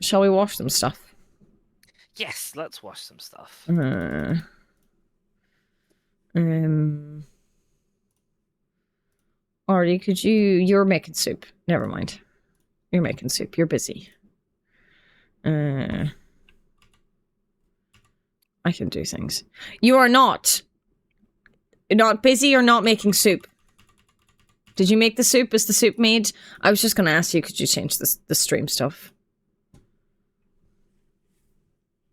Shall we wash some stuff? Yes, let's wash some stuff. Artie, could you're making soup. Never mind. You're making soup. You're busy. I can do things. You are not. You're not busy or not making soup. Did you make the soup? Is the soup made? I was just gonna ask you, could you change the stream stuff?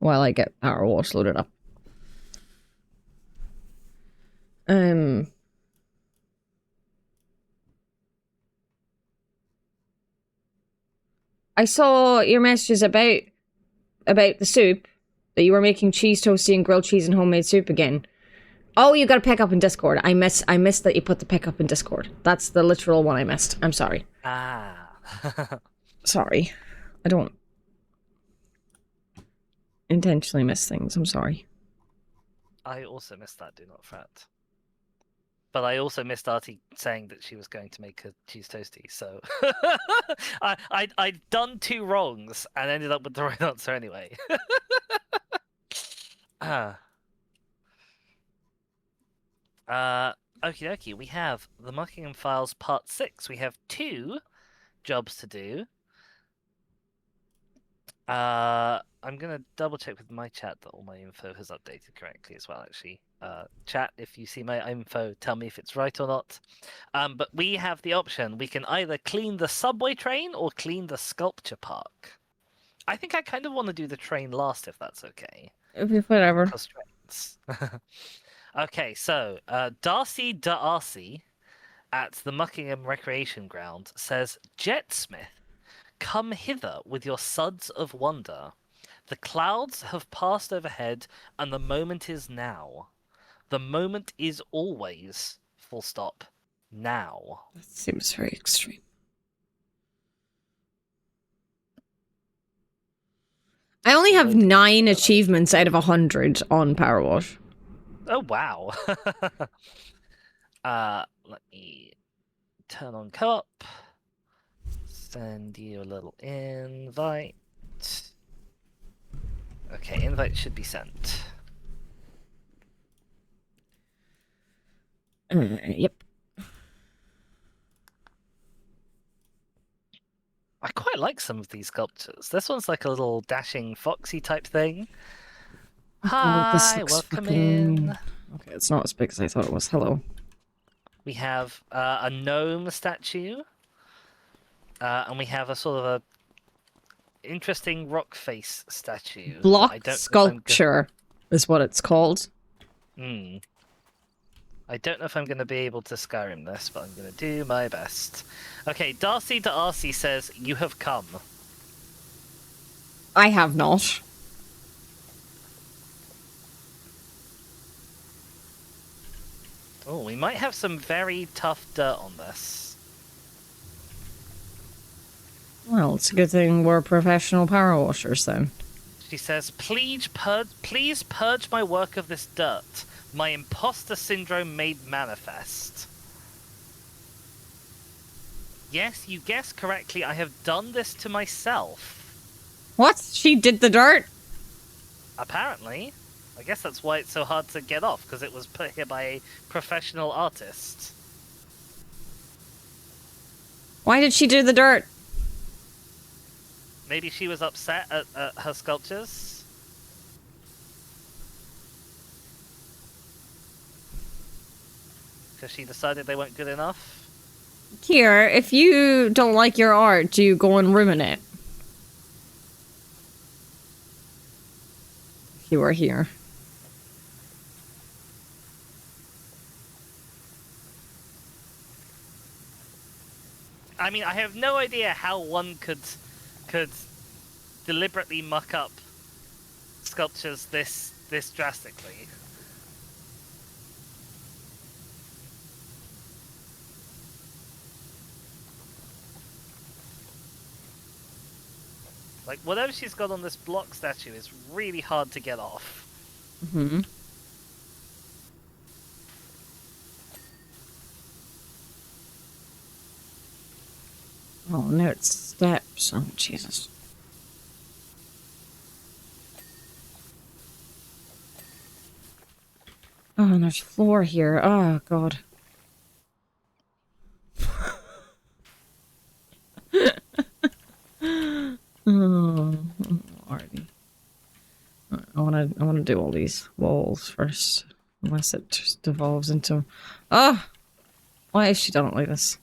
While I get Powerwash loaded up. I saw your messages about the soup, that you were making cheese toasty and grilled cheese and homemade soup again. Oh, you gotta pick up in Discord. I missed that you put the pick up in Discord. That's the literal one I missed. I'm sorry. Ah. Sorry. I don't intentionally miss things. I'm sorry. I also missed that, do not fret. But I also missed Artie saying that she was going to make a cheese toasty, so I'd done 2 wrongs and ended up with the right answer anyway. Okie dokie, we have the Muckingham Files Part 6. We have 2 jobs to do. I'm gonna double check with my chat that all my info has updated correctly as well, actually. Chat, if you see my info, tell me if it's right or not. But we have the option. We can either clean the subway train or clean the sculpture park. I think I kind of want to do the train last, if that's okay. Whatever. Trains. Okay, so Darcy D'Arcy at the Muckingham Recreation Ground says, Jetsmith, come hither with your suds of wonder. The clouds have passed overhead, and the moment is now. The moment is always, full stop, now. That seems very extreme. I only have 9 achievements out of 100 on Powerwash. Oh, wow. Let me turn on co-op. Send you a little invite. Okay, invite should be sent. Yep. I quite like some of these sculptures. This one's like a little dashing foxy type thing. Hi, welcome in. Okay, it's not as big as I thought it was. Hello. We have a gnome statue. And we have a sort of a interesting rock face statue. Block sculpture is what it's called. I don't know if I'm going to be able to Skyrim this, but I'm going to do my best. Okay, Darcy D'Arcy says, you have come. I have not. Oh, we might have some very tough dirt on this. Well, it's a good thing we're professional power washers then. She says, please purge my work of this dirt. My imposter syndrome made manifest. Yes, you guessed correctly. I have done this to myself. What? She did the dirt? Apparently. I guess that's why it's so hard to get off, because it was put here by a professional artist. Why did she do the dirt? Maybe she was upset at her sculptures? Because she decided they weren't good enough? Here, if you don't like your art, do you go and ruin it? If you were here. I mean, I have no idea how one could deliberately muck up sculptures this drastically. Like, whatever she's got on this block statue is really hard to get off. Mm-hmm. Oh, no, it's steps. So, Jesus. Oh, and there's floor here. Oh, God. Oh, already. I wanna do all these walls first, unless it just devolves into. Oh, why has she done it like this?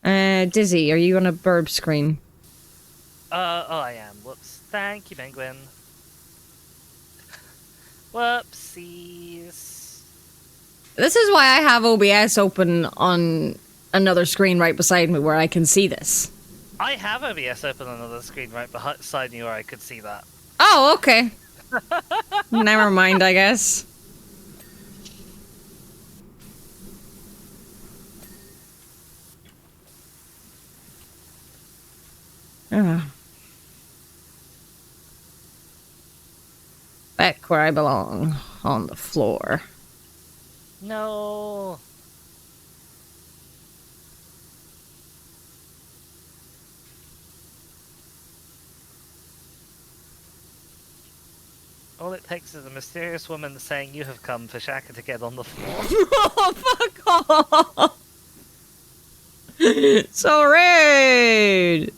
Dizzy, are you on a burb screen? Oh, I am. Whoops. Thank you, Penguin. Whoopsies. This is why I have OBS open on another screen right beside me where I can see this. I have OBS open on another screen right beside me where I could see that. Oh, okay. Never mind, I guess. Ah. Back where I belong, on the floor. No. All it takes is a mysterious woman saying you have come for Shaka to get on the floor. Oh, fuck off! So rude!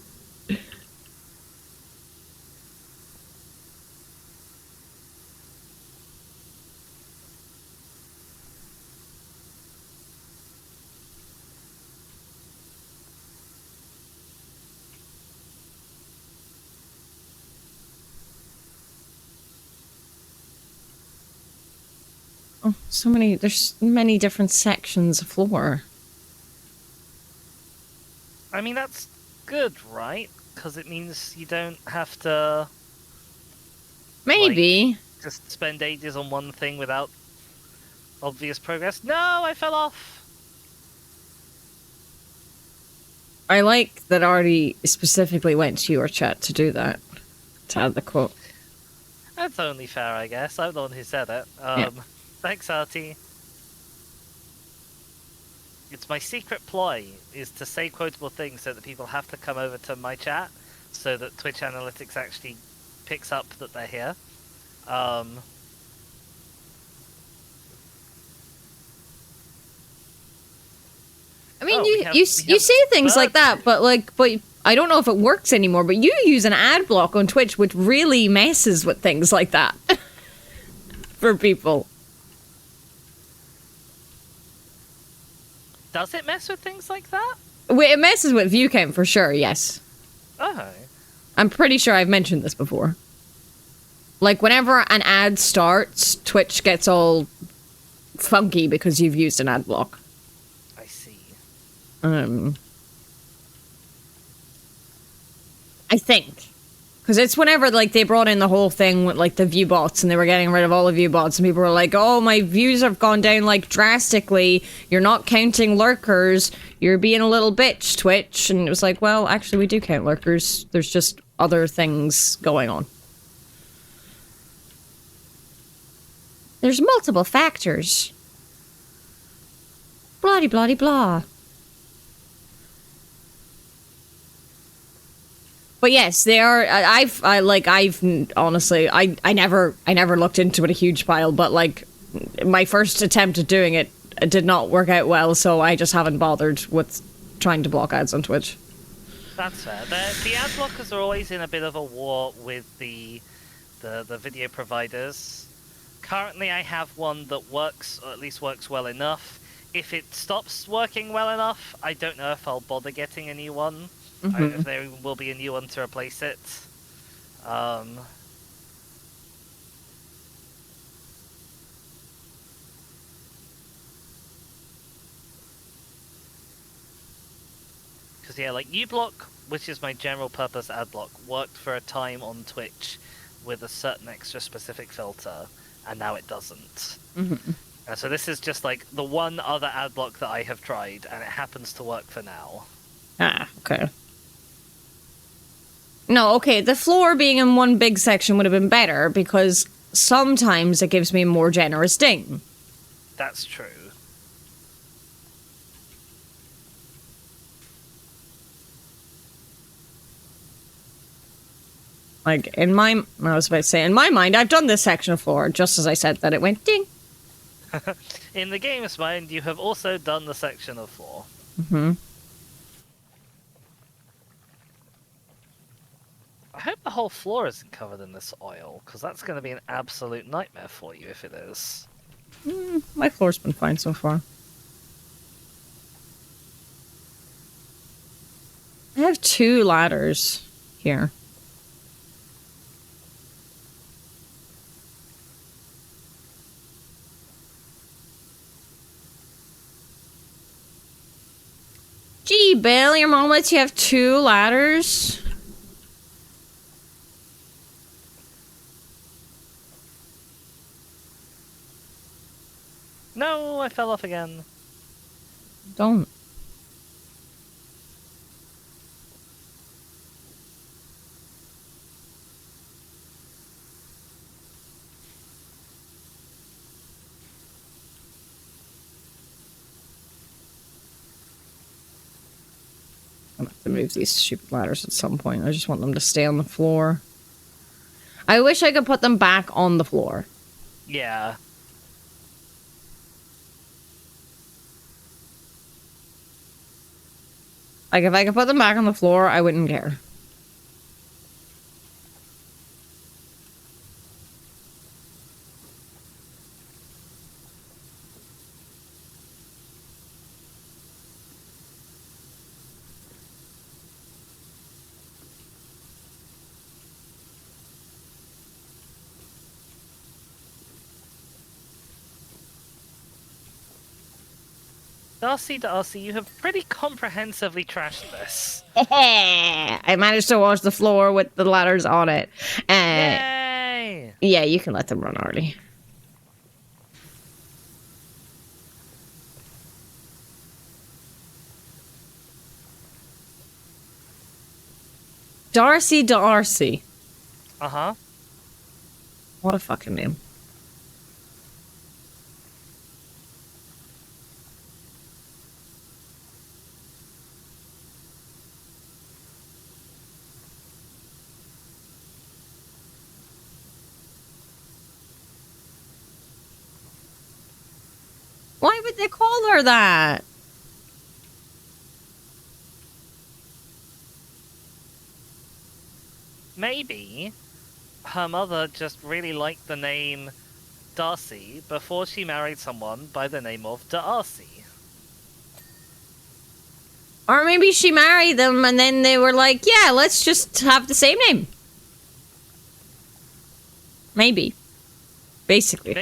Oh, so many, there's many different sections of floor. I mean, that's good, right? Because it means you don't have to... Maybe. Like, just spend ages on one thing without obvious progress. No, I fell off! I like that Artie specifically went to your chat to do that. To add the quote. That's only fair, I guess. I'm the one who said it. Yeah. Thanks, Artie. It's my secret ploy, is to say quotable things so that people have to come over to my chat, so that Twitch Analytics actually picks up that they're here. I mean, you say things like that, but I don't know if it works anymore, but you use an ad block on Twitch which really messes with things like that. For people. Does it mess with things like that? Wait, it messes with view count for sure, yes. Oh. I'm pretty sure I've mentioned this before. Like, whenever an ad starts, Twitch gets all funky because you've used an ad block. I see. I think. Because it's whenever, like, they brought in the whole thing with, like, the view bots, and they were getting rid of all the view bots, and people were like, oh, my views have gone down, like, drastically. You're not counting lurkers. You're being a little bitch, Twitch. And it was like, well, actually, we do count lurkers. There's just other things going on. There's multiple factors. Blah blah blah. But yes, they are. I've honestly, I never looked into it a huge pile. But like, my first attempt at doing it did not work out well, so I just haven't bothered with trying to block ads on Twitch. That's fair. The ad blockers are always in a bit of a war with the video providers. Currently, I have one that works, or at least works well enough. If it stops working well enough, I don't know if I'll bother getting a new one. If there will be a new one to replace it. Because yeah, like uBlock, which is my general purpose ad block, worked for a time on Twitch with a certain extra specific filter, and now it doesn't. So this is just like the one other ad block that I have tried, and it happens to work for now. Ah, okay. No, okay, the floor being in one big section would have been better, because sometimes it gives me a more generous ding. That's true. Like, I was about to say, in my mind, I've done this section of floor, just as I said that it went ding. In the game's mind, you have also done the section of floor. Mm-hmm. I hope the whole floor isn't covered in this oil, because that's going to be an absolute nightmare for you if it is. My floor's been fine so far. I have 2 ladders here. Gee, Bill, your mom lets you have 2 ladders? No, I fell off again. Don't. I'm gonna have to move these stupid ladders at some point. I just want them to stay on the floor. I wish I could put them back on the floor. Yeah. Like, if I could put them back on the floor, I wouldn't care. Darcy, you have pretty comprehensively trashed this. I managed to wash the floor with the ladders on it. Yay! Yeah, you can let them run, Artie. Darcy. Uh-huh. What a fucking name. Why would they call her that? Maybe her mother just really liked the name Darcy before she married someone by the name of Darcy. Or maybe she married them and then they were like, yeah, let's just have the same name. Maybe. Basically.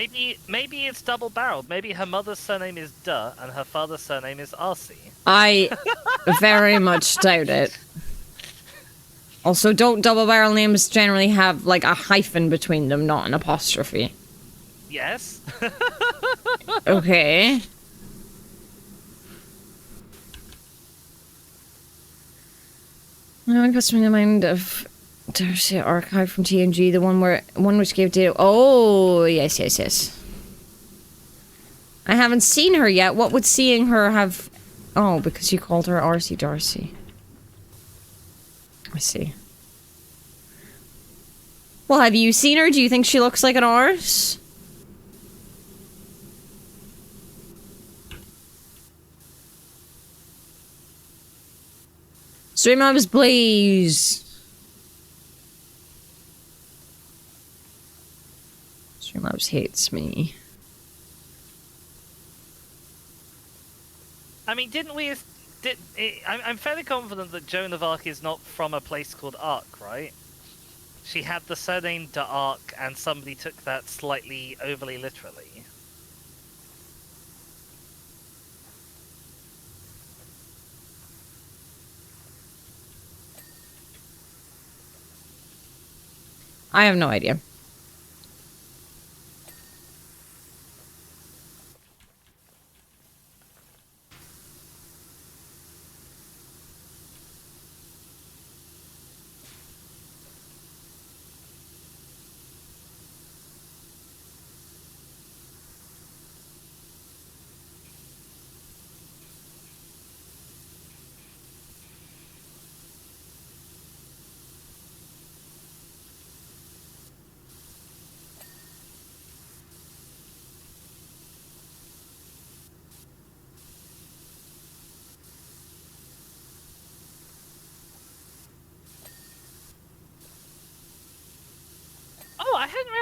Maybe it's double-barreled. Maybe her mother's surname is Duh and her father's surname is Arcee. I very much doubt it. Also, don't double barrel names generally have like a hyphen between them, not an apostrophe? Yes. Okay. Now puts me in mind of Darcy archive from TNG, the one which gave data. Oh, yes. I haven't seen her yet. What would seeing her have? Oh, because you called her RC Darcy. I see. Well, have you seen her? Do you think she looks like an arse? Streamlabs Blaze. Streamlabs hates me. I mean, I'm fairly confident that Joan of Arc is not from a place called Arc, right? She had the surname d'Arc, and somebody took that slightly overly literally. I have no idea.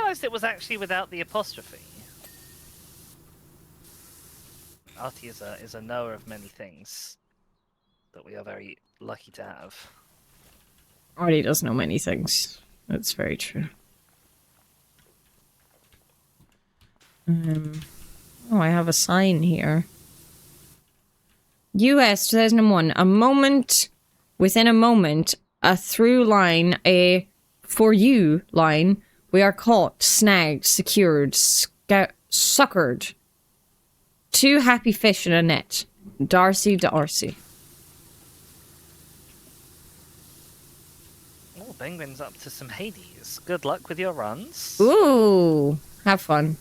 realised it was actually without the apostrophe. Artie is a knower of many things that we are very lucky to have. Artie does know many things. That's very true. Oh, I have a sign here. US 2001. A moment within a moment, a through line, a for you line. We are caught, snagged, secured, suckered. 2 happy fish in a net. Darcy. Oh, Penguin's up to some Hades. Good luck with your runs. Ooh, have fun.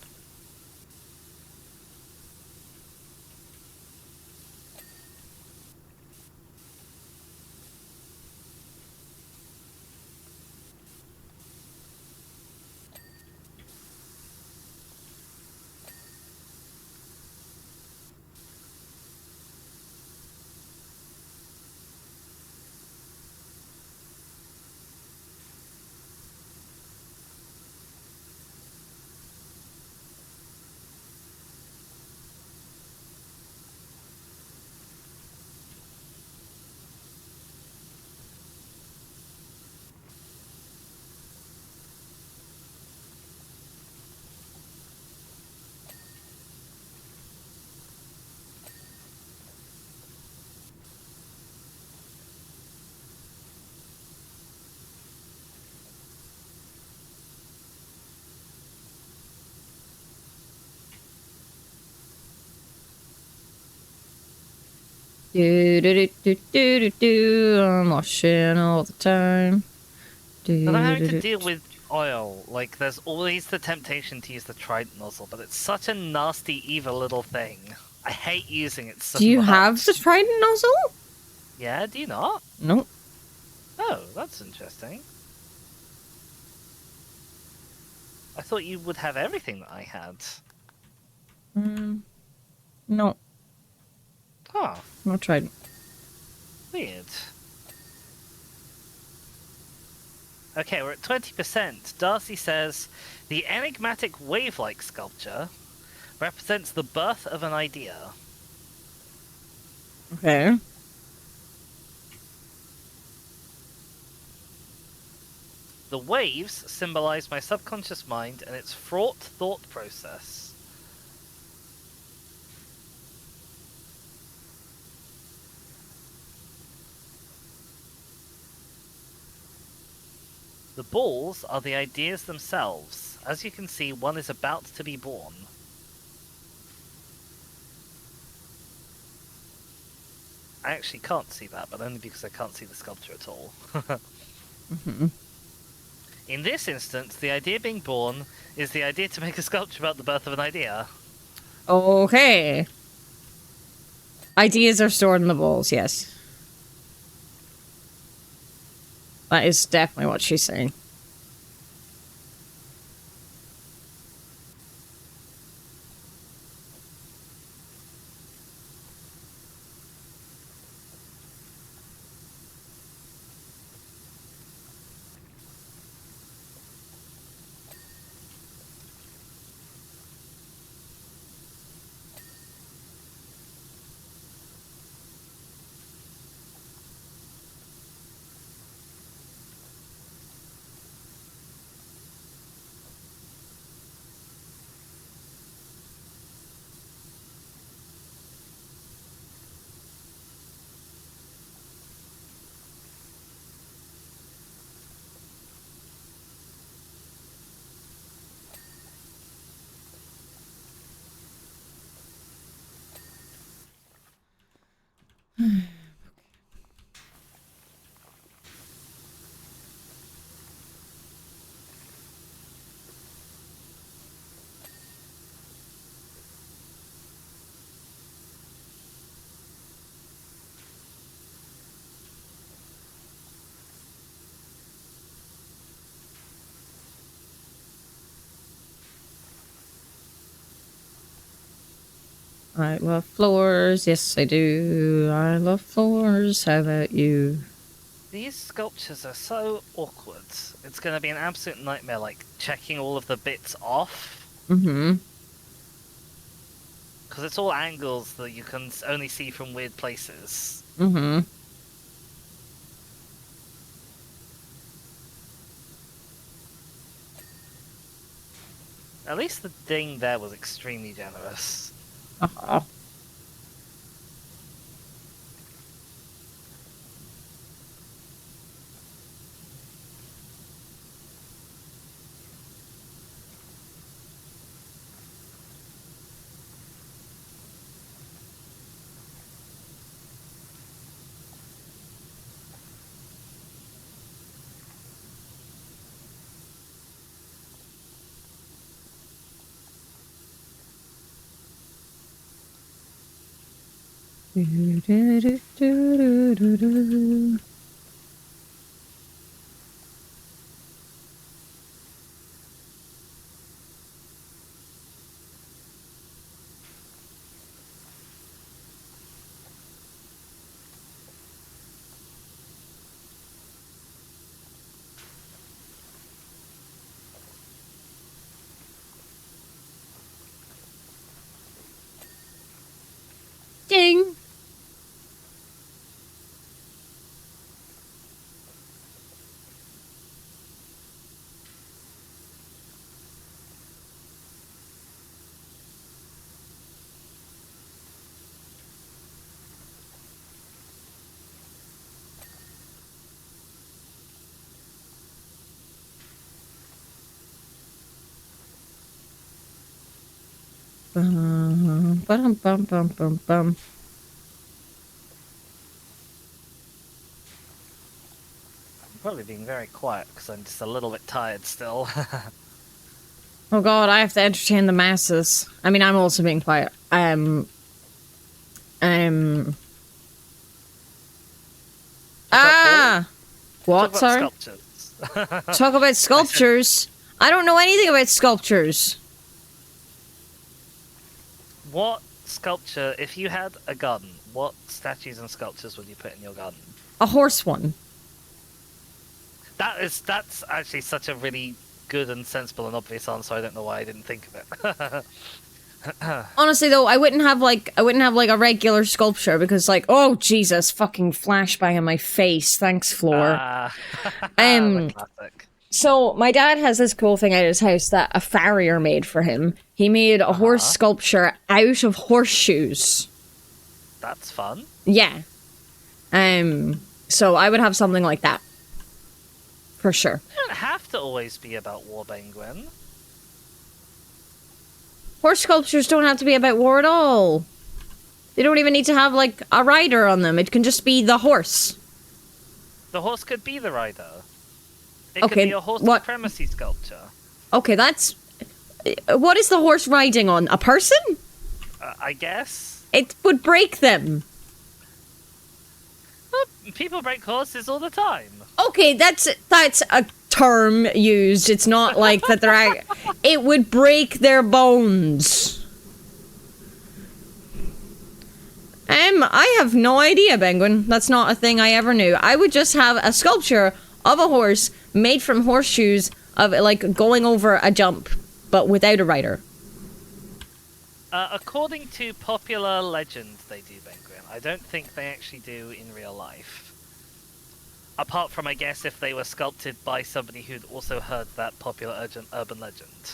I'm washing all the time. But I'm having to deal with oil. Like, there's always the temptation to use the trident nozzle, but it's such a nasty, evil little thing. I hate using it so much. Do you have the trident nozzle? Yeah, do you not? No. Oh, that's interesting. I thought you would have everything that I had. No. Huh. No trident. Weird. Okay, we're at 20%. Darcy says, the enigmatic wave-like sculpture represents the birth of an idea. Okay. The waves symbolize my subconscious mind and its fraught thought process. The balls are the ideas themselves. As you can see, one is about to be born. I actually can't see that, but only because I can't see the sculpture at all. In this instance, the idea being born is the idea to make a sculpture about the birth of an idea. Okay. Ideas are stored in the balls, yes. That is definitely what she's saying. I love floors. Yes, I do. I love floors. How about you? These sculptures are so awkward. It's going to be an absolute nightmare, like, checking all of the bits off. Mm-hmm. Because it's all angles that you can only see from weird places. Mm-hmm. At least the ding there was extremely generous. Uh-huh. Do-do-do-do-do-do. Ding! Bum, bum, bum, bum, bum. I'm probably being very quiet because I'm just a little bit tired still. Oh god, I have to entertain the masses. I mean, I'm also being quiet. Ah! What, Talk about sorry? sculptures. Talk about sculptures. I don't know anything about sculptures. What sculpture, if you had a garden, what statues and sculptures would you put in your garden? A horse one. That's actually such a really good and sensible and obvious answer. I don't know why I didn't think of it. Honestly though, I wouldn't have like a regular sculpture because like, oh Jesus, fucking flashbang in my face. Thanks, floor. The classic. So my dad has this cool thing at his house that a farrier made for him. He made a horse sculpture out of horseshoes. That's fun. Yeah. So I would have something like that. For sure. It doesn't have to always be about War Penguin. Horse sculptures don't have to be about war at all. They don't even need to have, like, a rider on them. It can just be the horse. The horse could be the rider. It could be a horse supremacy sculpture. Okay, that's... What is the horse riding on? A person? I guess. It would break them. Well, people break horses all the time. Okay, that's a term used. It's not like that they're... It would break their bones. I have no idea, Penguin. That's not a thing I ever knew. I would just have a sculpture of a horse made from horseshoes of, like, going over a jump, but without a rider. According to popular legend, they do, Penguin. I don't think they actually do in real life. Apart from, I guess, if they were sculpted by somebody who'd also heard that popular urban legend.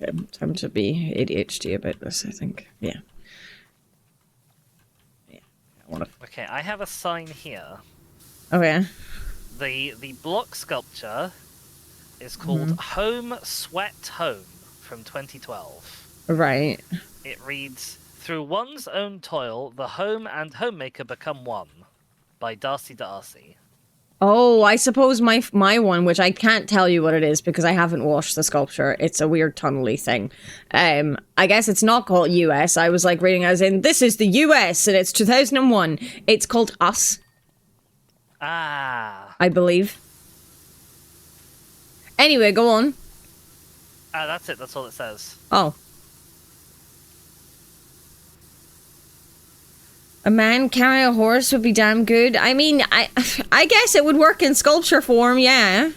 Okay, time to be ADHD about this, I think. Yeah. Okay, I have a sign here. Okay. The block sculpture is called Home Sweat Home from 2012. Right. It reads, "Through one's own toil, the home and homemaker become one," by Darcy Darcy. Oh, I suppose my one, which I can't tell you what it is because I haven't watched the sculpture. It's a weird tunnely thing. I guess it's not called US. I was like reading as in, this is the US and it's 2001. It's called Us. Ah. I believe. Anyway, go on. That's it. That's all it says. Oh. A man carrying a horse would be damn good. I mean, I guess it would work in sculpture form, yeah.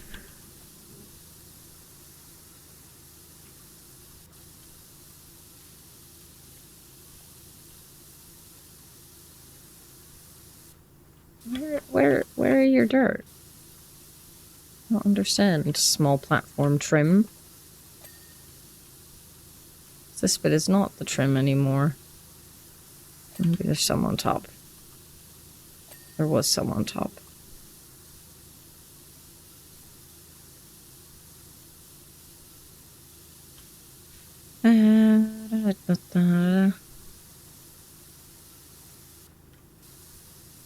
Where are your dirt? I don't understand. Small platform trim. This bit is not the trim anymore. Maybe there's some on top. There was some on top.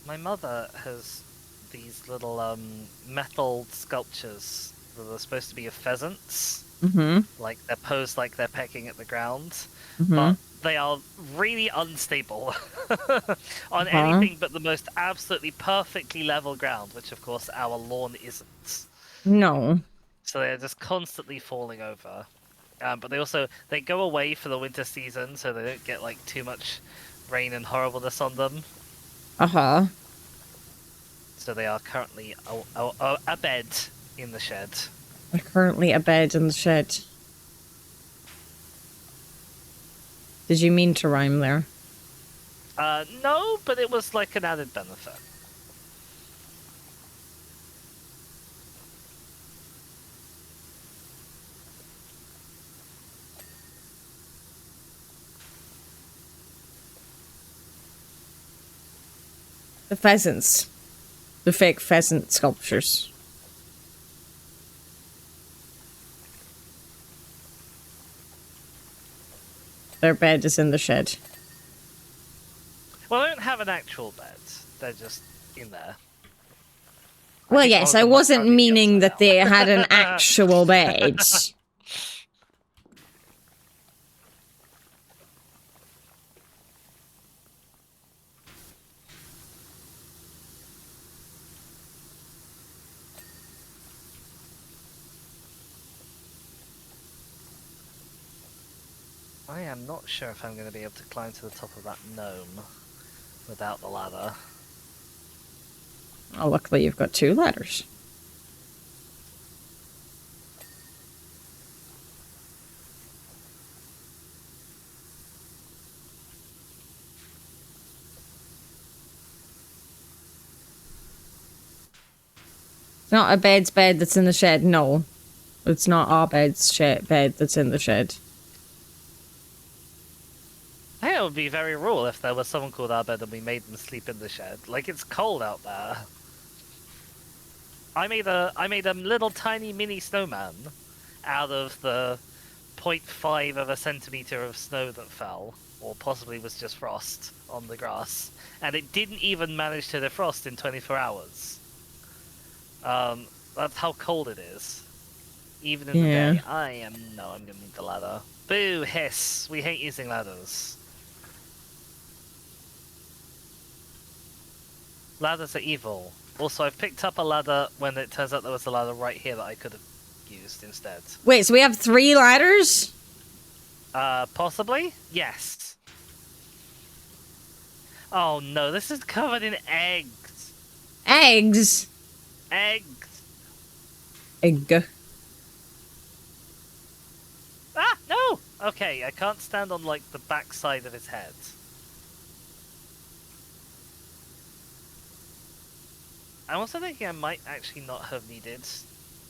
My mother has these little metal sculptures that are supposed to be of pheasants. Mm-hmm. Like they're posed like they're pecking at the ground, Mm-hmm. but they are really unstable on anything but the most absolutely perfectly level ground, which of course our lawn isn't. No. So they're just constantly falling over. But they go away for the winter season, so they don't get like too much rain and horribleness on them. Uh-huh. So they are currently a bed in the shed. They're currently a bed in the shed. Did you mean to rhyme there? No, but it was like an added benefit. The pheasants. The fake pheasant sculptures. Their bed is in the shed. Well, they don't have an actual bed. They're just in there. Well, yes, I wasn't meaning that they had an actual bed. I am not sure if I'm going to be able to climb to the top of that gnome without the ladder. Oh, luckily you've got 2 ladders. It's not a bed's bed that's in the shed, no. It's not our bed's bed that's in the shed. I think it would be very rural if there was someone called our bed and we made them sleep in the shed. Like, it's cold out there. I made a little tiny mini snowman out of the 0.5 of a centimeter of snow that fell, or possibly was just frost on the grass, and it didn't even manage to defrost in 24 hours. That's how cold it is. Even in the day. I'm gonna need the ladder. Boo, hiss. We hate using ladders. Ladders are evil. Also, I've picked up a ladder when it turns out there was a ladder right here that I could have used instead. Wait, so we have 3 ladders? Possibly? Yes. Oh no, this is covered in eggs. Eggs? Eggs. Egg. Ah, no! Okay, I can't stand on, like, the backside of his head. I'm also thinking I might actually not have needed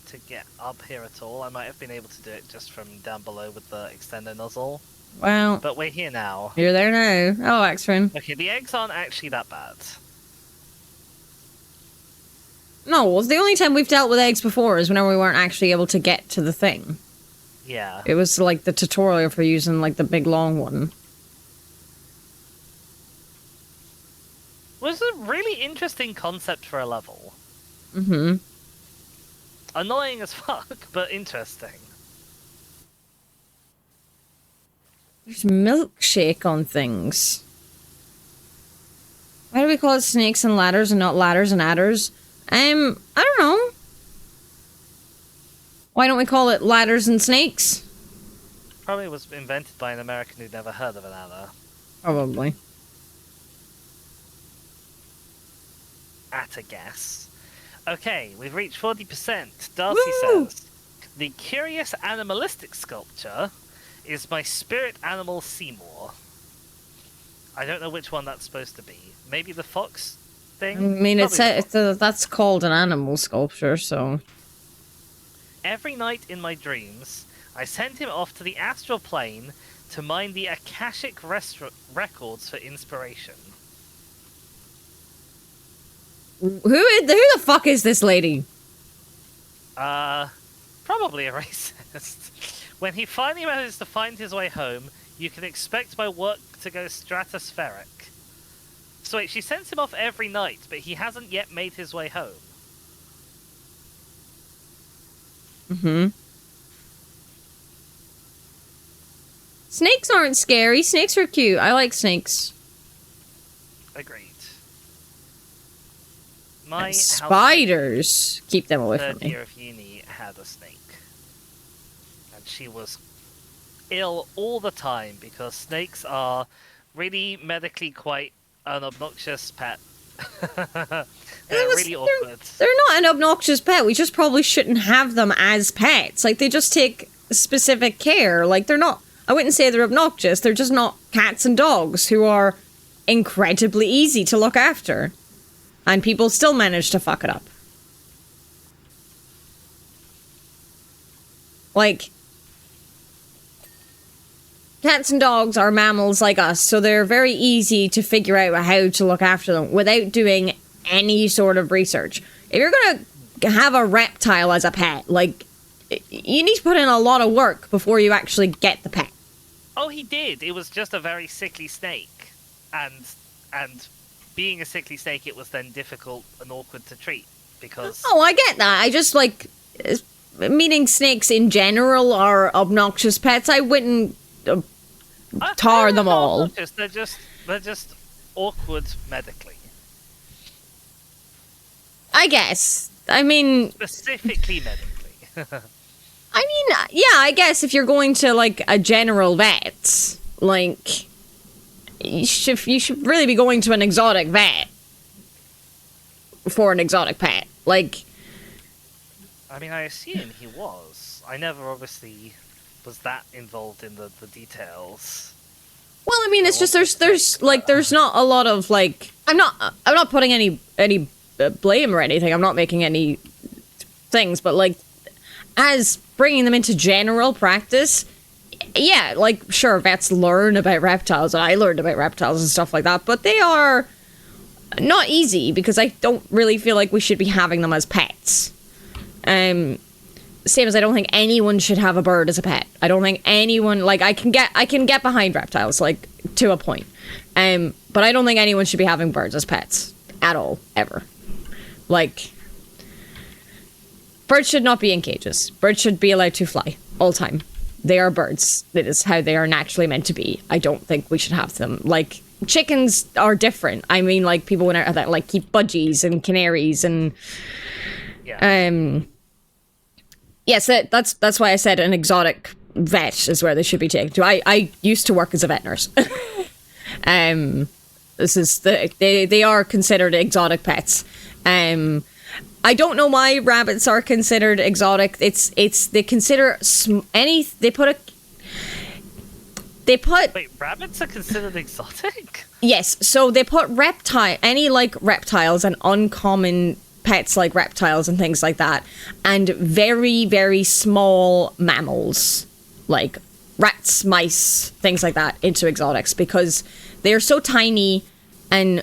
to get up here at all. I might have been able to do it just from down below with the extender nozzle. Well, but we're here now. You're there now. Oh, Axfrin. Okay, the eggs aren't actually that bad. No, the only time we've dealt with eggs before is whenever we weren't actually able to get to the thing. Yeah. It was like the tutorial for using like the big long one. Was a really interesting concept for a level. Mm-hmm. Annoying as fuck, but interesting. There's milkshake on things. Why do we call it snakes and ladders and not ladders and adders? I don't know. Why don't we call it ladders and snakes? Probably was invented by an American who'd never heard of an adder. Probably. at a guess. Okay, we've reached 40%. Darcy Woo! says, the curious animalistic sculpture is my spirit animal Seymour. I don't know which one that's supposed to be. Maybe the fox thing? I mean, Probably that's called an animal sculpture, so... every night in my dreams, I send him off to the astral plane to mine the Akashic records for inspiration. Who the fuck is this lady? Probably a racist. When he finally manages to find his way home, you can expect my work to go stratospheric. So wait, she sends him off every night, but he hasn't yet made his way home. Mm-hmm. Snakes aren't scary. Snakes are cute. I like snakes. Agreed. My spiders. Keep them away from third me. year of uni had a snake. And she was ill all the time because snakes are really medically quite an obnoxious pet. They're really awkward. They're not an obnoxious pet. We just probably shouldn't have them as pets. Like, they just take specific care. Like, they're not... I wouldn't say they're obnoxious. They're just not cats and dogs who are incredibly easy to look after. And people still manage to fuck it up. Like... cats and dogs are mammals like us, so they're very easy to figure out how to look after them without doing any sort of research. If you're gonna have a reptile as a pet, like, you need to put in a lot of work before you actually get the pet. Oh, he did. It was just a very sickly snake. And being a sickly snake, it was then difficult and awkward to treat, because... Oh, I get that. I just, like, meaning snakes in general are obnoxious pets. I wouldn't... tar them all. They're just awkward medically. I guess. I mean... specifically medically. I mean, yeah, I guess if you're going to, like, a general vet, like, you should really be going to an exotic vet for an exotic pet. Like... I mean, I assume he was. I never obviously was that involved in the details. Well, I mean, it's just there's not a lot of, like, I'm not putting any blame or anything. I'm not making any things, but, like, as bringing them into general practice, yeah, like, sure, vets learn about reptiles, and I learned about reptiles and stuff like that, but they are not easy, because I don't really feel like we should be having them as pets. Same as I don't think anyone should have a bird as a pet. I don't think anyone, like, I can get behind reptiles, like, to a point. But I don't think anyone should be having birds as pets. At all. Ever. Like, birds should not be in cages. Birds should be allowed to fly. All time. They are birds. It is how they are naturally meant to be. I don't think we should have them. Like, chickens are different. I mean, like, people that, like, keep budgies and canaries and... Yeah. Yes, that's why I said an exotic vet is where they should be taken to. I used to work as a vet nurse. This is they are considered exotic pets. I don't know why rabbits are considered exotic. They consider Wait, rabbits are considered exotic? Yes, so they put any like reptiles and uncommon pets like reptiles and things like that, and very, very small mammals like rats, mice, things like that into exotics, because they're so tiny and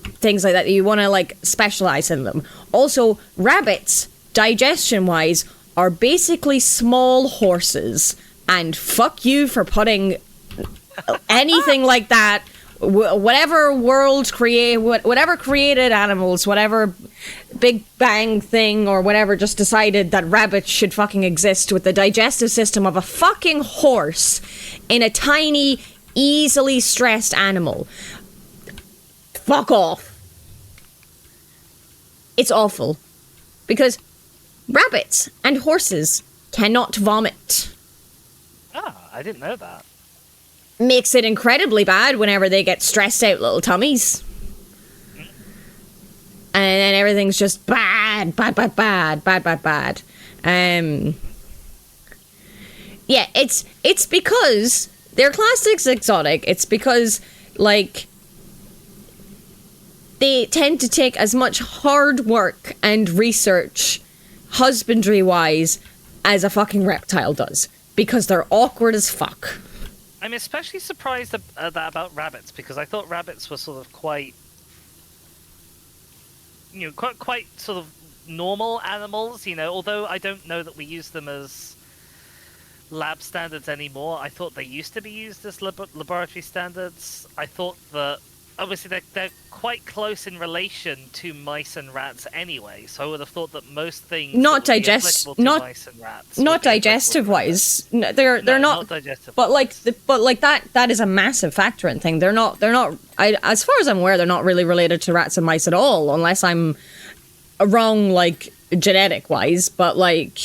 things like that you want to, like, specialize in them. Also, rabbits, digestion wise, are basically small horses, and fuck you for putting anything like that. Whatever whatever created animals, whatever Big Bang thing or whatever just decided that rabbits should fucking exist with the digestive system of a fucking horse in a tiny, easily stressed animal. Fuck off. It's awful. Because rabbits and horses cannot vomit. Ah, I didn't know that. Makes it incredibly bad whenever they get stressed out little tummies. then everything's just bad. Yeah, it's because they're classed as exotic. It's because, like, they tend to take as much hard work and research, husbandry-wise, as a fucking reptile does. Because they're awkward as fuck. I'm especially surprised about rabbits, because I thought rabbits were sort of quite sort of normal animals, although I don't know that we use them as lab standards anymore. I thought they used to be used as laboratory standards. I thought that obviously they're quite close in relation to mice and rats anyway, so I would have thought that most things not mice and rats not digestive wise. No, they're not digestive. But like that is a massive factor in thing. They're not as far as I'm aware, they're not really related to rats and mice at all, unless I'm wrong, like, genetic wise. But like,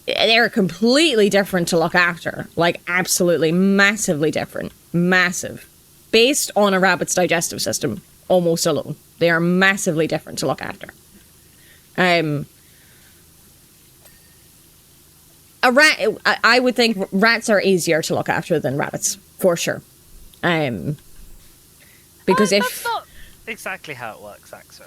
they're completely different to look after, like absolutely massively different, massive. Based on a rabbit's digestive system, almost alone. They are massively different to look after. A rat, I would think rats are easier to look after than rabbits, for sure. Because that's not exactly how it works, Axon.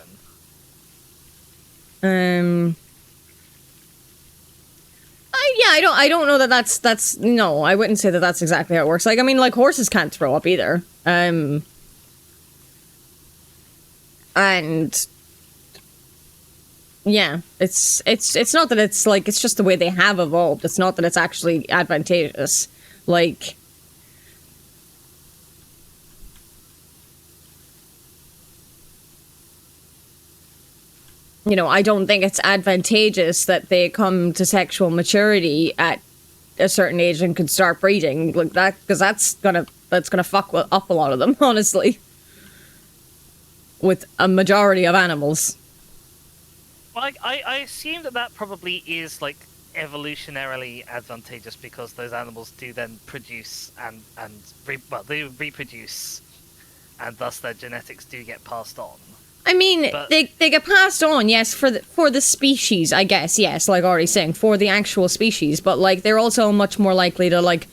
I don't know that's no, I wouldn't say that that's exactly how it works. Like, I mean, like, horses can't throw up either. And yeah, it's not that it's like, it's just the way they have evolved. It's not that it's actually advantageous. Like, I don't think it's advantageous that they come to sexual maturity at a certain age and can start breeding like that, because that's gonna fuck up a lot of them, honestly. With a majority of animals. Well, I assume that probably is, like, evolutionarily advantageous, because those animals do then produce they reproduce, and thus their genetics do get passed on. I mean, they get passed on, yes, for the species, I guess, yes, like already saying, for the actual species, but, like, they're also much more likely to, like,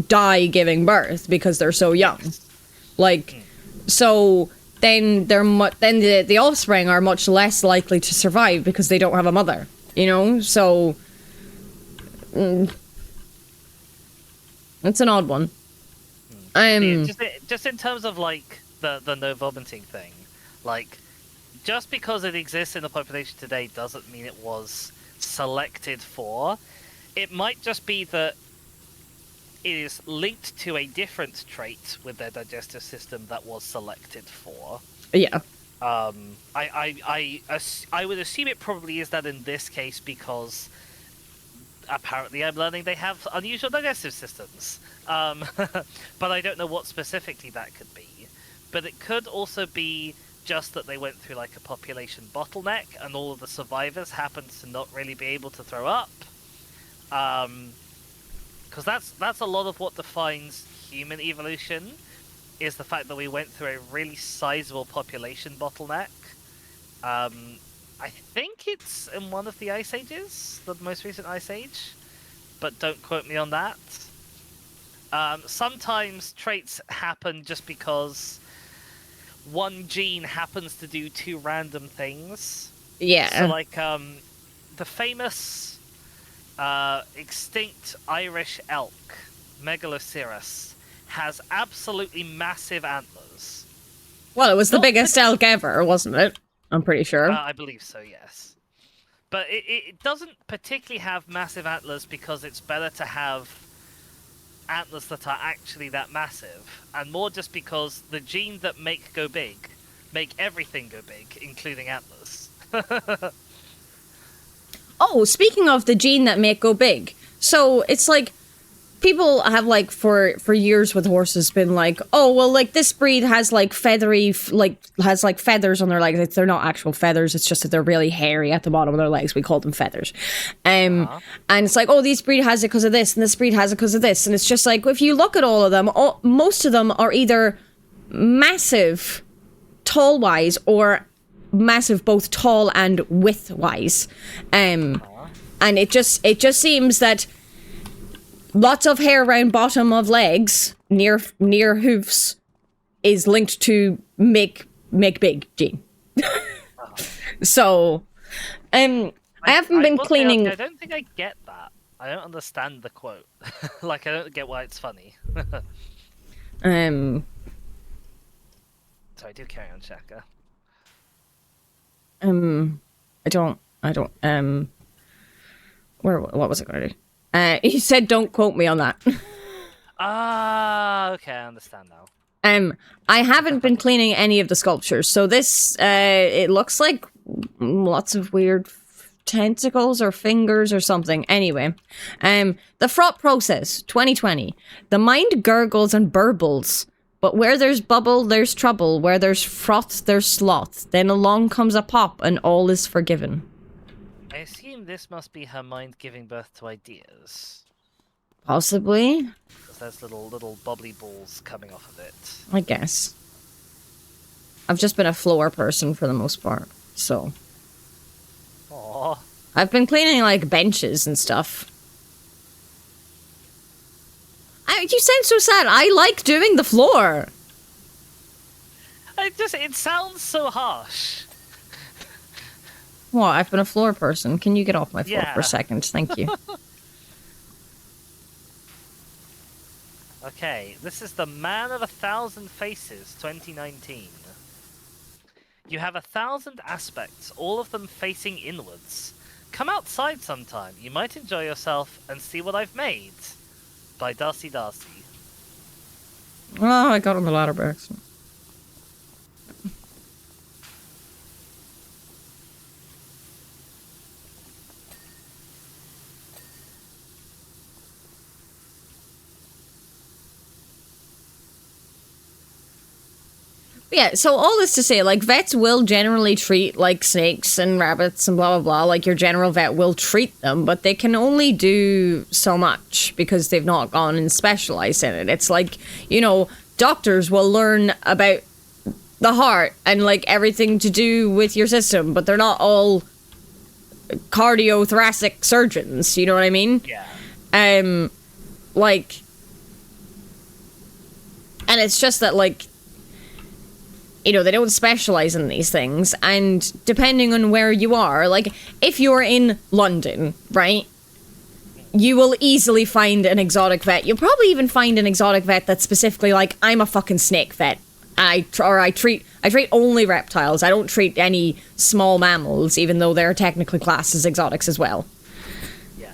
die giving birth because they're so young. Like, so then the offspring are much less likely to survive because they don't have a mother, so it's an odd one. Just in terms of, like, the no vomiting thing. Like, just because it exists in the population today doesn't mean it was selected for. It might just be that it is linked to a different trait with their digestive system that was selected for. Yeah. I would assume it probably is that in this case, because apparently I'm learning they have unusual digestive systems. But I don't know what specifically that could be. But it could also be just that they went through, like, a population bottleneck, and all of the survivors happened to not really be able to throw up. Because that's a lot of what defines human evolution, is the fact that we went through a really sizable population bottleneck. I think it's in one of the ice ages, the most recent ice age, but don't quote me on that. Sometimes traits happen just because one gene happens to do two random things. Yeah. So, like, the famous extinct Irish elk, Megaloceros, has absolutely massive antlers. Well, it was the biggest elk ever, wasn't it? I'm pretty sure. I believe so, yes. But it doesn't particularly have massive antlers because it's better to have antlers that are actually that massive, and more just because the gene that make everything go big, including antlers. Oh, speaking of the gene that make go big, so it's like people have, like, for years with horses been like, oh, well, like, this breed has, like, feathers on their legs. They're not actual feathers, it's just that they're really hairy at the bottom of their legs. We call them feathers. And it's like, oh, this breed has it because of this, and this breed has it because of this. And it's just like, if you look at all of them, most of them are either massive, tall-wise, or massive, both tall and width-wise. And it just seems that lots of hair around bottom of legs, near hoofs, is linked to make big gene. So, I haven't been cleaning. I don't think I get that. I don't understand the quote. Like, I don't get why it's funny. Sorry, do carry on, Shaka. What was I going to do? He said, "Don't quote me on that." Ah, okay, I understand now. I haven't been cleaning any of the sculptures, so this, it looks like lots of weird tentacles or fingers or something. Anyway, the fraught process, 2020. The mind gurgles and burbles, but where there's bubble, there's trouble. Where there's froth, there's sloth. Then along comes a pop, and all is forgiven. I assume this must be her mind giving birth to ideas. Possibly. There's little bubbly balls coming off of it. I guess. I've just been a floor person for the most part, so. Aww. I've been cleaning, like, benches and stuff. You sound so sad. I like doing the floor. It sounds so harsh. What? I've been a floor person. Can you get off my floor Yeah. for a second? Thank you. Okay, this is the Man of 1,000 Faces, 2019. You have 1,000 aspects, all of them facing inwards. Come outside sometime. You might enjoy yourself and see what I've made. By Darcy Darcy. Oh, I got on the ladder by accident. Yeah, so all this to say, like, vets will generally treat, like, snakes and rabbits and blah, blah, blah. Like, your general vet will treat them, but they can only do so much because they've not gone and specialized in it. It's like, you know, doctors will learn about the heart and, like, everything to do with your system, but they're not all cardiothoracic surgeons, you know what I mean? Yeah. Like, and it's just that, like, you know, they don't specialize in these things, and depending on where you are, like, if you're in London, right, you will easily find an exotic vet. You'll probably even find an exotic vet that's specifically like, I'm a fucking snake vet. I treat only reptiles. I don't treat any small mammals, even though they're technically classed as exotics as well. Yeah.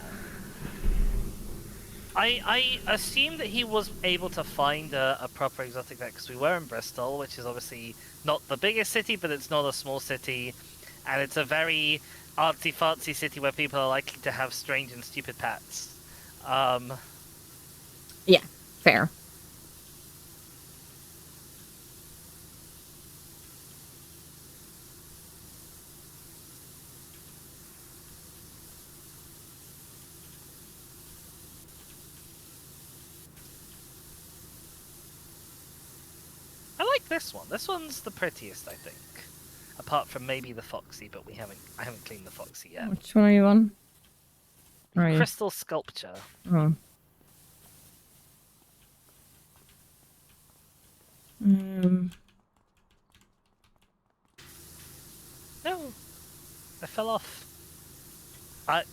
I assume that he was able to find a proper exotic vet because we were in Bristol, which is obviously not the biggest city, but it's not a small city, and it's a very artsy-fartsy city where people are likely to have strange and stupid pets. Yeah, fair. I like this one. This one's the prettiest, I think. Apart from maybe the Foxy, but I haven't cleaned the Foxy yet. Which one are you on? Right. Crystal Sculpture. Oh. No! I fell off.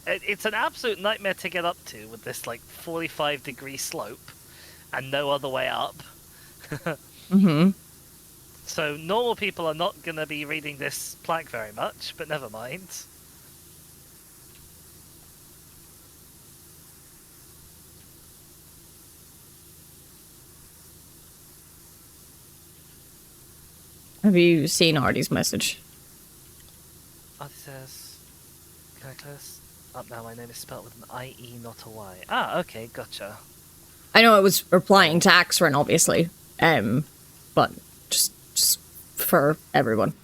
It's an absolute nightmare to get up to with this, like, 45-degree slope and no other way up. Mm-hmm. So normal people are not going to be reading this plaque very much, but never mind. Have you seen Artie's message? Artie says, can I close up now? My name is spelled with an I-E, not a Y. Ah, okay, gotcha. I know it was replying to Axrin, obviously. But just for everyone.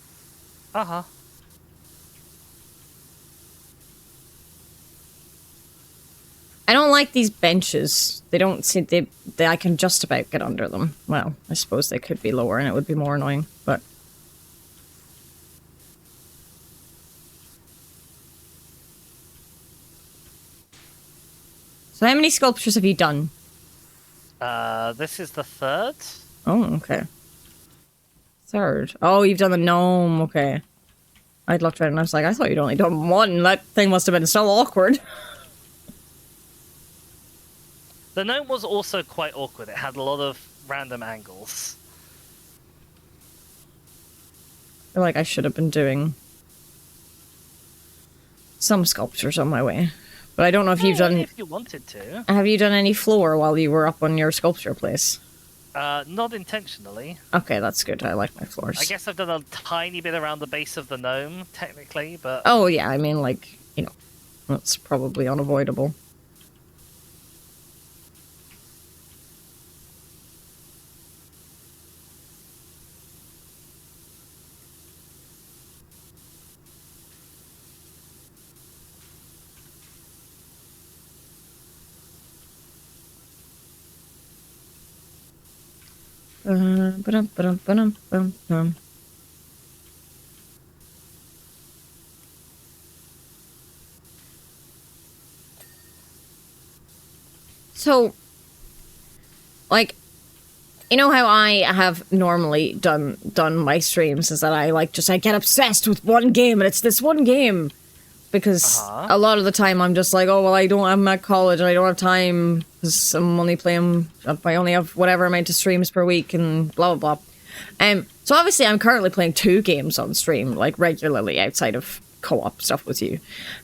Uh-huh. I don't like these benches. They don't seem they I can just about get under them. Well, I suppose they could be lower and it would be more annoying, but So how many sculptures have you done? This is the third. Oh, okay. Third. Oh, you've done the gnome. Okay. I'd looked at it and I was like, I thought you'd only done one. That thing must have been so awkward. The gnome was also quite awkward. It had a lot of random angles. I feel like I should have been doing some sculptures on my way. But I don't know if you've done... If you wanted to. Have you done any floor while you were up on your sculpture place? Not intentionally. Okay, that's good. I like my floors. I guess I've done a tiny bit around the base of the gnome, technically, but... Oh, yeah, I mean, like, you know, that's probably unavoidable. Ba-dum-ba-dum-ba-dum-ba-dum. So, like, you know how I have normally done my streams is that I get obsessed with one game and it's this one game because a lot of the time I'm just like, oh well, I'm at college and I don't have time because I'm only playing, I only have whatever amount of streams per week and blah blah blah. So obviously I'm currently playing 2 games on stream like regularly outside of co-op stuff with you.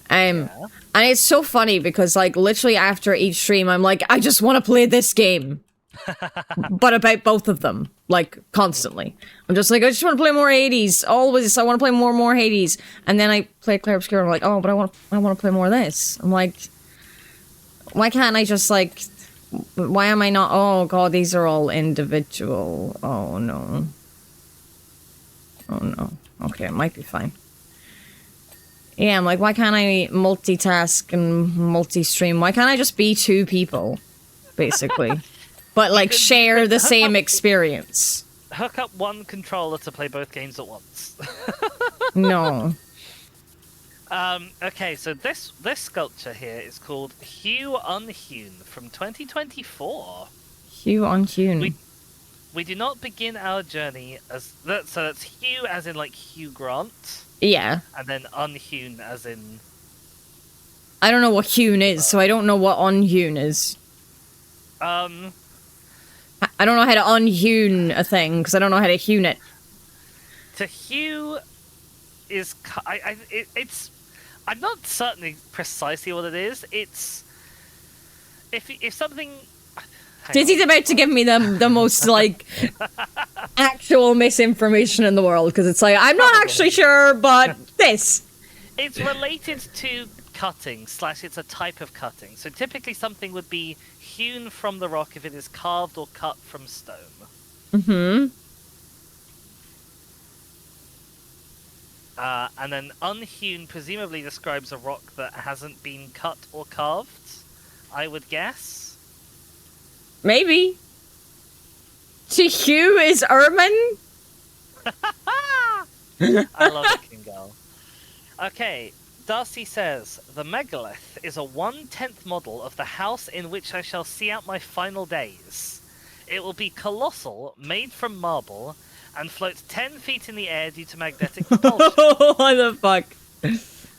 And it's so funny because like literally after each stream I'm like, I just want to play this game. But about both of them, like constantly. I'm just like, I just want to play more Hades. Always, I want to play more Hades. And then I play Clair Obscur and I'm like, oh, but I want to play more of this. I'm like, why can't I just like, why am I not? Oh god, these are all individual. Oh no. Oh no. Okay, it might be fine. Yeah, I'm like, why can't I multitask and multi-stream? Why can't I just be 2 people, basically? But, like, share the same experience. Hook up one controller to play both games at once. No. Okay, so this sculpture here is called Hue Unhewn from 2024. Hue Unhewn. We do not begin our journey as... So that's Hugh as in, like, Hugh Grant. Yeah. And then Unhewn as in... I don't know what hewn is, so I don't know what unhewn is. I don't know how to unhewn a thing, because I don't know how to hewn it. To hew is... it's... I'm not certain precisely what it is. It's... If something... Dizzy's about to give me the most, like, actual misinformation in the world, because it's like, I'm not actually sure, but this. It's related to cutting, / it's a type of cutting. So typically something would be hewn from the rock if it is carved or cut from stone. Mm-hmm. And then unhewn presumably describes a rock that hasn't been cut or carved, I would guess. Maybe. To hew is ermine? I love it, King Girl. Okay, Darcy says, the megalith is a 1/10 model of the house in which I shall see out my final days. It will be colossal, made from marble, and floats 10 feet in the air due to magnetic propulsion. What the fuck?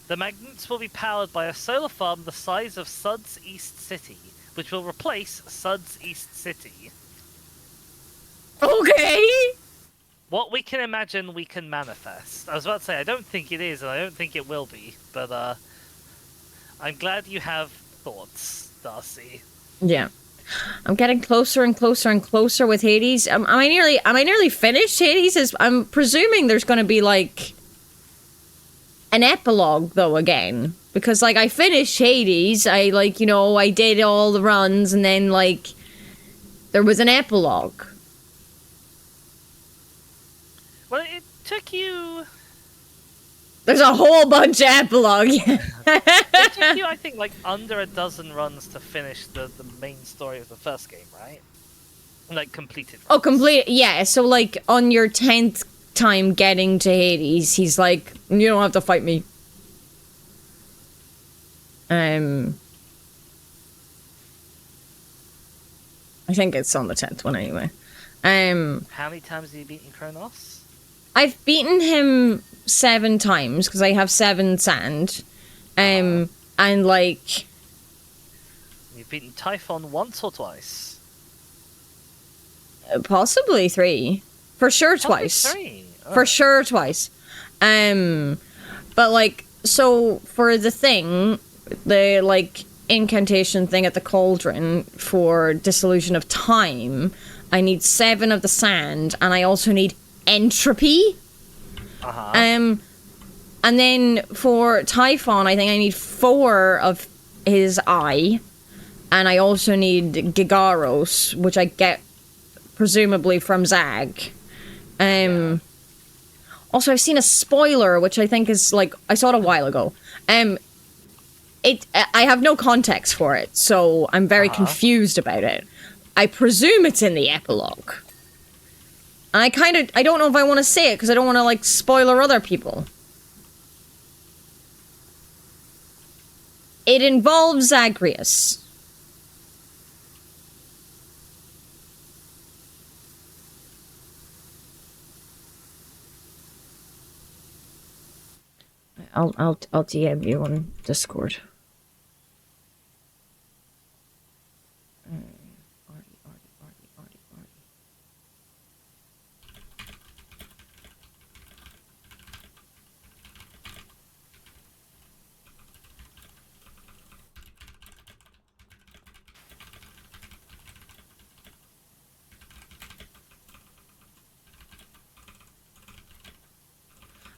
The magnets will be powered by a solar farm the size of Suds East City, which will replace Suds East City. Okay! What we can imagine, we can manifest. I was about to say, I don't think it is, and I don't think it will be, but I'm glad you have thoughts, Darcy. Yeah. I'm getting closer and closer and closer with Hades. Am I nearly finished Hades? I'm presuming there's going to be, like, an epilogue, though, again. Because, like, I finished Hades, I did all the runs, and then, like, there was an epilogue. Well, it took you... There's a whole bunch of epilogue. It took you, I think, like, under a dozen runs to finish the main story of the first game, right? Like, completed runs. Oh, complete, yeah, so, like, on your 10th time getting to Hades, he's like, you don't have to fight me. I think it's on the 10th one anyway. How many times have you beaten Kronos? I've beaten him 7 times because I have 7 sand. And like... You've beaten Typhon once or twice? Possibly 3. For sure Probably twice. 3. Oh. For sure twice. But like, so for the thing, the like incantation thing at the cauldron for dissolution of time, I need 7 of the sand, and I also need entropy. And then for Typhon, I think I need 4 of his eye, and I also need Gigaros, which I get presumably from Zag. Also, I've seen a spoiler, which I think is like, I saw it a while ago. I have no context for it, so I'm very confused about it. I presume it's in the epilogue. And I don't know if I want to say it, because I don't want to, like, spoiler other people. It involves Zagreus. I'll DM you on Discord.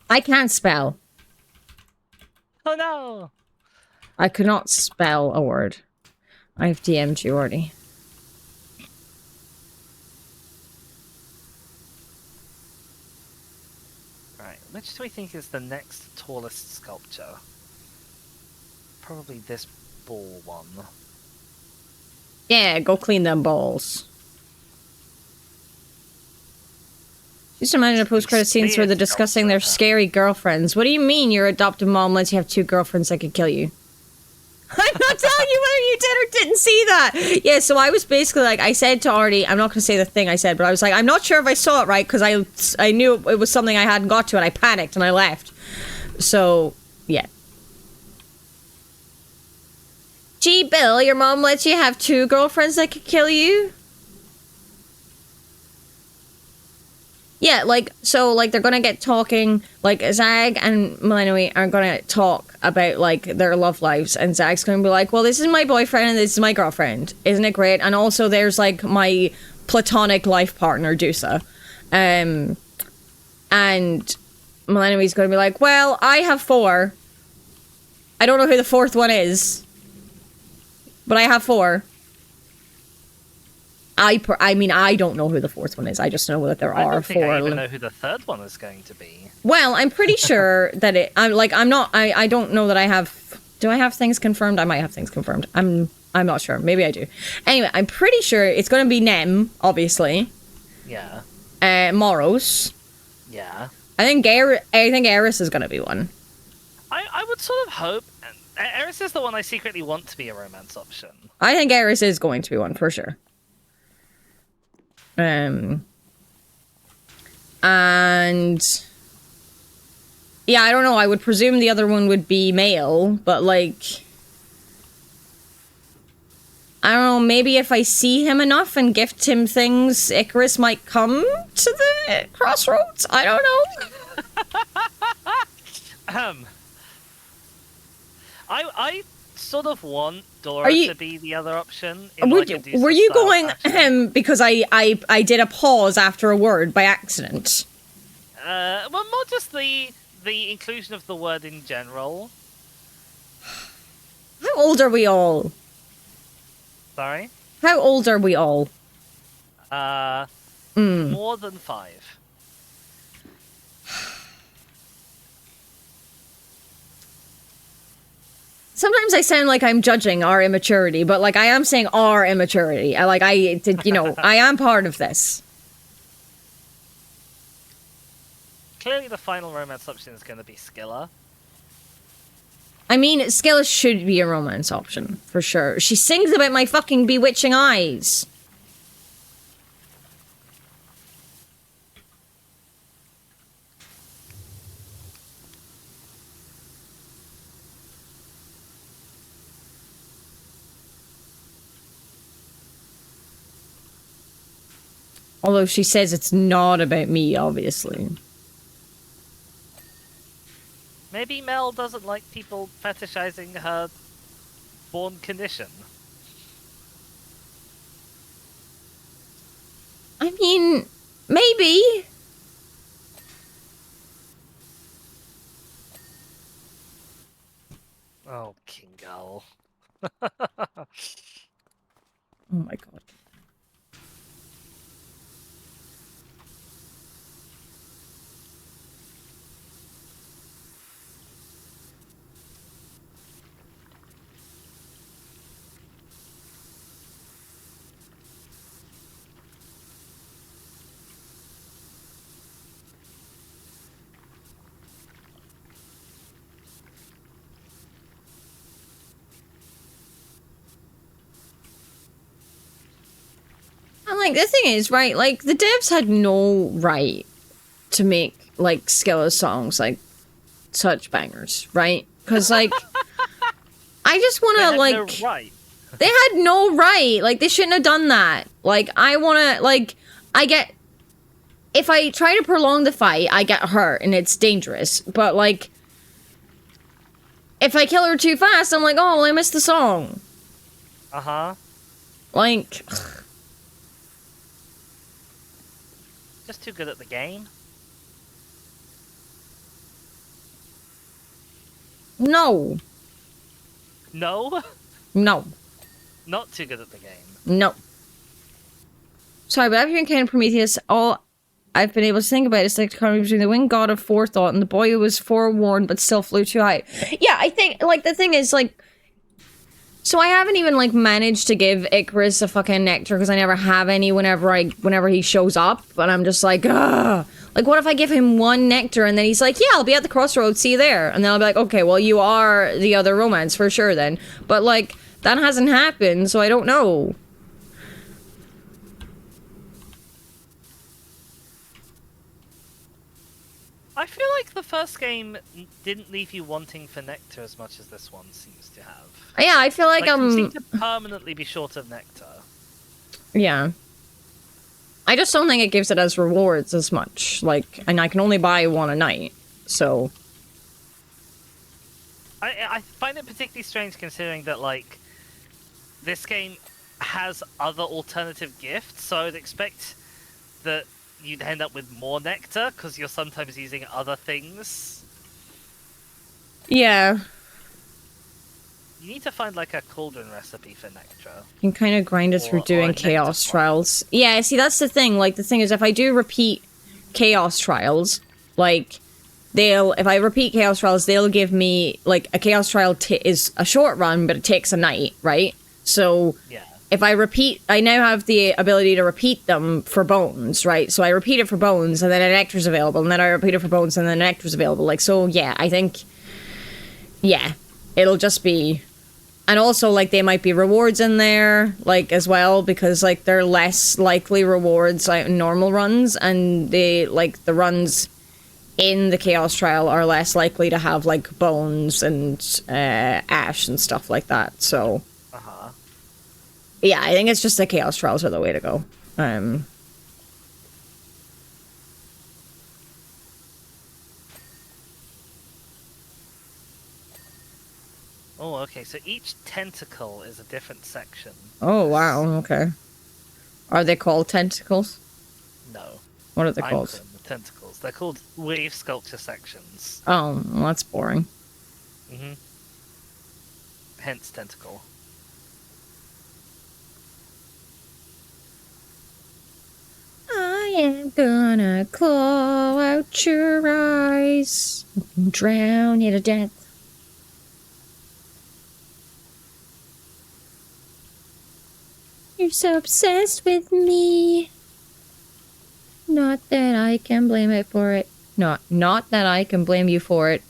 I can't spell. Oh no! I could not spell a word. I've DM'd you already. Right, which do we think is the next tallest sculpture? Probably this ball one. Yeah, go clean them balls. Just imagine a post-credit scenes where they're discussing their scary girlfriends. What do you mean your adoptive mom lets you have 2 girlfriends that could kill you? I'm not telling you whether you did or didn't see that. Yeah, so I was basically like, I said to Artie, I'm not going to say the thing I said, but I was like, I'm not sure if I saw it right, because I knew it was something I hadn't got to, and I panicked, and I left. So, yeah. Gee, Bill, your mom lets you have 2 girlfriends that could kill you? Yeah, like, so, like, they're gonna get talking, like, Zag and Melanie are gonna talk about, like, their love lives, and Zag's gonna be like, well, this is my boyfriend and this is my girlfriend. Isn't it great? And also there's, like, my platonic life partner, Dusa. And Melanie's gonna be like, well, I have 4. I don't know who the 4th one is, but I have 4. I mean, I don't know who the 4th one is. I just know that there are 4. I don't even know who the 3rd one is going to be. Well, I'm pretty sure that I don't know that I have... Do I have things confirmed? I might have things confirmed. I'm not sure. Maybe I do. Anyway, I'm pretty sure it's going to be Nem, obviously. Yeah. Moros. Yeah. I think Eris is going to be one. I would sort of hope... Eris is the one I secretly want to be a romance option. I think Eris is going to be one, for sure. And yeah, I don't know. I would presume the other one would be male, but like, I don't know. Maybe if I see him enough and gift him things, Icarus might come to the crossroads. I don't know. I sort of want Dora to be the other option. Were you going because I did a pause after a word by accident? Well, more just the inclusion of the word in general. How old are we all? Sorry? How old are we all? More than 5. Sometimes I sound like I'm judging our immaturity, but like I am saying our immaturity. I am part of this. Clearly the final romance option is going to be Skilla. I mean, Skilla should be a romance option, for sure. She sings about my fucking bewitching eyes. Although she says it's not about me, obviously. Maybe Mel doesn't like people fetishizing her born condition. I mean, maybe. Oh, King Gull. Oh my god. And like, the thing is, right, like, the devs had no right to make, like, Skillet songs, like, such bangers, right? Because, like, I just want to, like... No right. They had no right. Like, they shouldn't have done that. Like, I want to, like, I get... If I try to prolong the fight, I get hurt, and it's dangerous. But, like... If I kill her too fast, I'm like, oh, well, I missed the song. Uh-huh. Like... Just too good at the game. No. No? No. Not too good at the game. No. Sorry, but after you encountered Prometheus, all I've been able to think about is like the conflict between the winged god of forethought and the boy who was forewarned but still flew too high. Yeah, I think, like, the thing is, like... So I haven't even, like, managed to give Icarus a fucking nectar because I never have any whenever he shows up. But I'm just like, ugh. Like, what if I give him one nectar and then he's like, yeah, I'll be at the crossroads, see you there. And then I'll be like, okay, well, you are the other romance for sure then. But, like, that hasn't happened, so I don't know. I feel like the first game didn't leave you wanting for nectar as much as this one seems to have. Yeah, I feel like, you seem to permanently be short of nectar. Yeah. I just don't think it gives it as rewards as much. Like, and I can only buy one a night, so... I find it particularly strange considering that, like, this game has other alternative gifts, so I would expect that you'd end up with more nectar, because you're sometimes using other things. Yeah. You need to find, like, a cauldron recipe for nectar. You can kind of grind it through doing Chaos Trials. Yeah, see, that's the thing. Like, the thing is, if I do repeat Chaos Trials, like, if I repeat Chaos Trials, they'll give me, like, a Chaos Trial is a short run, but it takes a night, right? So, yeah. If I repeat, I now have the ability to repeat them for bones, right? So I repeat it for bones, and then an nectar's available, and then I repeat it for bones, and then an nectar's available. Like, so, yeah, I think, yeah, it'll just be... And also, like, there might be rewards in there, like, as well, because, like, they're less likely rewards, like, normal runs, and they, like, the runs in the Chaos Trial are less likely to have, like, bones and ash and stuff like that, so... Uh-huh. Yeah, I think it's just the Chaos Trials are the way to go. Oh, okay, so each tentacle is a different section. Oh, wow, okay. Are they called tentacles? No. What are they called? The tentacles. They're called wave sculpture sections. Oh, well, that's boring. Mm-hmm. Hence tentacle. I am gonna claw out your eyes and drown you to death. You're so obsessed with me. Not that I can blame it for it. Not that I can blame you for it.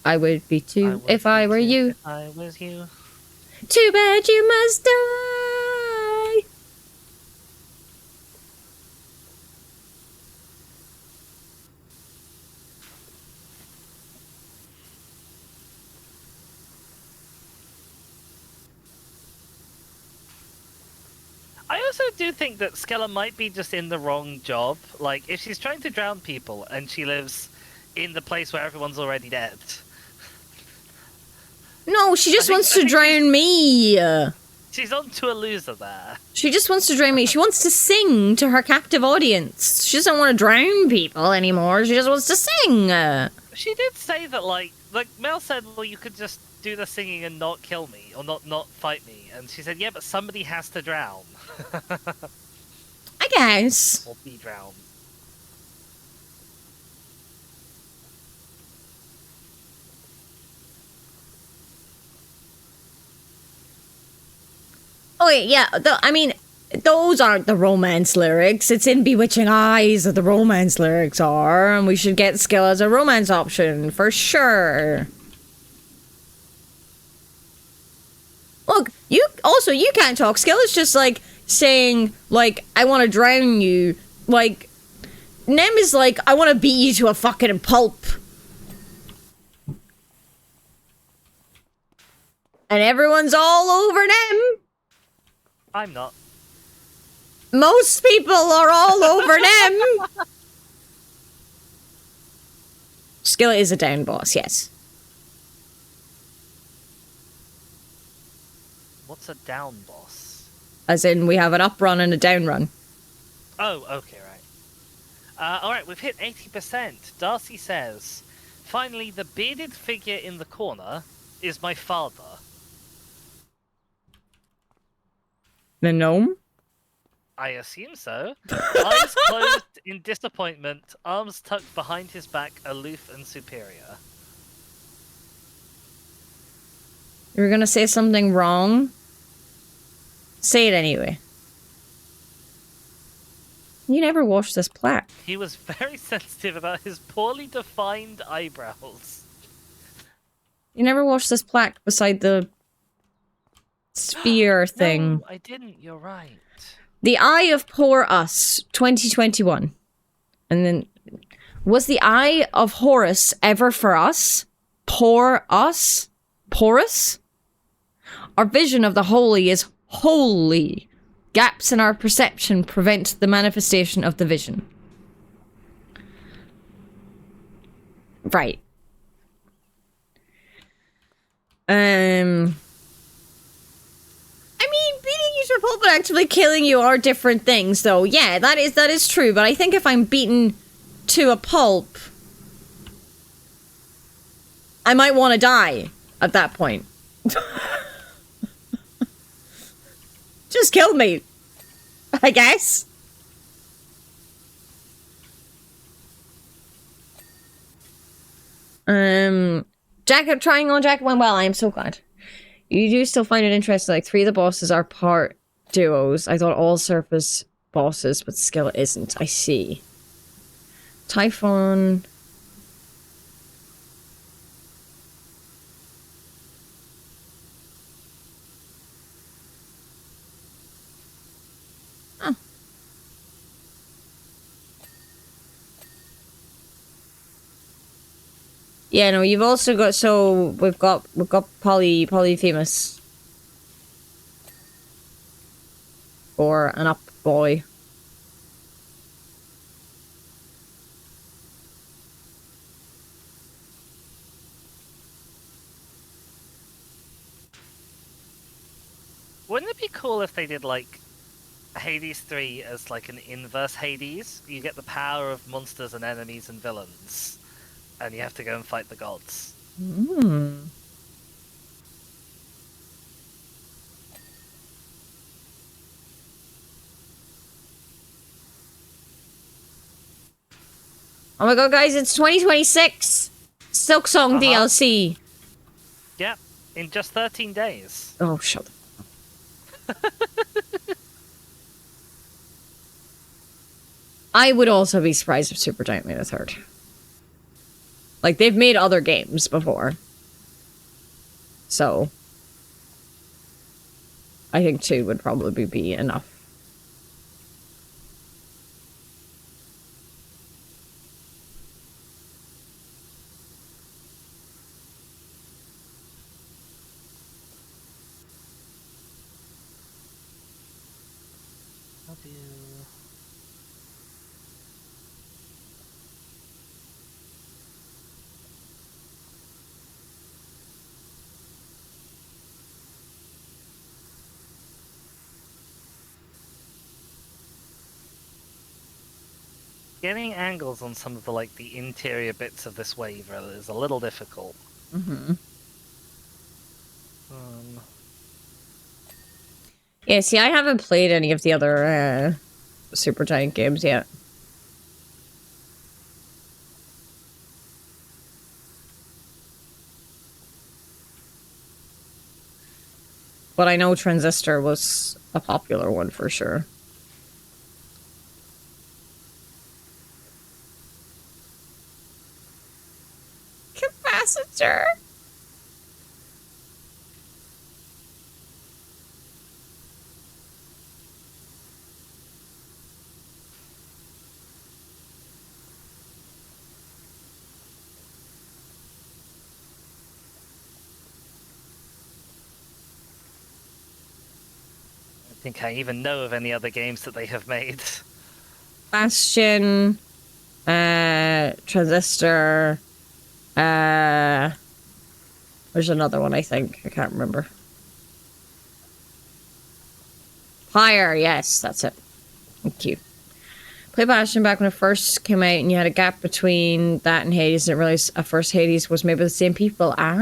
I would be too if I were you. If I was you. Too bad you must die. I also do think that Skella might be just in the wrong job. Like, if she's trying to drown people and she lives in the place where everyone's already dead. No, she just wants to I think drown me. she's on to a loser there. She just wants to drown me. She wants to sing to her captive audience. She doesn't want to drown people anymore. She just wants to sing. She did say that, like Mel said, well, you could just do the singing and not kill me, or not fight me. And she said, yeah, but somebody has to drown. I guess. Or be drowned. Oh, yeah. I mean, those aren't the romance lyrics. It's in Bewitching Eyes that the romance lyrics are, and we should get Skill as a romance option, for sure. Look, you can't talk. Skill is just, like, saying, like, I want to drown you. Like, Nem is like, I want to beat you to a fucking pulp. And everyone's all over Nem. I'm not. Most people are all over Nem. Skill is a down boss, yes. What's a down boss? As in, we have an up run and a down run. Oh, okay, right. Alright, we've hit 80%. Darcy says, finally, the bearded figure in the corner is my father. The gnome? I assume so. Eyes closed in disappointment, arms tucked behind his back, aloof and superior. You were gonna say something wrong? Say it anyway. You never washed this plaque. He was very sensitive about his poorly defined eyebrows. You never washed this plaque beside the sphere thing. No, I didn't, you're right. The Eye of Poor Us, 2021. And then, was the Eye of Horus ever for us? Poor us? Porous? Our vision of the holy is holy. Gaps in our perception prevent the manifestation of the vision. Right. I mean, beating you to a pulp and actively killing you are different things, though. Yeah, that is true, but I think if I'm beaten to a pulp, I might want to die at that point. Just kill me, I guess. Jacket, trying on Jacket went well. I am so glad. You do still find it interesting. Like, 3 of the bosses are part duos. I thought all surface bosses, but Skill isn't. I see. Typhon. Oh. Yeah, no, you've also got, so we've got Polyphemus. Or an up boy. Wouldn't it be cool if they did, like, Hades 3 as, like, an inverse Hades? You get the power of monsters and enemies and villains, and you have to go and fight the gods. Hmm. Oh my god, guys, it's 2026! Silksong DLC. Yeah, in just 13 days. Oh, shut up. I would also be surprised if Super Giant made a 3rd. Like, they've made other games before. So, I think 2 would probably be enough. Getting angles on some of the the interior bits of this wave is a little difficult. Mm-hmm. Yeah, see, I haven't played any of the other Supergiant games yet. But I know Transistor was a popular one for sure. Capacitor! I think I even know of any other games that they have made. Bastion, Transistor, there's another one I think. I can't remember. Fire, yes, that's it. Thank you. Played Bastion back when it first came out, and you had a gap between that and Hades. Didn't realize at first Hades was maybe the same people. Ah.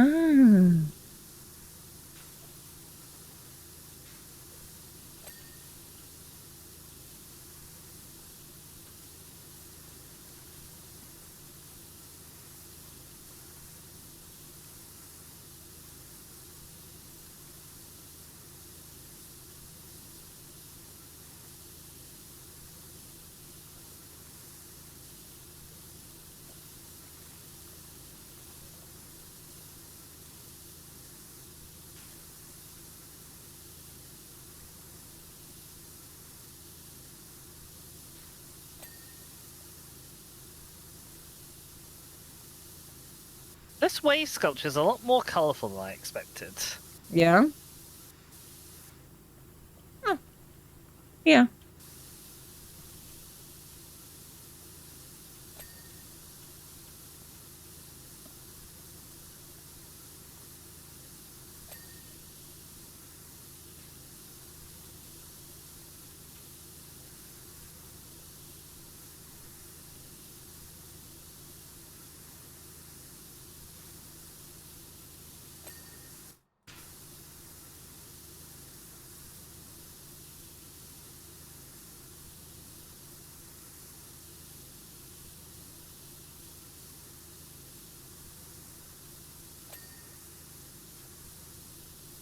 This wave sculpture is a lot more colourful than I expected. Yeah. Huh. Yeah.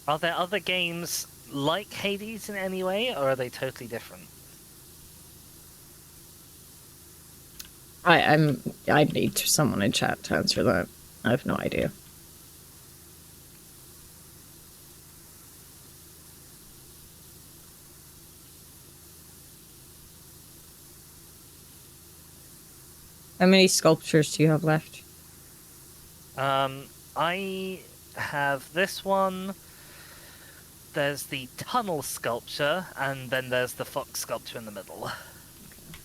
Are there other games like Hades in any way, or are they totally different? I'd need someone in chat to answer that. I have no idea. How many sculptures do you have left? I have this one. There's the tunnel sculpture, and then there's the fox sculpture in the middle.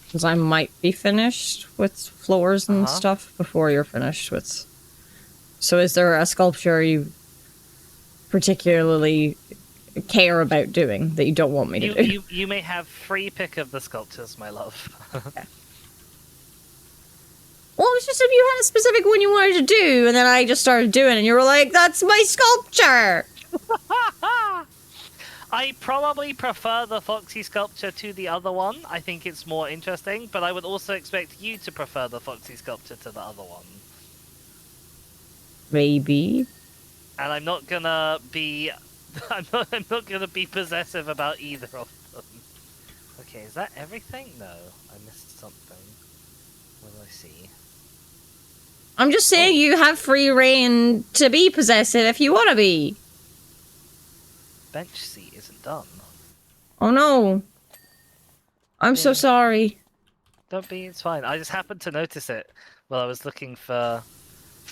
Because I might be finished with floors and stuff before you're finished with... So is there a sculpture you particularly care about doing that you don't want me to do? You may have free pick of the sculptures, my love. Okay. Well, it's just if you had a specific one you wanted to do, and then I just started doing it, and you were like, that's my sculpture! I probably prefer the Foxy sculpture to the other one. I think it's more interesting, but I would also expect you to prefer the Foxy sculpture to the other one. Maybe. And I'm not gonna be... I'm not gonna be possessive about either of them. Okay, is that everything? No, I missed something. What do I see? I'm just saying you have free reign to be possessive if you want to be. Bench seat isn't done. Oh no. I'm so sorry. Don't be, it's fine. I just happened to notice it while I was looking for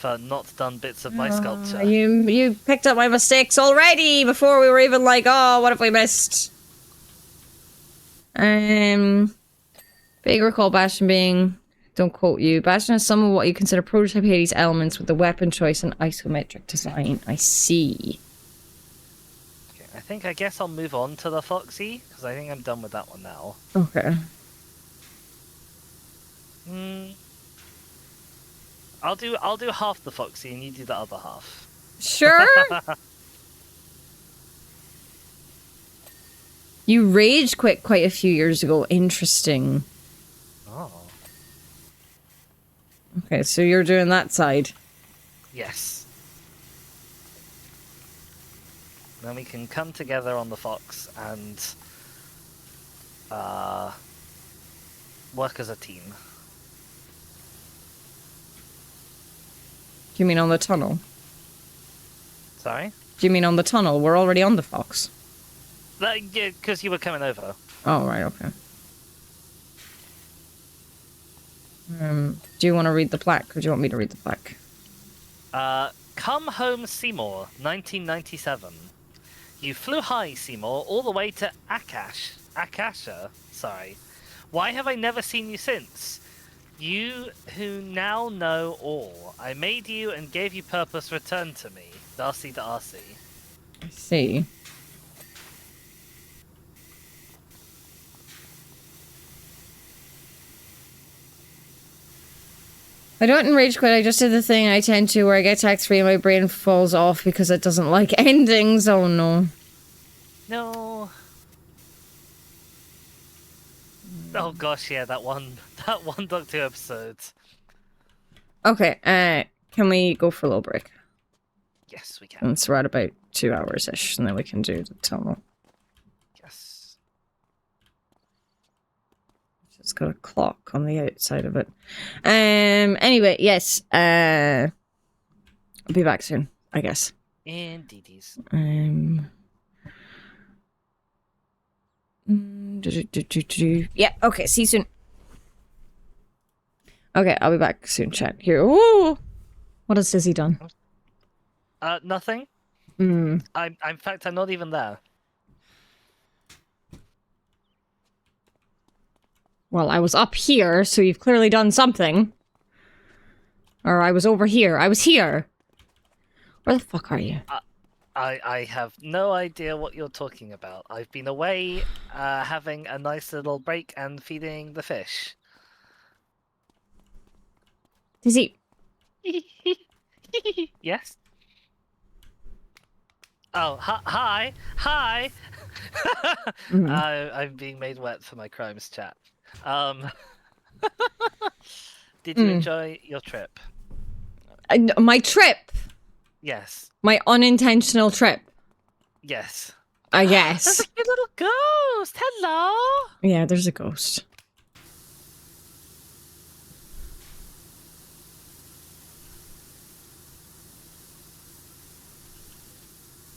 not done bits of my sculpture. You picked up my mistakes already before we were even like, oh, what have we missed? Big recall Bastion being, don't quote you. Bastion has some of what you consider prototype Hades elements with the weapon choice and isometric design. I see. I guess I'll move on to the Foxy, because I think I'm done with that one now. Okay. I'll do half the Foxy and you do the other half. Sure. You rage quit quite a few years ago. Interesting. Oh. Okay, so you're doing that side. Yes. Then we can come together on the Fox and work as a team. Do you mean on the tunnel? Sorry? Do you mean on the tunnel? We're already on the Fox. Yeah, because you were coming over. Oh, right, okay. Do you want to read the plaque, or do you want me to read the plaque? Come home, Seymour, 1997. You flew high, Seymour, all the way to Akasha, sorry. Why have I never seen you since? You who now know all. I made you and gave you purpose, return to me. Darcy to Darcy. I see. I don't enrage quit, I just did the thing I tend to where I get tax-free and my brain falls off because it doesn't like endings. Oh no. No. Oh gosh, yeah, that one Doctor Who episode. Okay, can we go for a little break? Yes, we can. It's right about 2 hours-ish, and then we can do the tunnel. Yes. It's got a clock on the outside of it. Anyway, yes. I'll be back soon, I guess. Indeedies. Yeah, okay, see you soon. Okay, I'll be back soon, chat. Here. Ooh! What has Dizzy done? Nothing. In fact, I'm not even there. Well, I was up here, so you've clearly done something. Or I was over here. I was here. Where the fuck are you? I have no idea what you're talking about. I've been away, having a nice little break and feeding the fish. Dizzy. Yes? Oh, hi! I'm being made wet for my crimes chat. Did you enjoy your trip? My trip? Yes. My unintentional trip? Yes. I guess. There's a cute little ghost! Hello! Yeah, there's a ghost.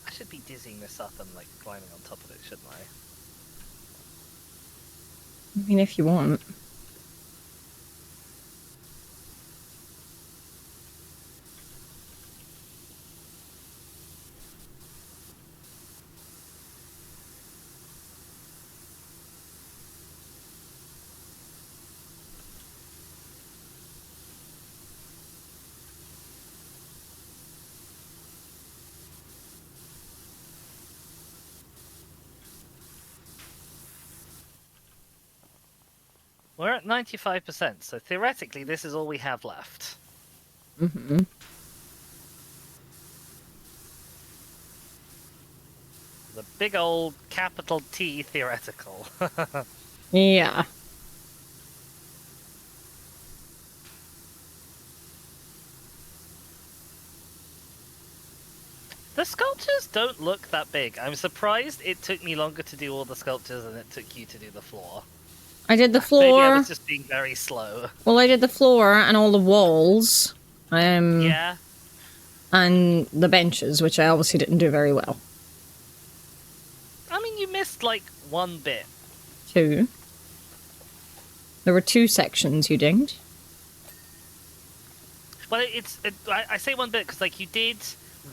I should be dizzying this up and, like, climbing on top of it, shouldn't I? I mean, if you want. We're at 95%, so theoretically this is all we have left. Mm-hmm. The big old capital T theoretical. Yeah. The sculptures don't look that big. I'm surprised it took me longer to do all the sculptures than it took you to do the floor. I did the Maybe floor. I was just being very slow. Well, I did the floor and all the walls. Yeah. And the benches, which I obviously didn't do very well. I mean, you missed, like, one bit. 2. There were 2 sections you dinged. Well, I say one bit because, like, you did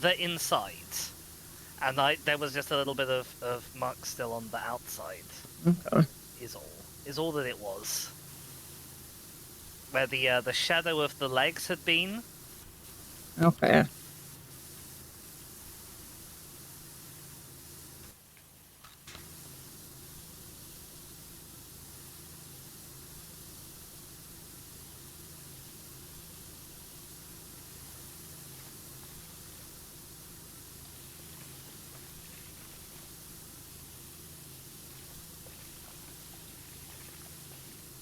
the inside. And there was just a little bit of muck still on the outside. Okay. is all. Is all that it was. Where the shadow of the legs had been. Okay.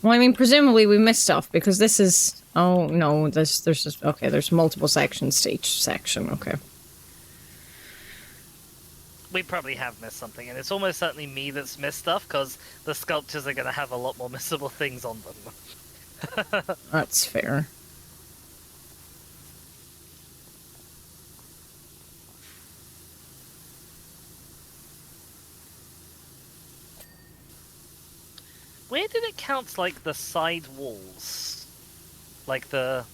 Well, I mean, presumably we missed stuff because this is... Oh, no, there's just... Okay, there's multiple sections to each section, okay. We probably have missed something, and it's almost certainly me that's missed stuff, because the sculptures are going to have a lot more missable things on them. That's fair. Where did it count, like, the side walls? Like, the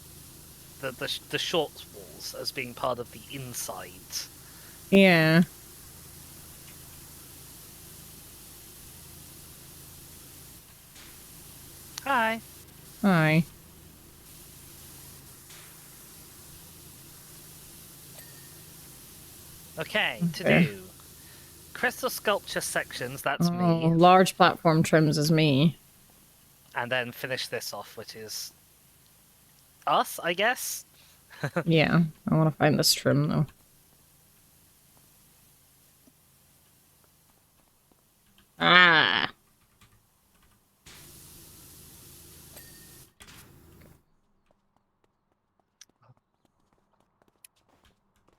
short walls as being part of the inside? Yeah. Hi. Hi. Okay, to Okay. do. Crystal sculpture sections, that's Oh, me. large platform trims is me. And then finish this off, which is us, I guess? Yeah, I want to find this trim, though. Ah!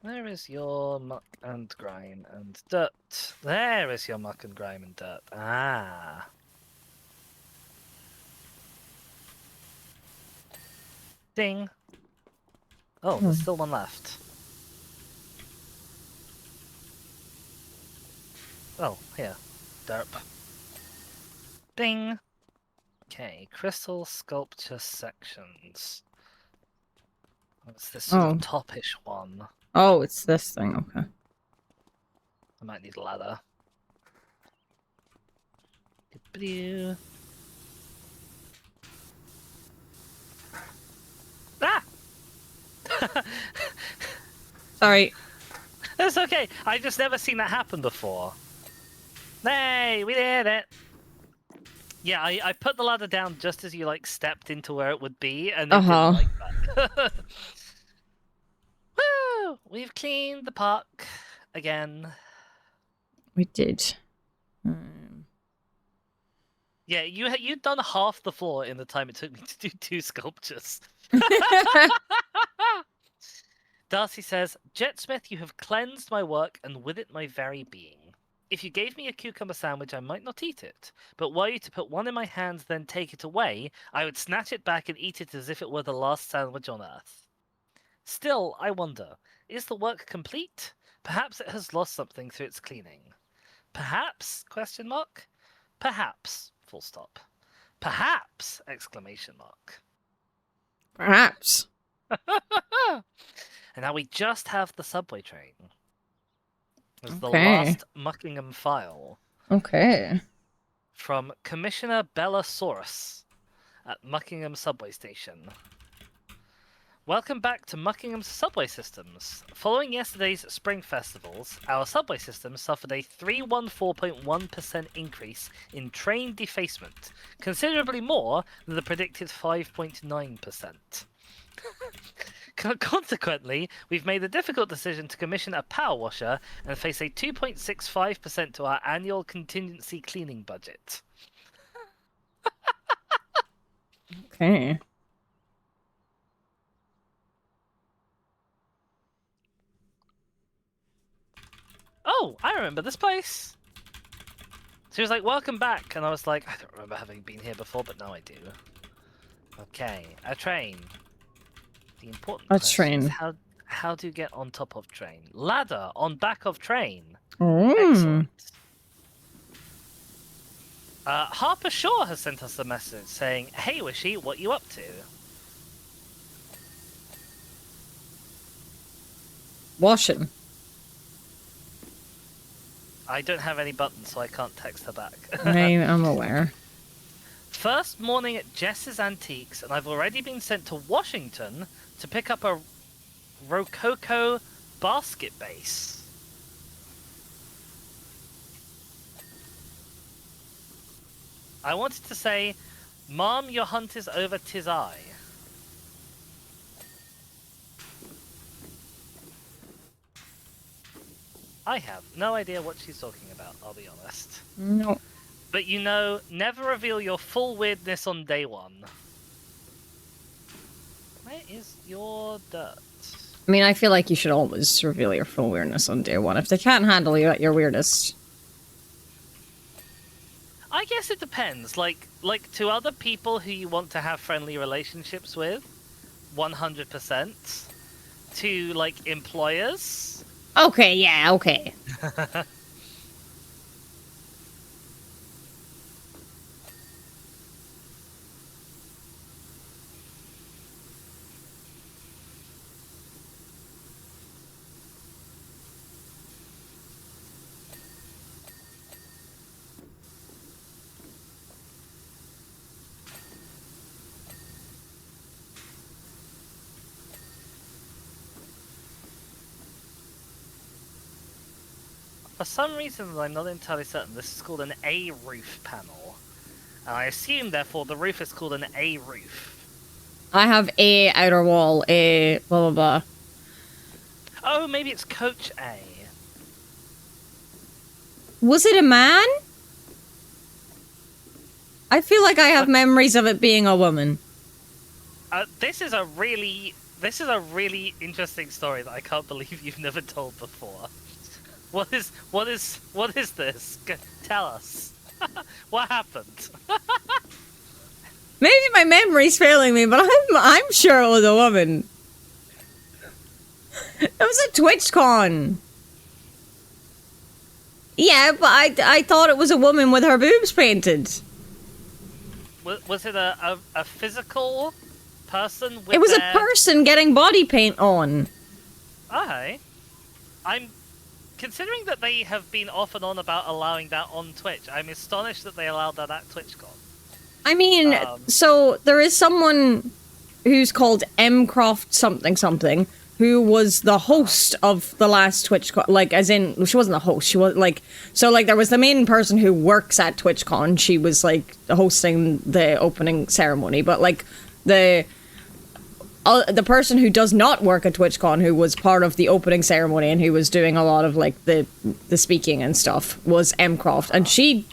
There is your muck and grime and dirt. There is your muck and grime and dirt. Ah. Ding. Oh, there's still one left. Oh, here. Derp. Ding. Okay, crystal sculpture sections. What's this sort of topish one? Oh, it's this thing, okay. I might need a ladder. Doo-ba-doo. Ah! Sorry. That's okay. I've just never seen that happen before. Hey, we did it! Yeah, I put the ladder down just as you, like, stepped into where it would be, and it didn't like that. Woo! We've cleaned the park again. We did. Yeah, you'd done half the floor in the time it took me to do 2 sculptures. Darcy says, Jetsmith, you have cleansed my work, and with it my very being. If you gave me a cucumber sandwich, I might not eat it. But were you to put one in my hands, then take it away, I would snatch it back and eat it as if it were the last sandwich on earth. Still, I wonder, is the work complete? Perhaps it has lost something through its cleaning. Perhaps? Question mark. Perhaps. Full stop. Perhaps! Exclamation mark. Perhaps. And now we just have the subway train. As the Okay. last Muckingham file. Okay. From Commissioner Bellasaurus at Muckingham Subway Station. Welcome back to Muckingham's subway systems. Following yesterday's spring festivals, our subway system suffered a 314.1% increase in train defacement, considerably more than the predicted 5.9%. Consequently, we've made the difficult decision to commission a power washer and face a 2.65% to our annual contingency cleaning budget. Okay. Oh, I remember this place. She was like, welcome back. And I was like, I don't remember having been here before, but now I do. Okay, a train. The important question is how do you get on top of train? Ladder on back of train. Excellent. Harper Shaw has sent us a message saying, hey Wishy, what you up to? Washing. I don't have any buttons, so I can't text her back. I'm aware. First morning at Jess's Antiques, and I've already been sent to Washington to pick up a Rococo basket base. I wanted to say, Mom, your hunt is over, 'tis I. I have no idea what she's talking about, I'll be honest. No. But you know, never reveal your full weirdness on day one. Where is your dirt? I mean, I feel like you should always reveal your full weirdness on day one. If they can't handle you at your weirdest. I guess it depends. Like to other people who you want to have friendly relationships with, 100%. To, like, employers. Okay, yeah, okay. For some reason, I'm not entirely certain, this is called an A roof panel. And I assume, therefore, the roof is called an A roof. I have a outer wall, a blah blah blah. Oh, maybe it's Coach A. Was it a man? I feel like I have memories of it being a woman. This is a really interesting story that I can't believe you've never told before. What is this? Tell us. What happened? Maybe my memory's failing me, but I'm sure it was a woman. It was a TwitchCon. Yeah, but I thought it was a woman with her boobs painted. Was it a physical person with It was a person getting body paint on. Okay. I'm considering that they have been off and on about allowing that on Twitch. I'm astonished that they allowed that at TwitchCon. I mean, so there is someone who's called Mcroft something something who was the host of the last TwitchCon, like, as in, she wasn't the host, she was, like, so, like, there was the main person who works at TwitchCon, she was, like, hosting the opening ceremony, but, like, the person who does not work at TwitchCon, who was part of the opening ceremony and who was doing a lot of, like, the speaking and stuff, was Mcroft, and she,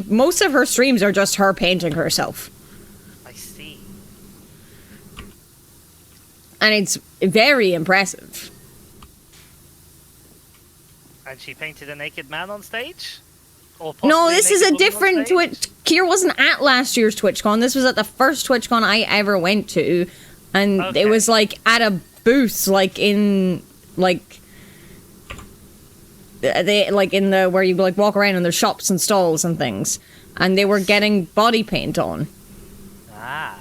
most of her streams are just her painting herself. I see. And it's very impressive. And she painted a naked man on stage? Or No, possibly this is a naked woman on different stage? Twitch. Kier wasn't at last year's TwitchCon. This was at the first TwitchCon I ever went to. And Okay. it was, like, at a booth, like, in, like... They, like, in the... Where you, like, walk around and there's shops and stalls and things. And they were getting body paint on. Ah.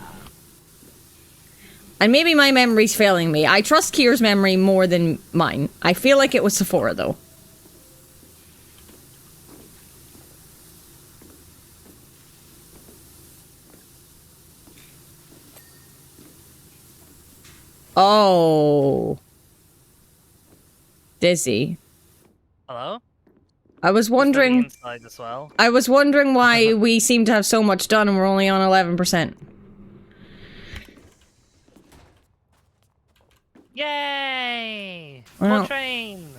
And maybe my memory's failing me. I trust Kier's memory more than mine. I feel like it was Sephora, though. Oh. Dizzy. Hello? I was Is there the wondering... inside as well? I was wondering why we seem to have so much done and we're only on 11%. Yay! Well. More train!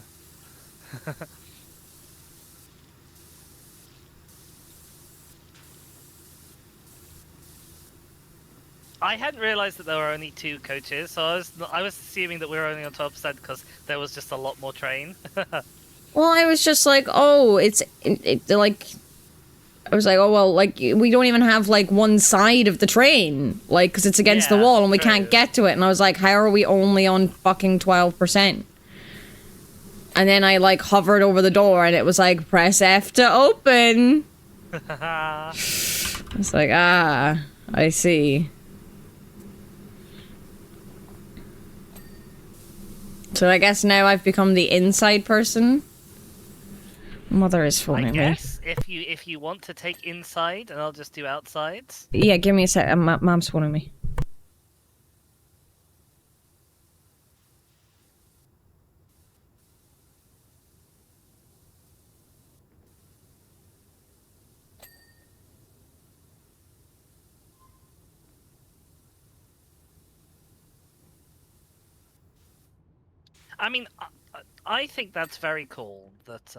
I hadn't realized that there were only 2 coaches, so I was assuming that we were only on 12% because there was just a lot more train. Well, I was just like, oh, it's like... I was like, oh, well, like, we don't even have, like, one side of the train. Like, because it's against the Yeah, wall and we true. can't get to it. And I was like, how are we only on fucking 12%? And then I, like, hovered over the door and it was like, press F to open. It's like, ah, I see. So I guess now I've become the inside person. Mother is I phoning me. guess if you want to take inside, and I'll just do outside. Yeah, give me a sec. Mom's phoning me. I mean, I think that's very cool that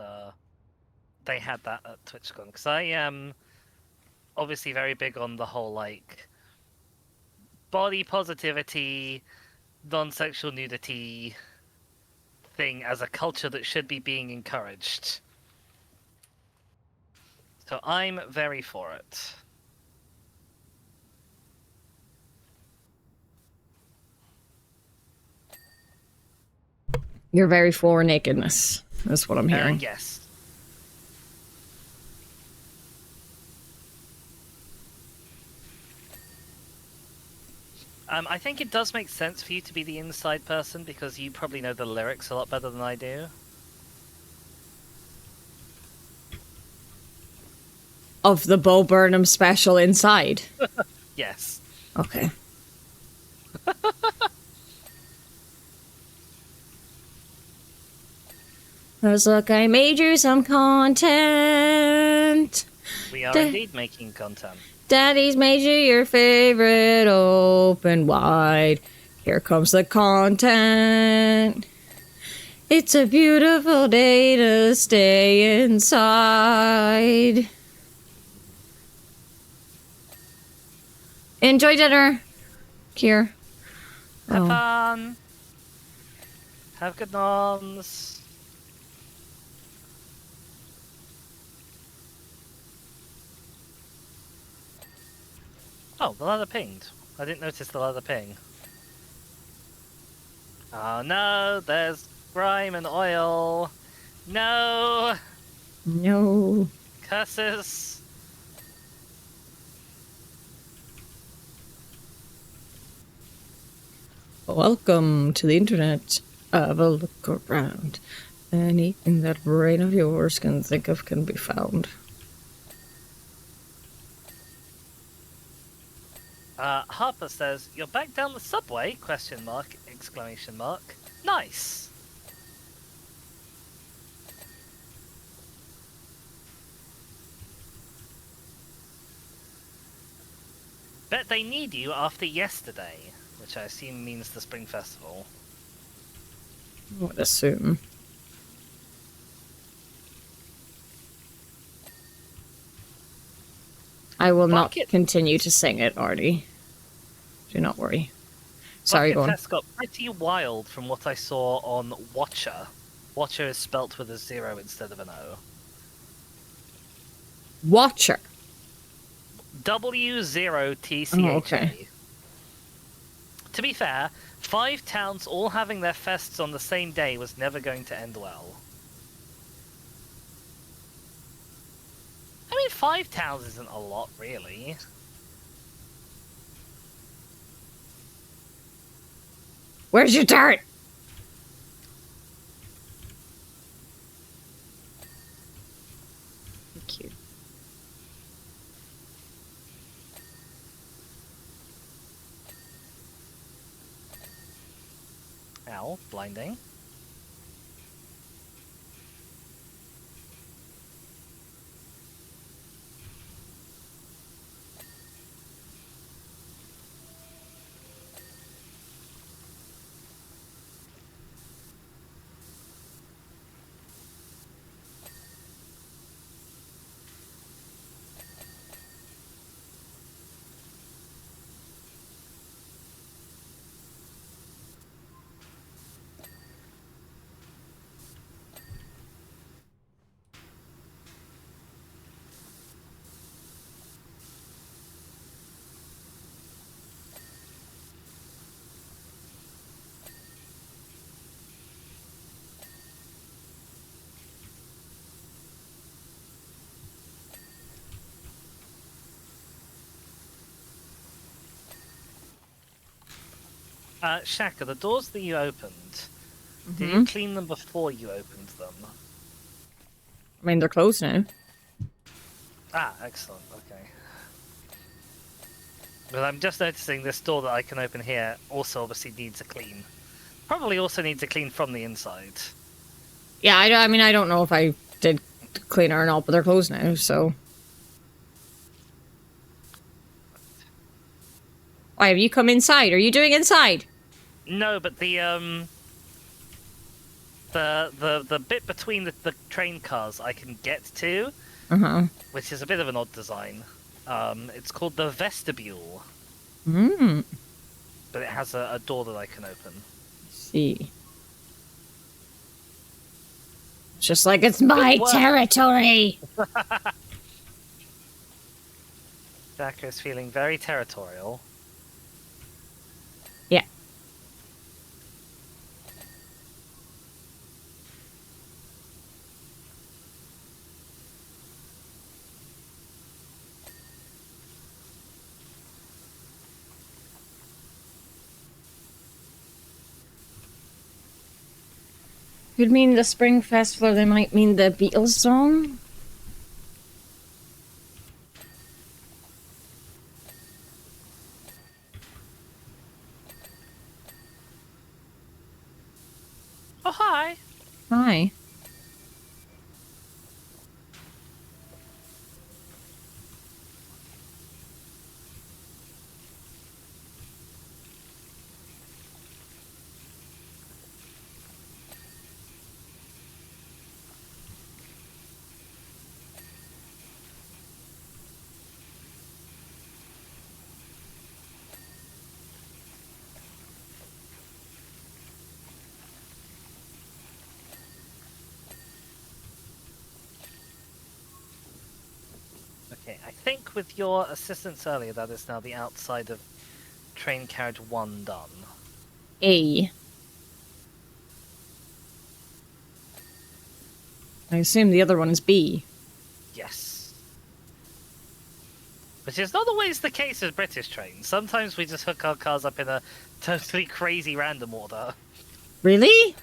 they had that at TwitchCon, because I am obviously very big on the whole like body positivity, non-sexual nudity thing as a culture that should be being encouraged. So I'm very for it. You're very for nakedness. That's what I'm hearing. Yes. I think it does make sense for you to be the inside person because you probably know the lyrics a lot better than I do. Of the Bo Burnham special inside. Yes. Okay. Let's look, I made you some content. We are indeed making content. Daddy's made you your favorite open wide. Here comes the content. It's a beautiful day to stay inside. Enjoy dinner, Kier. Have fun. Have good noms. Oh, the ladder pinged. I didn't notice the ladder ping. Oh no, there's grime and oil. No! No. Curses! Welcome to the internet. Have a look around. Anything that brain of yours can think of can be found. Harper says, "You're back down the subway?" Question mark, exclamation mark. Nice! Bet they need you after yesterday, which I assume means the Spring Festival. I would assume. I will not continue to sing it, Artie. Do not worry. Sorry, go on. Bucket got pretty wild from what I saw on Watcher. Watcher is spelt with a 0 instead of an O. Watcher. W0TCHA. Oh, okay. To be fair, 5 towns all having their fests on the same day was never going to end well. I mean, 5 towns isn't a lot, really. Where's your dart? Thank you. Ow, blinding. Shaka, the doors that you opened, did you clean them before you opened them? I mean, they're closed now. Ah, excellent. Okay. But I'm just noticing this door that I can open here also obviously needs a clean. Probably also needs a clean from the inside. Yeah, I mean, I don't know if I did clean or not, but they're closed now, so... Why, have you come inside? Are you doing inside? No, but the bit between the train cars I can get to, which is a bit of an odd design. It's called the vestibule. But it has a door that I can open. See. Just like it's my territory! Jacker is feeling very territorial. Yeah. Could mean the Spring Festival, or they might mean the Beatles song? Oh, hi! Hi. Okay, I think with your assistance earlier, that is now the outside of train carriage 1 done. A. I assume the other one is B. Yes. Which is not always the case with British trains. Sometimes we just hook our cars up in a totally crazy random order. Really?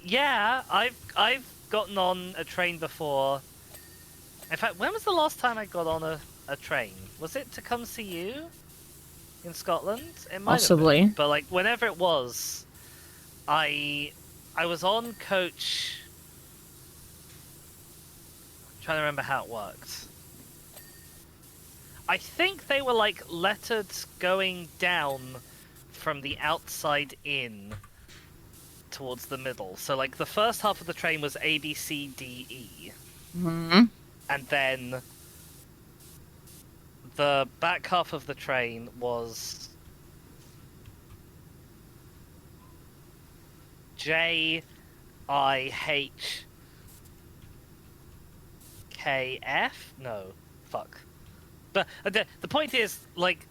Yeah, I've gotten on a train before. In fact, when was the last time I got on a train? Was it to come see you in Scotland? It might Possibly. have been. But like whenever it was, I was on coach. I'm trying to remember how it worked. I think they were like lettered going down from the outside in towards the middle. So like the first half of the train was A, B, C, D, E. And then the back half of the train was J, I, H, K, F? No. Fuck. But the point is, like,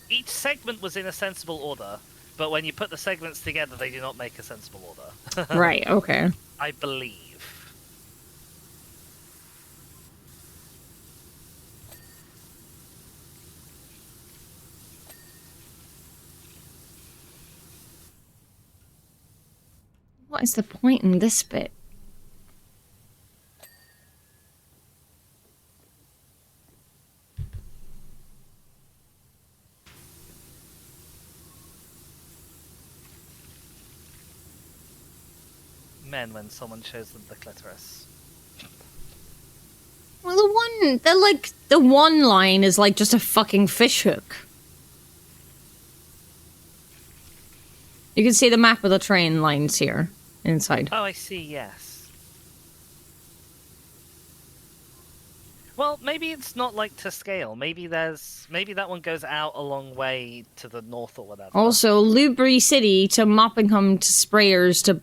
each segment was in a sensible order, but when you put the segments together, they do not make a sensible order. Right, okay. I believe. What is the point in this bit? Men when someone shows them the clitoris. Well, the one line is like just a fucking fishhook. You can see the map of the train lines here, inside. Oh, I see, yes. Well, maybe it's not like to scale. Maybe that one goes out a long way to the north or whatever. Also, Lubury City to Moppingham to Sprayers to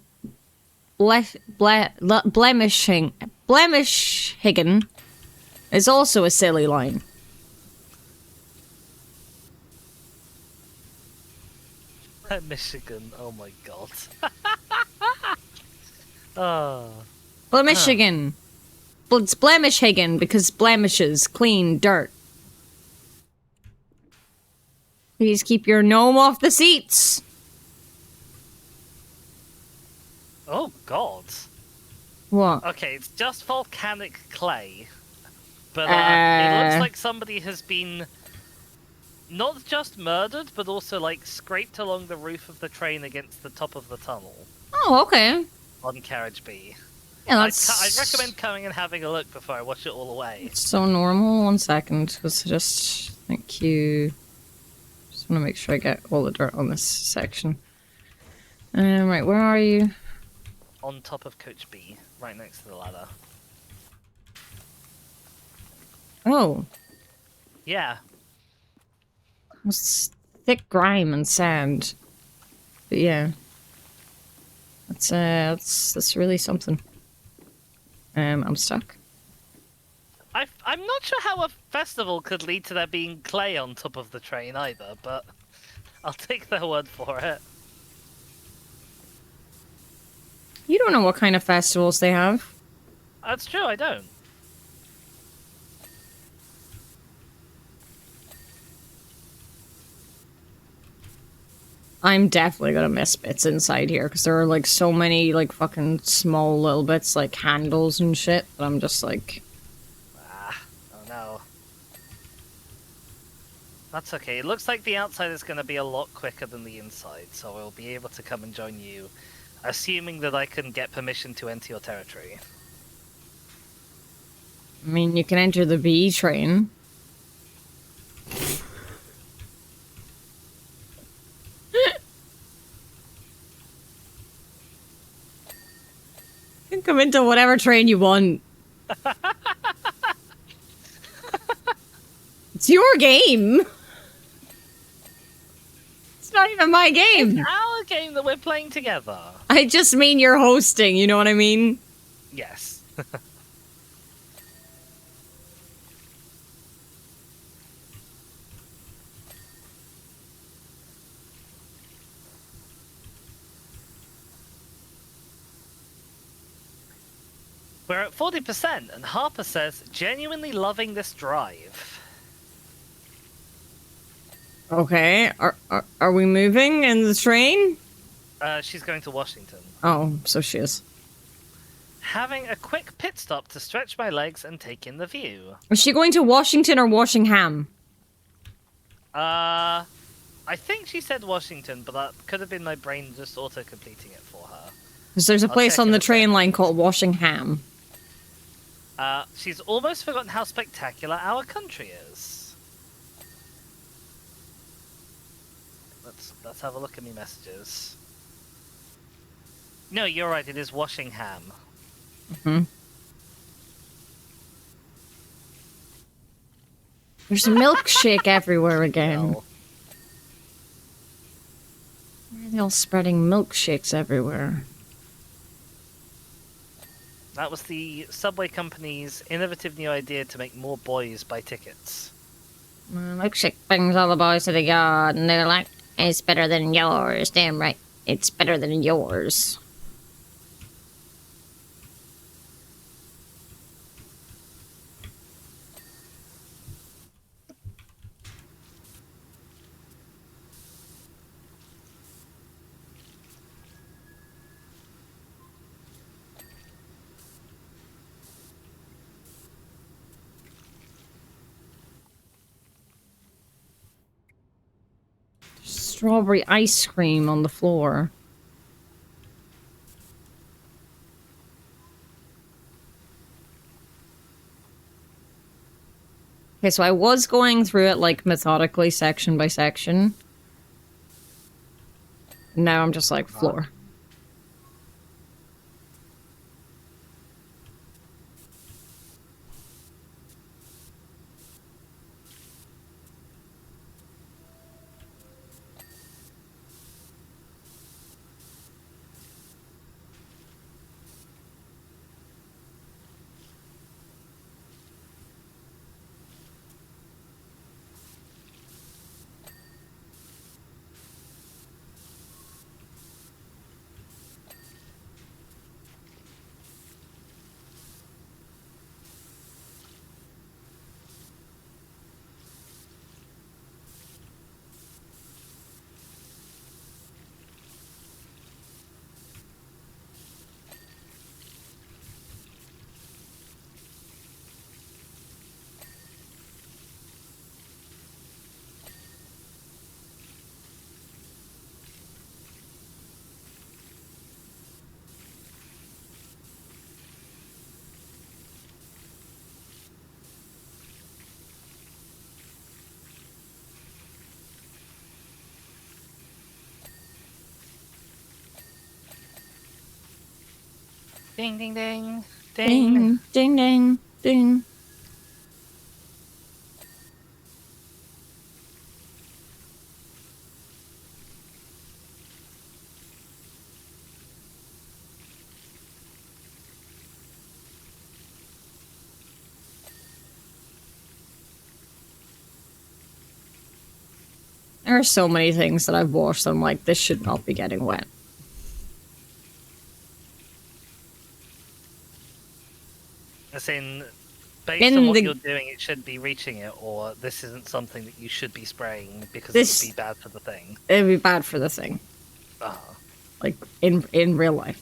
Blemishhigan is also a silly line. Michigan, oh my god. Oh. Blemishigan. It's Blemishhigan because blemishes, clean, dirt. Please keep your gnome off the seats. Oh god. What? Okay, it's just volcanic clay, but it looks Uh. like somebody has been not just murdered, but also like scraped along the roof of the train against the top of the tunnel Oh, okay. on carriage B. Yeah, I'd that's recommend coming and having a look before I wash it all away. so normal. 1 second. Let's just thank you. Just want to make sure I get all the dirt on this section. Right, where are you? On top of coach B, right next to the ladder. Oh, Yeah, it's thick grime and sand. But yeah, that's really something. I'm stuck. I'm not sure how a festival could lead to there being clay on top of the train either, but I'll take their word for it. You don't know what kind of festivals they have. That's true, I don't. I'm definitely gonna miss bits inside here because there are like so many like fucking small little bits like handles and shit that I'm just like, Oh no. That's okay. It looks like the outside is going to be a lot quicker than the inside, so I'll be able to come and join you, assuming that I can get permission to enter your territory. I mean, you can enter the B train. You can come into whatever train you want. It's your game. It's not even my game. It's our game that we're playing together. I just mean you're hosting, you know what I mean? Yes. We're at 40%, and Harper says, genuinely loving this drive. Okay, are we moving in the train? She's going to Washington. Oh, so she is. Having a quick pit stop to stretch my legs and take in the view. Is she going to Washington or Washingham? I think she said Washington, but that could have been my brain just auto-completing it for her. Because there's a I'll place check on in the a train sec. line called Washingham. She's almost forgotten how spectacular our country is. Let's have a look at me messages. No, you're right, it is Washingham. Mm-hmm. There's a milkshake everywhere again. Well, Why are they all spreading milkshakes everywhere? that was the subway company's innovative new idea to make more boys buy tickets. Milkshake brings all the boys to the yard, and they're like, it's better than yours. Damn right, it's better than yours. Strawberry ice cream on the floor. Okay, so I was going through it, like, methodically, section by section. Now I'm just like, floor. Ding, ding, ding. Ding. Ding, ding, ding, ding. There are so many things that I've washed. I'm like, this should not be getting wet. As in, based on what you're doing, it should be reaching it, or this isn't something that you should be spraying because it would be bad for the thing. It would be bad for the thing. Like, in real life.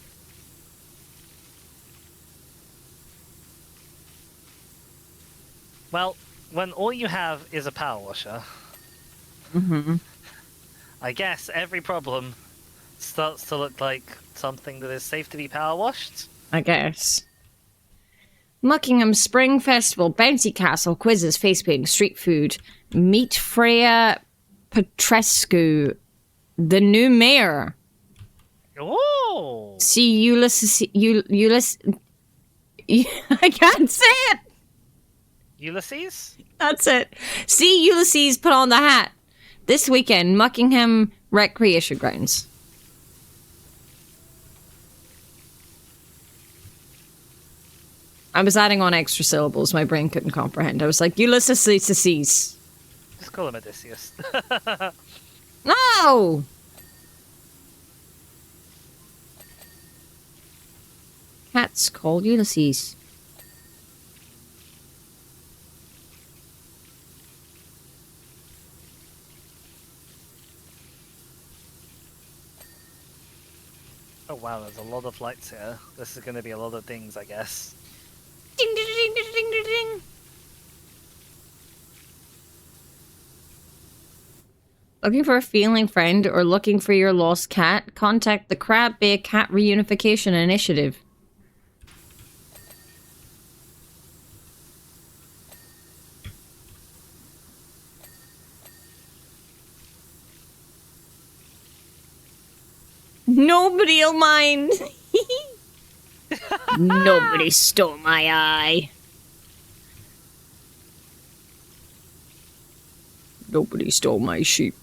Well, when all you have is a power washer, I guess every problem starts to look like something that is safe to be power washed. I guess. Muckingham Spring Festival, Bouncy Castle, quizzes, face painting, street food, meet Freya Petrescu, the new mayor. Oh! See Ulysses. I can't say it. Ulysses? That's it. See Ulysses put on the hat this weekend, Muckingham Recreation Grounds. I was adding on extra syllables my brain couldn't comprehend. I was like, Ulysses. Just call him Odysseus. No! Cat's called Ulysses. Oh wow, there's a lot of lights here. This is going to be a lot of things, I guess. Ding, ding, ding, ding, ding, ding, ding. Looking for a feeling friend or looking for your lost cat? Contact the Crab Bay Cat Reunification Initiative. Nobody'll mind. Nobody stole my eye. Nobody stole my sheep.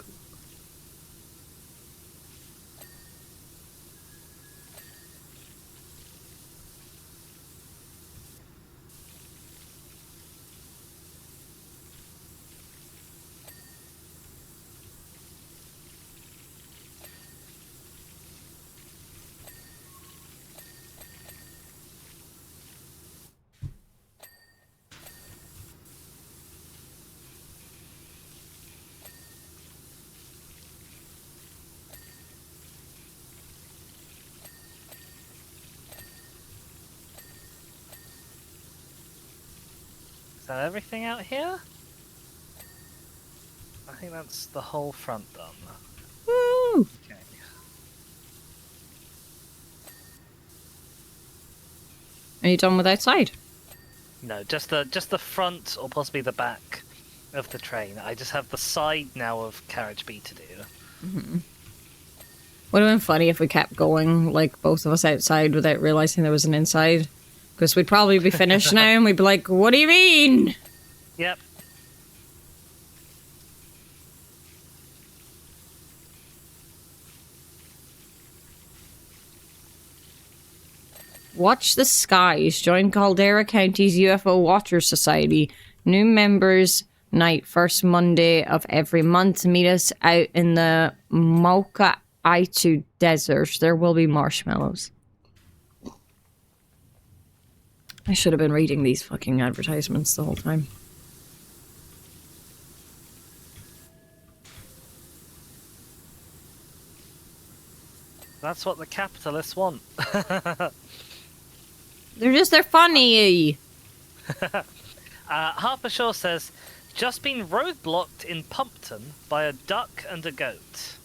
Is that everything out here? I think that's the whole front done. Woo! Okay. Are you done with outside? No, just the front or possibly the back of the train. I just have the side now of carriage B to do. Would have been funny if we kept going, like both of us outside without realizing there was an inside. Because we'd probably be finished now and we'd be like, what do you mean? Yep. Watch the skies. Join Caldera County's UFO Watchers Society. New members night, first Monday of every month. Meet us out in the Mocha Aitu Desert. There will be marshmallows. I should have been reading these fucking advertisements the whole time. That's what the capitalists want. They're funny. Harper Shaw says, just been roadblocked in Pumpton by a duck and a goat.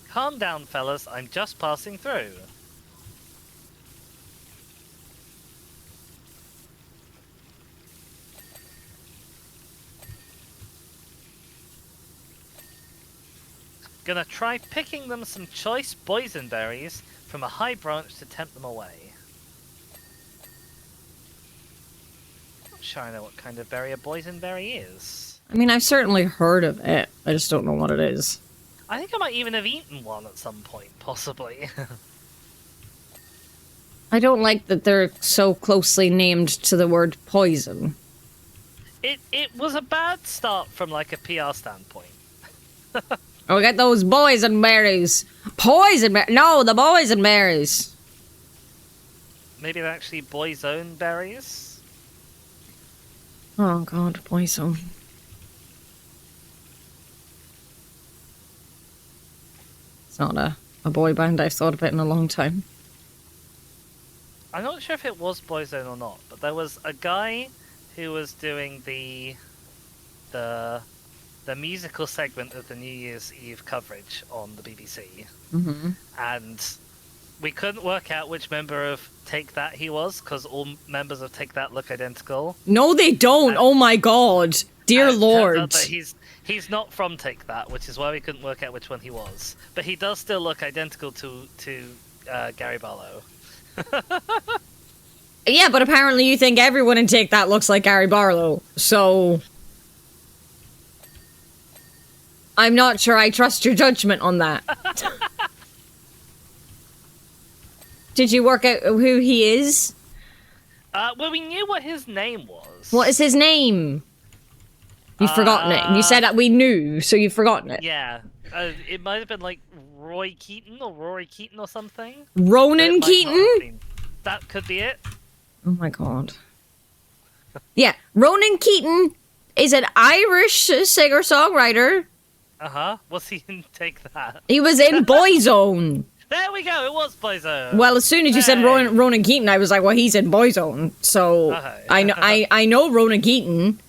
Calm down, fellas. I'm just passing through. Gonna try picking them some choice boysenberries from a high branch to tempt them away. Not sure I know what kind of berry a boysenberry is. I mean, I've certainly heard of it. I just don't know what it is. I think I might even have eaten one at some point, possibly. I don't like that they're so closely named to the word poison. It was a bad start from like a PR standpoint. Oh, we got those boysenberries. Poisonberries. No, the boysenberries. Maybe they're actually boy's own berries? Oh god, poison. It's not a boy band I've thought about in a long time. I'm not sure if it was boy's own or not, but there was a guy who was doing the musical segment of the New Year's Eve coverage on the BBC, and we couldn't work out which member of Take That he was, because all members of Take That look identical. No, they don't. Oh my god, dear lord! Turns out that he's not from Take That, which is why we couldn't work out which one he was. But he does still look identical to Gary Barlow. Yeah, but apparently you think everyone in Take That looks like Gary Barlow, so I'm not sure I trust your judgment on that. Did you work out who he is? Well, we knew what his name was. What is his name? You've forgotten it. You said that we knew, so you've forgotten it. Yeah. It might have been like Roy Keaton or Rory Keaton or something. Ronan Keaton? That could be it. Oh my god. Yeah, Ronan Keaton is an Irish singer-songwriter. Uh-huh. Was he in Take That? He was in Boyzone. There we go, it was Boyzone. Well, as soon as you said Ronan Keaton, I was like, well, he's in Boyzone. So, I know Ronan Keaton.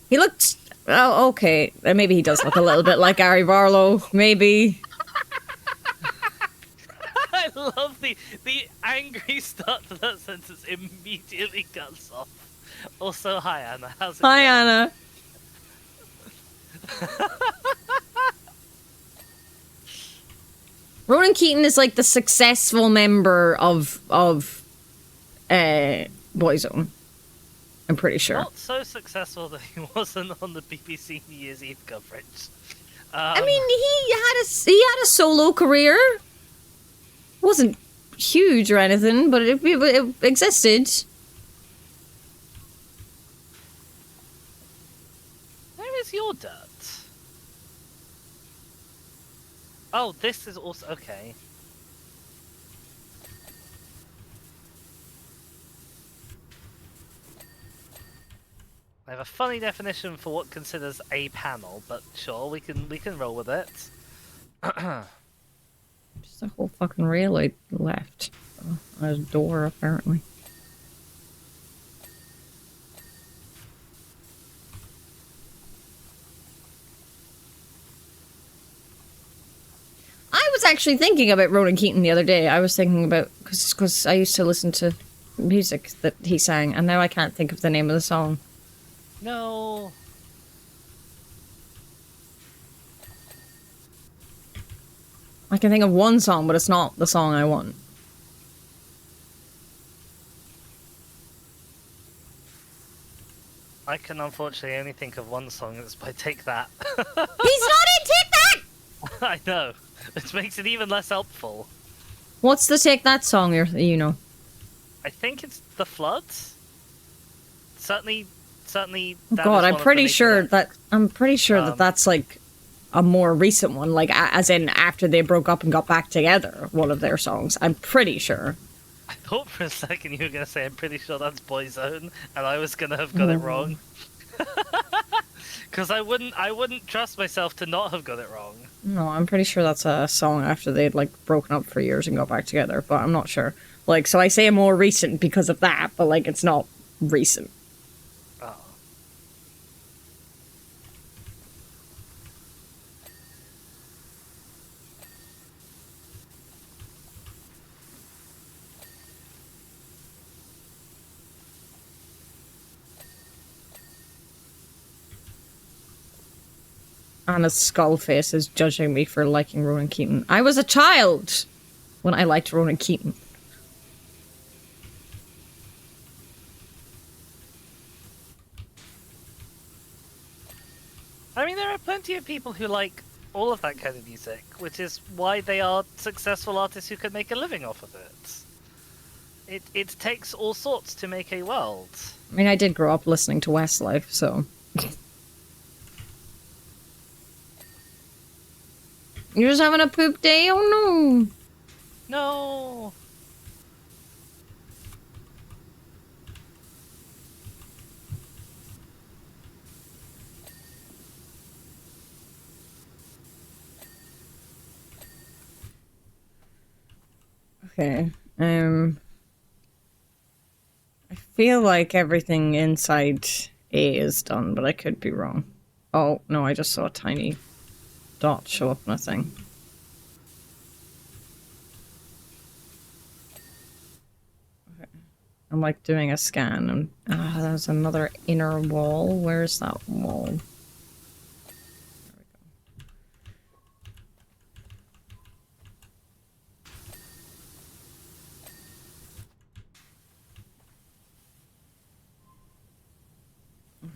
He looks... Oh, okay. Maybe he does look a little bit like Gary Barlow. Maybe. I love the angry start to that sentence immediately cuts off. Also, hi Anna, how's it Hi, going? Anna. Ronan Keaton is like the successful member of Boyzone. I'm pretty sure. Not so successful that he wasn't on the BBC New Year's Eve coverage. I mean, he had a solo career. Wasn't huge or anything, but it existed. Where is your dirt? Oh, this is also okay. I have a funny definition for what considers a panel, but sure, we can roll with it. Just a whole fucking rail I left. A door, apparently. I was actually thinking about Ronan Keaton the other day. I was thinking about... Because I used to listen to music that he sang, and now I can't think of the name of the song. No. I can think of one song, but it's not the song I want. I can unfortunately only think of one song that's by Take That. He's not in Take That! I know, which makes it even less helpful. What's the Take That song you know? I think it's The Floods. Certainly. God, I'm pretty sure that that's like a more recent one, like as in after they broke up and got back together. One of their songs. I'm pretty sure. I thought for a second you were gonna say I'm pretty sure that's Boyzone, and I was gonna have got it wrong. Because I wouldn't trust myself to not have got it wrong. No, I'm pretty sure that's a song after they'd like broken up for years and got back together, but I'm not sure. Like, so I say more recent because of that, but like it's not recent. Oh. Anna's skull face is judging me for liking Ronan Keating. I was a child when I liked Ronan Keating. I mean, there are plenty of people who like all of that kind of music, which is why they are successful artists who can make a living off of it. It takes all sorts to make a world. I mean, I did grow up listening to Westlife, so... You're just having a poop day? Oh no! No! Okay, I feel like everything inside A is done, but I could be wrong. Oh, no, I just saw a tiny dot show up in a thing. Okay. I'm like doing a scan, and there's another inner wall. Where's that wall?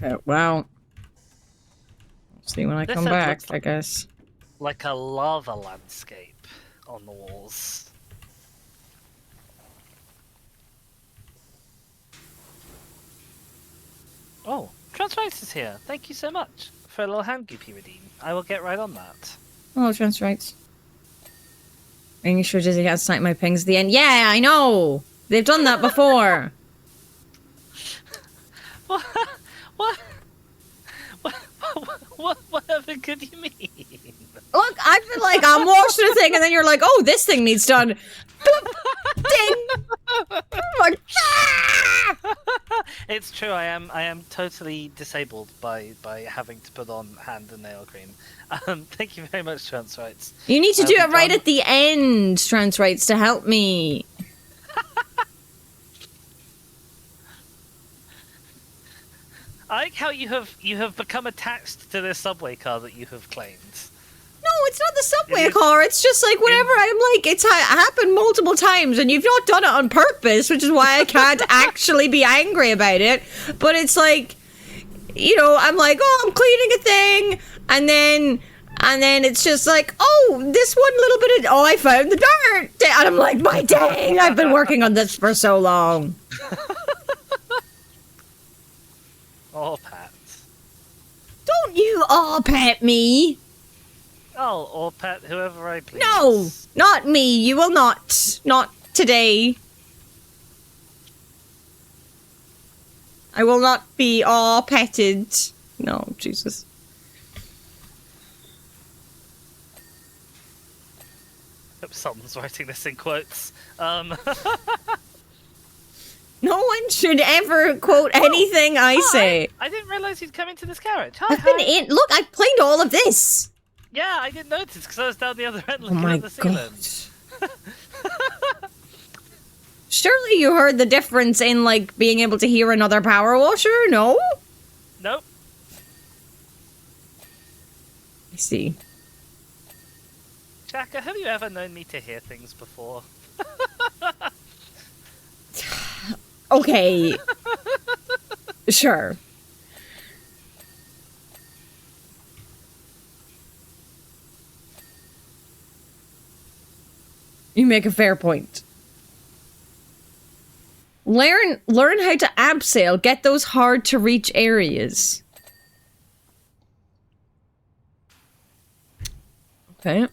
Okay, well, see when I come back, I guess. Like a lava landscape on the walls. Oh, Transrights is here. Thank you so much for a little hand goopy redeem. I will get right on that. Oh, Transrights. Making sure Jizzy has snipe my pings at the end. Yeah, I know! They've done that before! What? Whatever could you mean? Look, I feel like I'm watching a thing and then you're like, oh, this thing needs done. Ding! Like, ah! It's true, I am totally disabled by having to put on hand and nail cream. Thank you very much, Transrights. You need to do it right at the end, Transrights, to help me. I like how you have become attached to this subway car that you have claimed. No, it's not the subway car. It's just like whenever I'm like, it's happened multiple times, and you've not done it on purpose, which is why I can't actually be angry about it. But it's like, you know, I'm like, oh, I'm cleaning a thing, and then it's just like, oh, this one little bit of, oh, I found the dirt, and I'm like, my dang, I've been working on this for so long. Oh, Pat. Don't you pet me. Oh, or pet whoever I please. No, not me. You will not. Not today. I will not be petted. No, Jesus. Hope someone's writing this in quotes. No one should ever quote anything I say. I didn't realise you'd come into this garage. I've been in. Look, I've cleaned all of this. Yeah, I didn't notice because I was down the other end looking at the ceiling. God. Surely you heard the difference in, like, being able to hear another power washer? No? Nope. I see. Shaka, have you ever known me to hear things before? Okay. Sure. You make a fair point. Learn how to abseil. Get those hard to reach areas. Okay.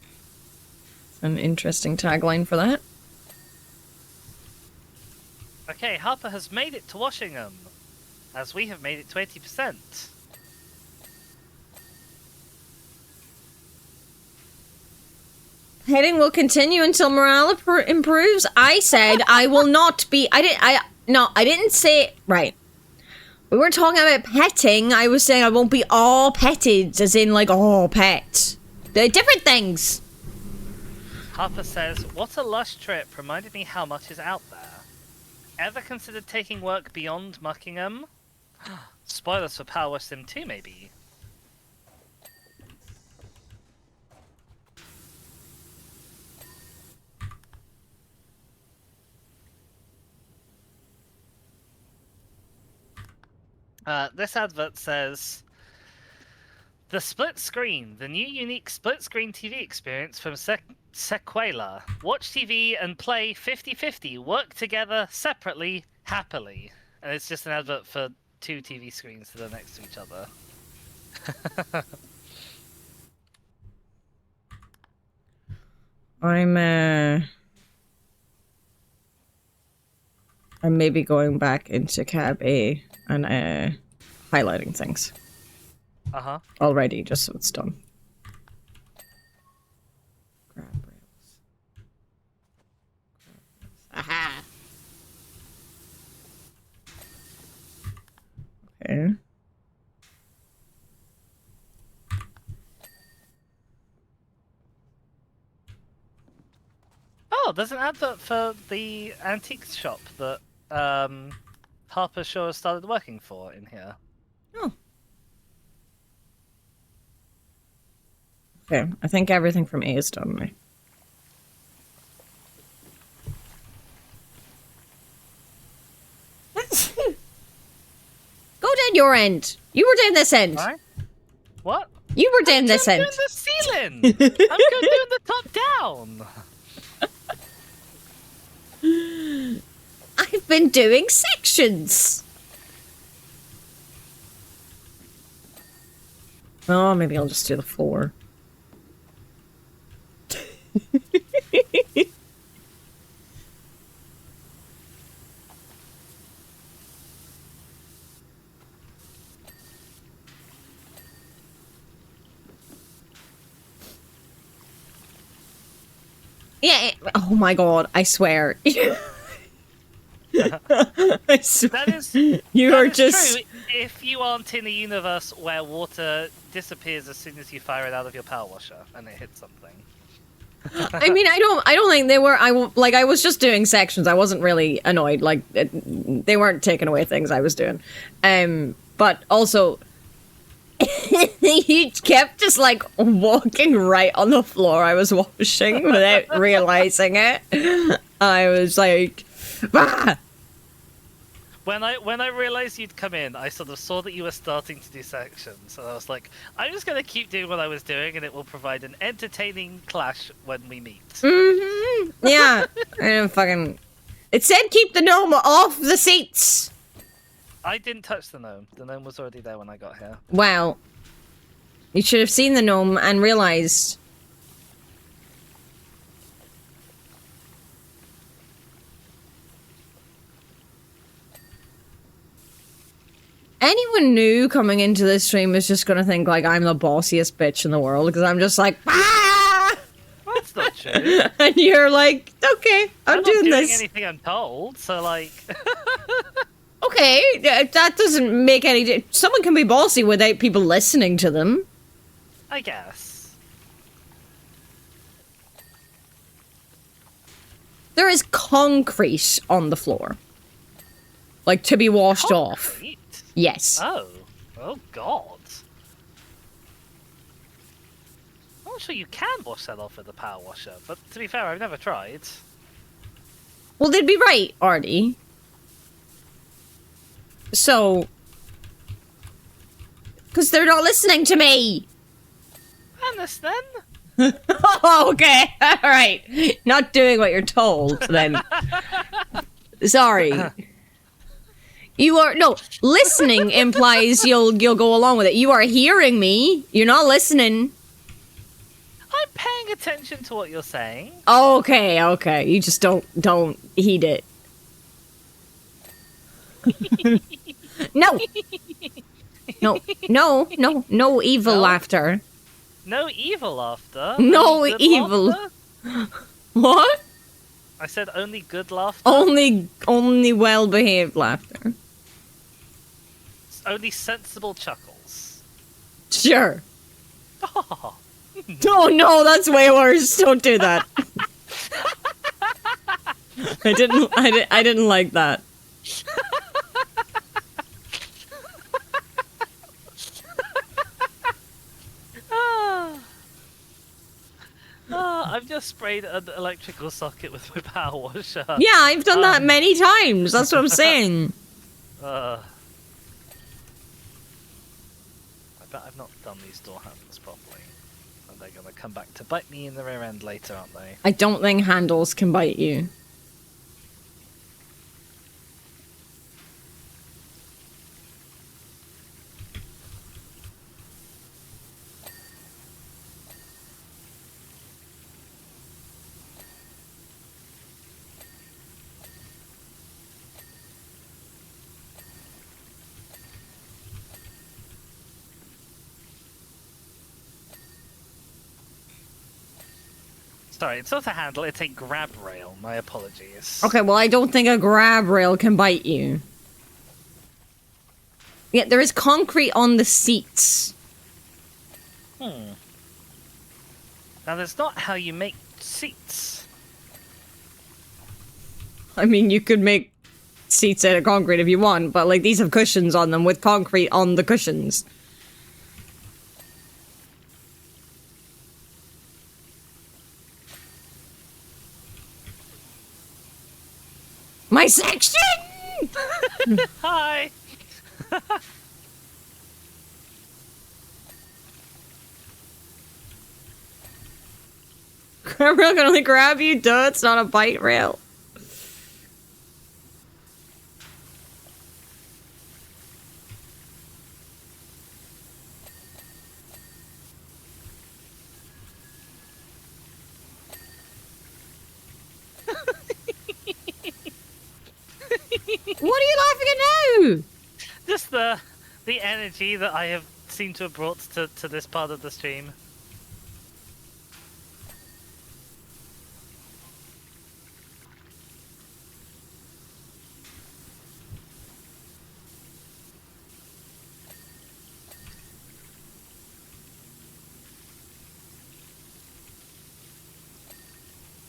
An interesting tagline for that. Okay, Harper has made it to Washingham, as we have made it 20%. Heading will continue until morale improves. I said I will not be. I didn't say. Right. We weren't talking about petting. I was saying I won't be all petted, as in like all pet. They're different things. Harper says, what a lush trip, reminded me how much is out there. Ever considered taking work beyond Muckingham? Spoilers for Powerwash Sim 2, maybe. This advert says, the split screen, the new unique split screen TV experience from Sequela. Watch TV and play 50-50, work together, separately, happily. And it's just an advert for 2 TV screens that are next to each other. I'm maybe going back into cab A and highlighting things. Uh-huh. Already, just so it's done. Grab rails. Aha! Okay. Oh, there's an advert for the antiques shop that Harper Shaw started working for in here. Oh. Okay, I think everything from A is done now. Go down your end. You were down this end. Right? What? You were down this end. I'm doing the ceiling. I'm doing the top down. I've been doing sections. Oh, maybe I'll just do the 4. Yeah. Oh my god! I swear. I swear. That is. You that are is just. true if you aren't in a universe where water disappears as soon as you fire it out of your power washer and it hits something. I mean, I don't think they were. I was just doing sections. I wasn't really annoyed. Like they weren't taking away things I was doing. But also. He kept just like walking right on the floor I was washing without realizing it. I was like, ah! When I realized you'd come in, I sort of saw that you were starting to do sections, and I was like, I'm just gonna keep doing what I was doing, and it will provide an entertaining clash when we meet. Mm-hmm. Yeah, I didn't fucking. It said keep the gnome off the seats. I didn't touch the gnome. The gnome was already there when I got here. Well, you should have seen the gnome and realized. Anyone new coming into this stream is just gonna think like I'm the bossiest bitch in the world because I'm just like, ah! That's not true. And you're like, okay, I'm doing not doing this. anything I'm told, so like. Okay, that doesn't make any. Someone can be bossy without people listening to them. I guess. There is concrete on the floor, like to be washed off. Concrete? Yes. Oh god. I'm not sure you can wash that off with a power washer, but to be fair, I've never tried. Well, they'd be right, Artie. So, because they're not listening to me. I'm listening. Oh, okay, all right. Not doing what you're told, then. Sorry. You are listening implies you'll go along with it. You are hearing me. You're not listening. I'm paying attention to what you're saying. Okay. You just don't heed it. No evil No? laughter. No evil laughter. No Only good evil. laughter? What? I said only good laughter. Only well-behaved laughter. Only sensible chuckles. Sure. Oh no, that's way worse. Don't do that. I didn't like that. I've just sprayed an electrical socket with my power washer. Yeah, I've done that many times. That's what I'm saying. bet I've not done these door handles properly. And they're gonna come back to bite me in the rear end later, aren't they? I don't think handles can bite you. Sorry, it's not a handle, it's a grab rail. My apologies. Okay, well, I don't think a grab rail can bite you. Yeah, there is concrete on the seats. Now, that's not how you make seats. I mean, you could make seats out of concrete if you want, but, like, these have cushions on them with concrete on the cushions. My section! Hi! Grab rail can only grab you, duh, it's not a bite rail. What are you laughing at now? Just the energy that I have seemed to have brought to this part of the stream.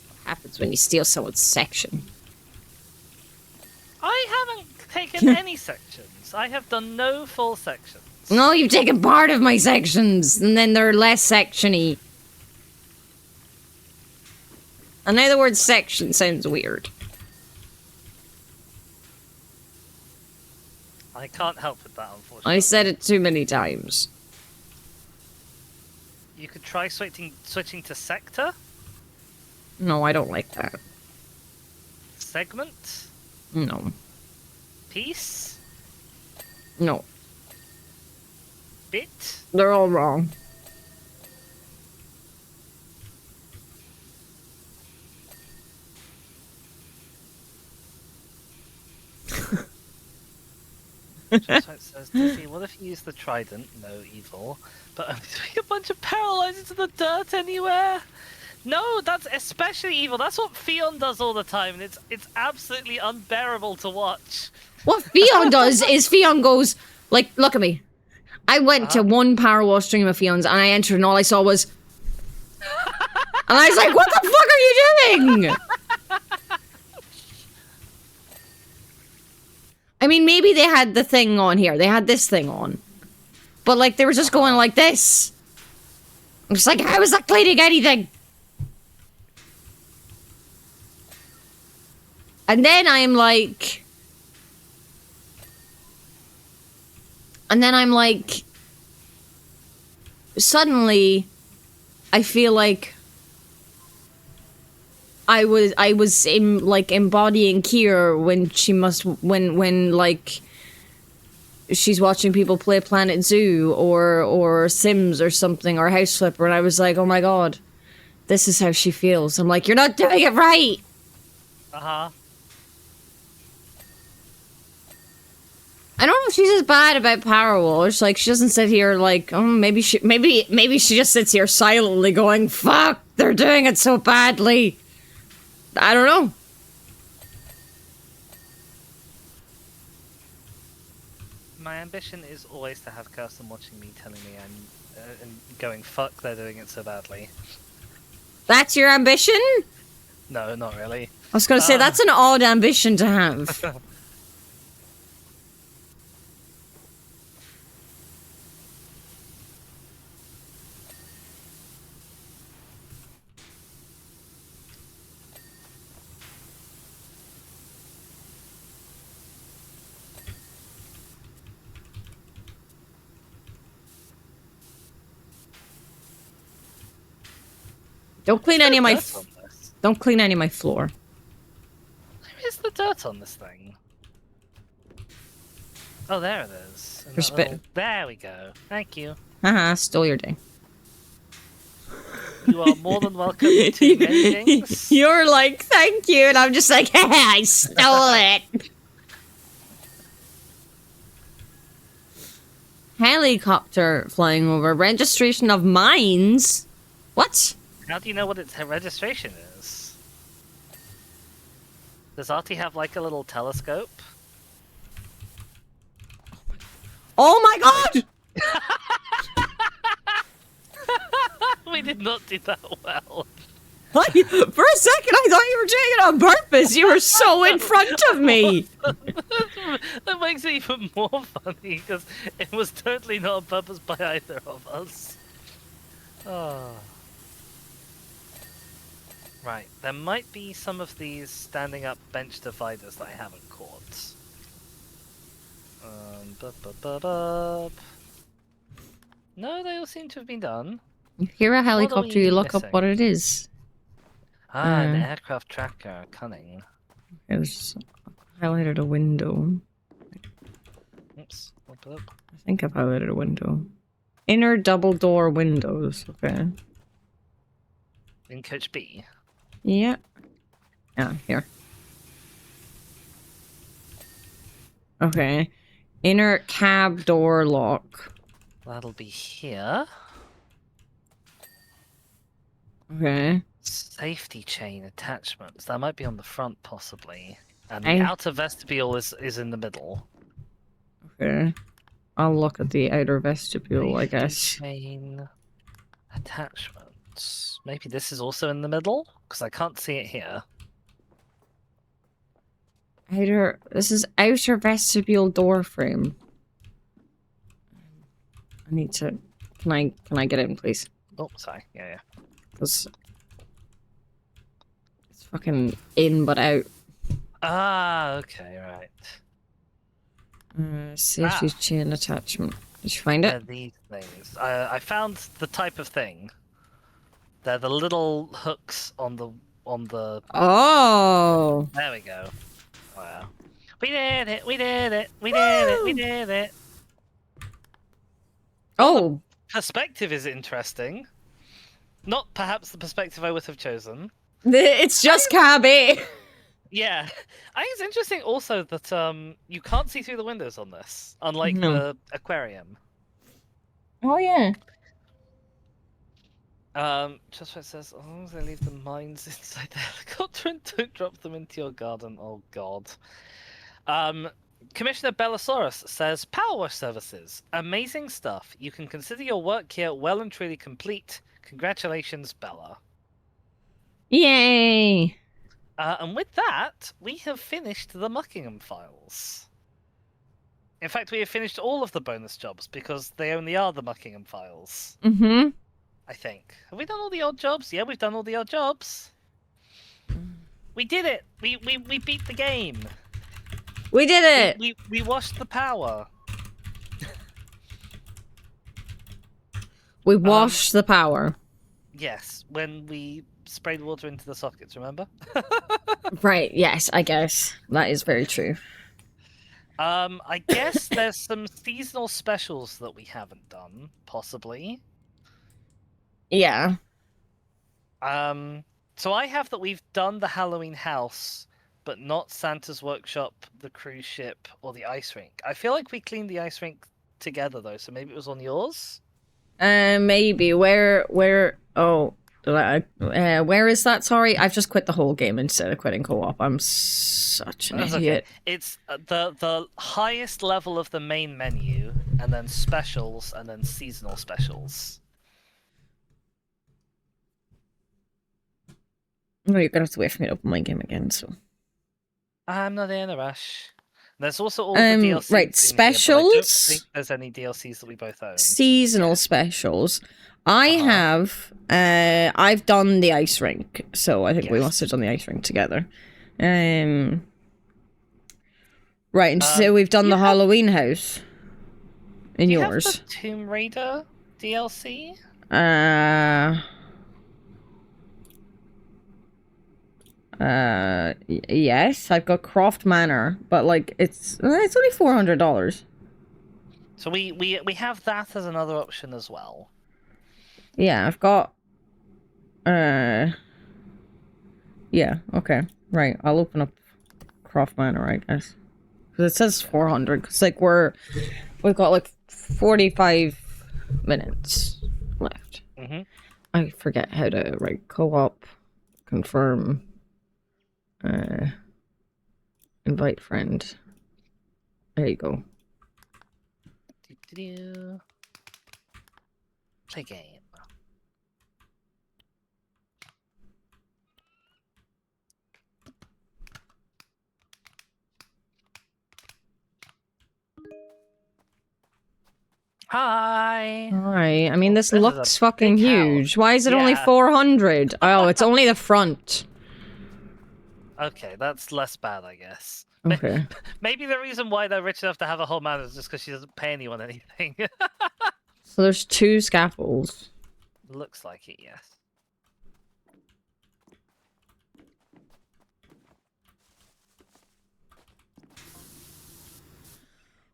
What happens when you steal someone's section? I haven't taken any sections. I have done no full sections. No, you've taken part of my sections, and then they're less section-y. And now the word section sounds weird. I can't help with that, unfortunately. I said it too many times. You could try switching to sector? No, I don't like that. Segment? No. Piece? No. Bit? They're all wrong. Just like it says, Dizzy, what if you use the trident? No evil. But only throwing a bunch of paralyze into the dirt anywhere? No, that's especially evil. That's what Fion does all the time, and it's absolutely unbearable to watch. What Fion does is Fion goes, like, look at me. I went to one Powerwash stream of Fion's, and I entered, and all I saw was... and I was like, what the fuck are you doing? I mean, maybe they had the thing on here. They had this thing on. But, like, they were just going like this. I'm just like, how is that cleaning anything? And then I'm like... And then I'm like... Suddenly, I feel like... I was like embodying Kier when she must when like she's watching people play Planet Zoo or Sims or something or House Flipper, and I was like, oh my god, this is how she feels. I'm like, you're not doing it right. Uh-huh. I don't know if she's as bad about Powerwash. Like, she doesn't sit here like, oh, maybe she just sits here silently going, fuck, they're doing it so badly. I don't know. My ambition is always to have Kirsten watching me telling me I'm and going, fuck, they're doing it so badly. That's your ambition? No, not really. I was gonna say, that's an odd ambition to have. Don't clean any of my. Dirt on this? Don't clean any of my floor. Where's the dirt on this thing? Oh, there it is. In There's that a bit. little- There we go. Thank you. Haha, stole your day. You are more than welcome to many things. You're like, thank you, and I'm just like, I stole it. Helicopter flying over. Registration of mines? What? How do you know what its registration is? Does Artie have like a little telescope? Oh my god! We did not do that well. For a second, I thought you were doing it on purpose. You were so in front of me. That makes it even more funny because it was totally not on purpose by either of us. Oh. Right, there might be some of these standing up bench dividers that I haven't caught. No, they all seem to have been done. You hear a helicopter, we you look up missing? what it is. An aircraft tracker, cunning. It was just highlighted a window. Oops, open up. I think I've highlighted a window. Inner double door windows, okay. In Coach B. Yeah. Yeah, here. Okay. Inner cab door lock. That'll be here. Okay. Safety chain attachments. That might be on the front, possibly. And I- the outer vestibule is in the middle. Okay. I'll look at the outer vestibule, I Safety guess. chain attachments. Maybe this is also in the middle? Because I can't see it here. This is outer vestibule door frame. I need to, can I get in, please? Oh, sorry. Yeah. Because it's fucking in but out. Ah, okay, right. Safety chain attachment. Did you find it? These things. I found the type of thing. They're the little hooks on the Oh! There we go. Wow. We did it! We did it! We did it! We did it! Oh! Perspective is interesting. Not perhaps the perspective I would have chosen. It's just cab A. Yeah. I think it's interesting also that you can't see through the windows on this, unlike No. the aquarium. Oh, yeah. Just what it says, as long as they leave the mines inside the helicopter and don't drop them into your garden. Oh god. Commissioner Bellasaurus says, Powerwash services. Amazing stuff. You can consider your work here well and truly complete. Congratulations, Bella. Yay! And with that, we have finished the Muckingham files. In fact, we have finished all of the bonus jobs because they only are the Muckingham files. Mm-hmm. I think. Have we done all the odd jobs? Yeah, we've done all the odd jobs. We did it! We beat the game! We did it! We washed the power. We washed the power. Yes, when we sprayed water into the sockets, remember? Right, yes, I guess. That is very true. I guess there's some seasonal specials that we haven't done, possibly. Yeah. So I have that we've done the Halloween house, but not Santa's workshop, the cruise ship, or the ice rink. I feel like we cleaned the ice rink together though, so maybe it was on yours? Maybe. Where is that? Sorry, I've just quit the whole game instead of quitting co-op. I'm such an That's idiot. okay. It's the highest level of the main menu, and then specials, and then seasonal specials. No, you're gonna have to wait for me to open my game again, so. I'm not in a rush. There's also all the DLCs. Right, in here, but I don't specials? think there's any DLCs that we both own. Seasonal specials. I've done the ice rink, so I think we Yes. must have done the ice rink together. Right, and so we've done you the have- Halloween house. In Do you yours. have the Tomb Raider DLC? Yes, I've got Croft Manor, but like it's only $400. So we have that as another option as well. Yeah, I've got. Yeah. Okay. Right. I'll open up Croft Manor, I guess, because it says 400. Because like we've got like 45 minutes left. Mm-hmm. I forget how to write co-op, confirm, invite friend. There you go. Play game. Hi. Hi. I mean, this This is looks a fucking big huge. house. Why is it only Yeah. 400? Oh, it's only the front. Okay, that's less bad, I guess. Okay. Maybe the reason why they're rich enough to have a whole manor is just because she doesn't pay anyone anything. So there's 2 scaffolds. Looks like it, yes.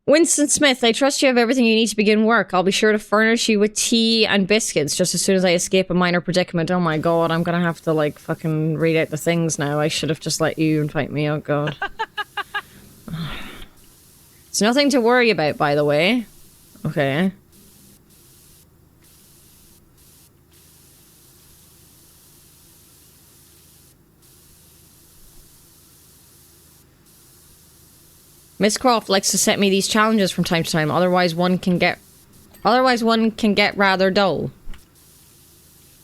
Winston Smith, I trust you have everything you need to begin work. I'll be sure to furnish you with tea and biscuits just as soon as I escape a minor predicament. Oh my god, I'm gonna have to, like, fucking read out the things now. I should have just let you invite me. Oh god. It's nothing to worry about, by the way. Okay. Miss Croft likes to set me these challenges from time to time, otherwise one can get rather dull.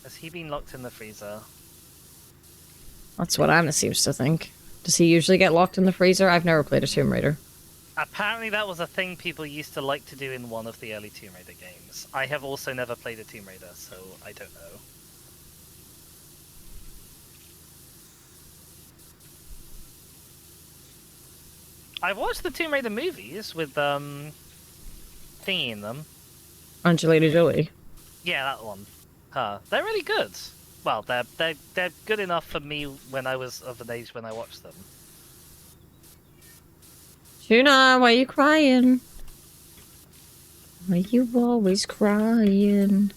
Has he been locked in the freezer? That's what Anna seems to think. Does he usually get locked in the freezer? I've never played a Tomb Raider. Apparently that was a thing people used to like to do in one of the early Tomb Raider games. I have also never played a Tomb Raider, so I don't know. I've watched the Tomb Raider movies with, thingy in them. Angelina Jolie. Yeah, that one. They're really good. Well, they're good enough for me when I was of an age when I watched them. Tuna, why are you crying? Why you always crying?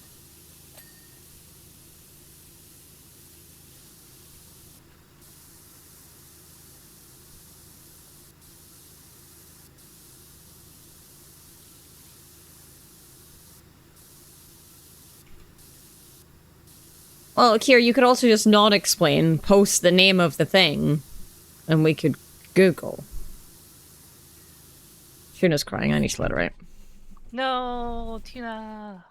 Well, Kier, you could also just not explain, post the name of the thing, and we could Google. Tuna's crying, I need to let her out. No, Tina.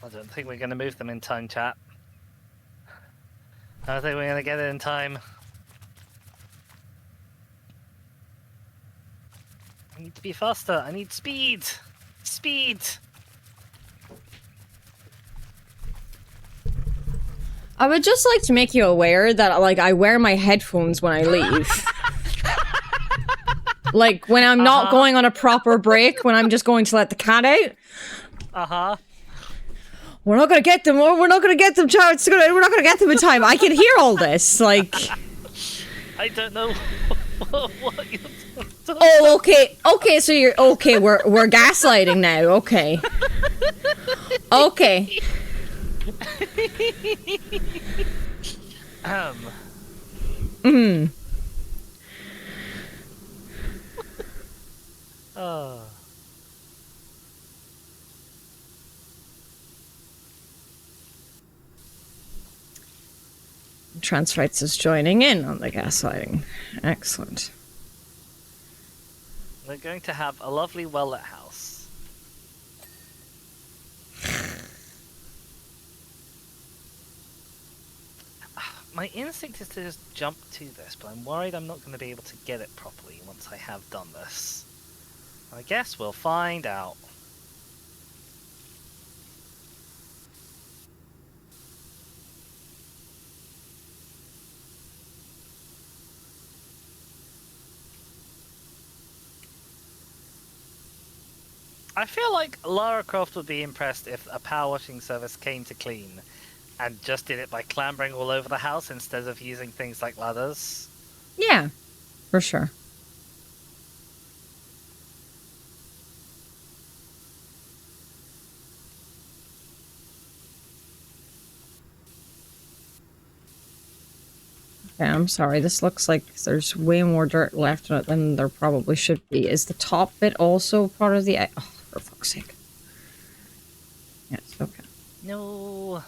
I don't think we're going to move them in time, chat. I don't think we're going to get it in time. I need to be faster. I need speed. Speed. I would just like to make you aware that, like, I wear my headphones when I leave. Like, when I'm not going on a proper break, when I'm just going to let the cat out. Uh-huh. We're not gonna get them, or we're not gonna get them, Chad. We're not gonna get them in time. I can hear all this, like... I don't know what you're talking. Oh, okay. Okay, so you're... Okay, we're gaslighting now. Okay. Okay. Oh. Transrights is joining in on the gaslighting. Excellent. We're going to have a lovely well-lit house. My instinct is to just jump to this, but I'm worried I'm not going to be able to get it properly once I have done this. I guess we'll find out. I feel like Lara Croft would be impressed if a power washing service came to clean and just did it by clambering all over the house instead of using things like ladders. Yeah, for sure. Okay, I'm sorry. This looks like there's way more dirt left in it than there probably should be. Is the top bit also part of the... Oh, for fuck's sake. Yes, okay. No.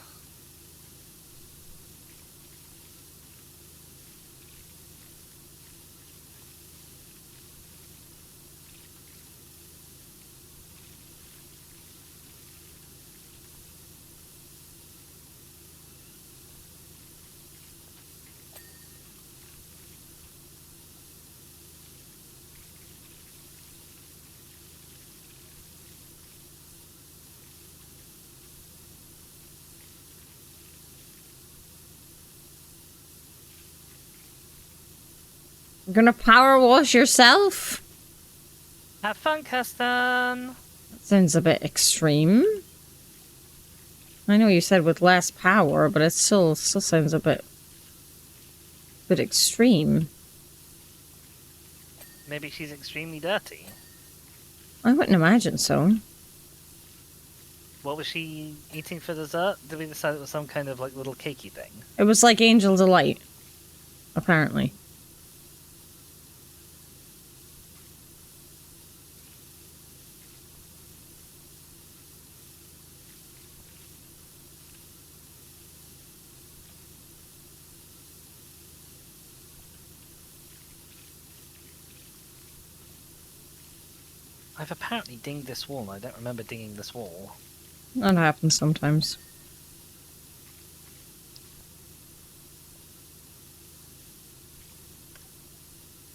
You're gonna power wash yourself? Have fun, Kirsten. That sounds a bit extreme. I know you said with less power, but it still sounds a bit extreme. Maybe she's extremely dirty. I wouldn't imagine so. What was she eating for dessert? Did we decide it was some kind of like little cakey thing? It was like Angel Delight, apparently. I've apparently dinged this wall. I don't remember dinging this wall. That happens sometimes.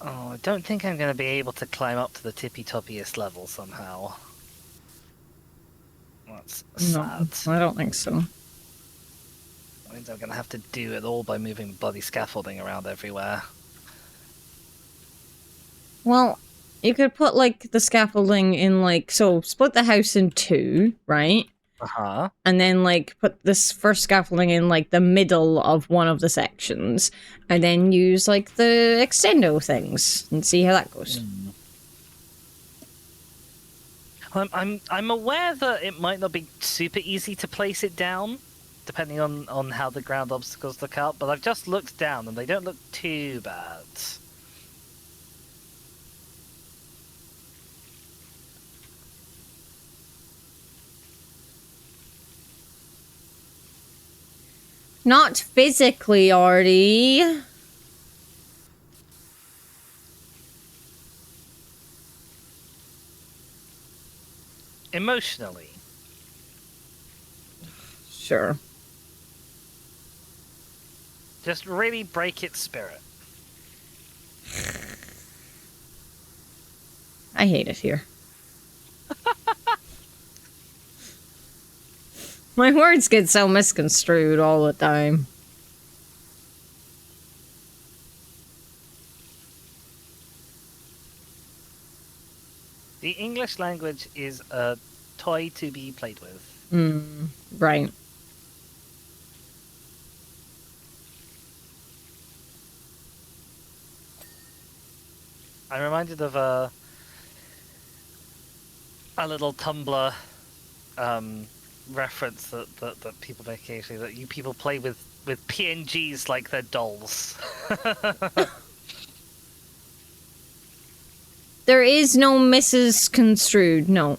Oh, I don't think I'm going to be able to climb up to the tippy-toppiest level somehow. That's sad. No, I don't think so. That means I'm going to have to do it all by moving bloody scaffolding around everywhere. Well, you could put, like, the scaffolding in, like... So, split the house in two, right? Uh-huh. And then, like, put this first scaffolding in, like, the middle of one of the sections. And then use, like, the extendo things. And see how that goes. I'm aware that it might not be super easy to place it down, depending on how the ground obstacles look out, but I've just looked down and they don't look too bad. Not physically, Artie. Emotionally. Sure. Just really break its spirit. I hate it here. My words get so misconstrued all the time. The English language is a toy to be played with. Right. I'm reminded of a little Tumblr reference that people make occasionally, that you people play with PNGs like they're dolls. There is no Mrs. Construed, no.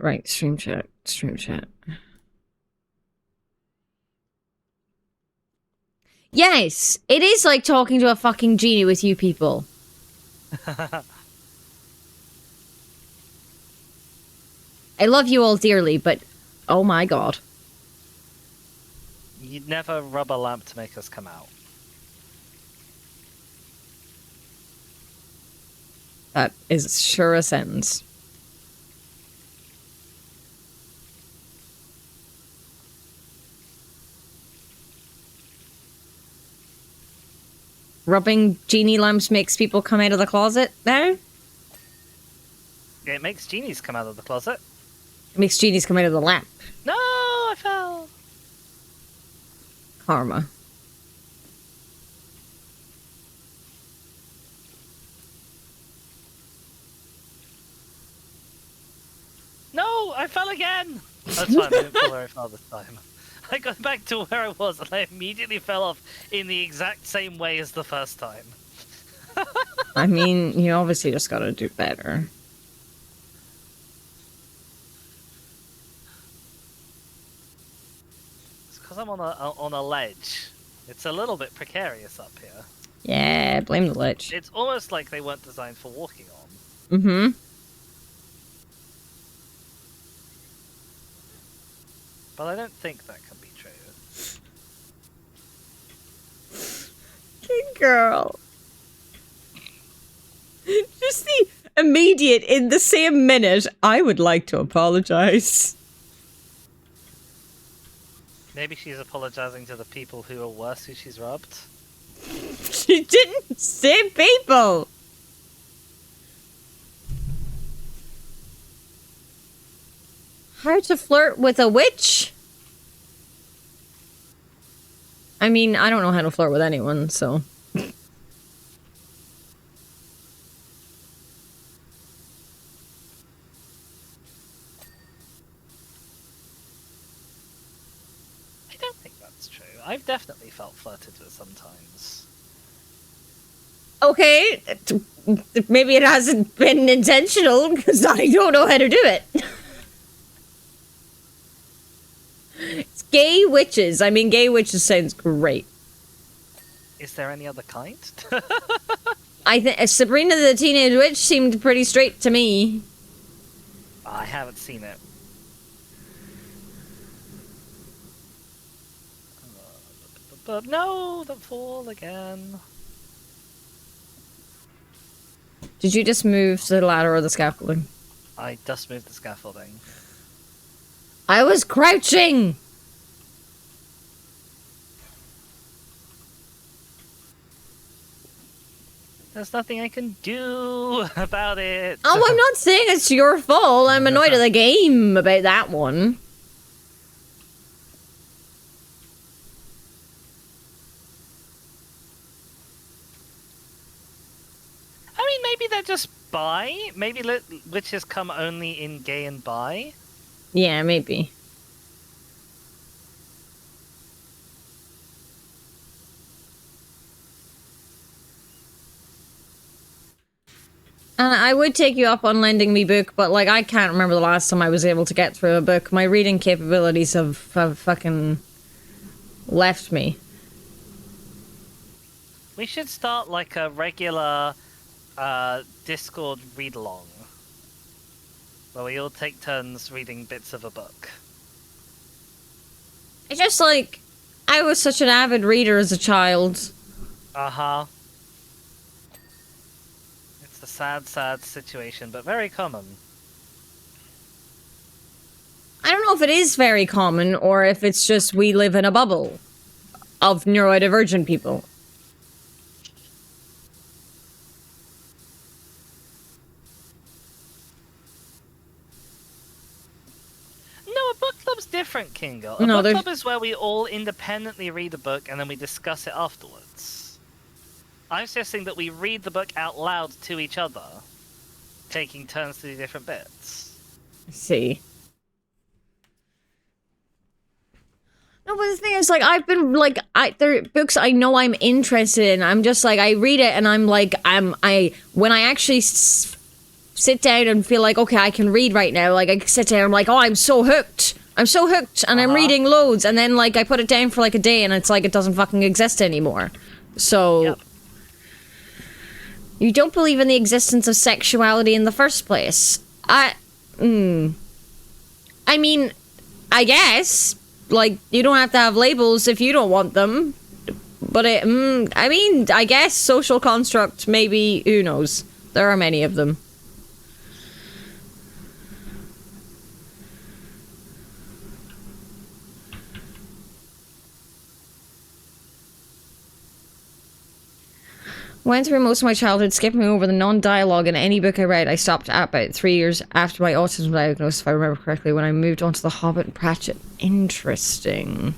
Right, stream chat. Yes, it is like talking to a fucking genie with you people. I love you all dearly, but oh my god. You'd never rub a lamp to make us come out. That is sure a sentence. Rubbing genie lamps makes people come out of the closet now? It makes genies come out of the closet. It makes genies come out of the lamp. No, I fell. Karma. No, I fell again. That's fine, I didn't fall very far this time. I got back to where I was and I immediately fell off in the exact same way as the first time. I mean, you obviously just gotta do better. It's because I'm on a ledge. It's a little bit precarious up here. Yeah, blame the ledge. It's almost like they weren't designed for walking on. Mm-hmm. But I don't think that can be true. Good girl. Just the immediate, in the same minute, I would like to apologize. Maybe she's apologizing to the people who are worse who she's rubbed. She didn't say people. How to flirt with a witch? I mean, I don't know how to flirt with anyone, so... I don't think that's true. I've definitely felt flirted with sometimes. Okay, maybe it hasn't been intentional, because I don't know how to do it. It's gay witches. I mean, gay witches sounds great. Is there any other kind? I think Sabrina the Teenage Witch seemed pretty straight to me. I haven't seen it. But no, don't fall again. Did you just move the ladder or the scaffolding? I just moved the scaffolding. I was crouching! There's nothing I can do about it. Oh, I'm not saying it's your fault. I'm annoyed at the game about that one. I mean, maybe they're just bi. Maybe witches come only in gay and bi. Yeah, maybe. I would take you up on lending me book, but like I can't remember the last time I was able to get through a book. My reading capabilities have fucking left me. We should start like a regular Discord read-along. Where we all take turns reading bits of a book. It's just like, I was such an avid reader as a child. Uh-huh. It's a sad, sad situation, but very common. I don't know if it is very common, or if it's just we live in a bubble of neurodivergent people. No, a book club's different, Kingo. A No, book there's- club is where we all independently read a book and then we discuss it afterwards. I'm suggesting that we read the book out loud to each other, taking turns to do different bits. I see. No, but the thing is, like, I've been, like, there are books I know I'm interested in. I'm just, like, I read it and I'm, like, when I actually sit down and feel like, okay, I can read right now, like, I sit down and I'm like, oh, I'm so hooked. I'm so hooked, and I'm reading loads, and then, like, I put it down for, like, a day, and it's like it doesn't fucking exist anymore. So... Yep. You don't believe in the existence of sexuality in the first place. I mean, I guess, like, you don't have to have labels if you don't want them. But I mean, I guess social construct, maybe, who knows? There are many of them. Went through most of my childhood skipping over the non-dialogue in any book I read. I stopped at about 3 years after my autism diagnosis, if I remember correctly, when I moved on to The Hobbit and Pratchett. Interesting.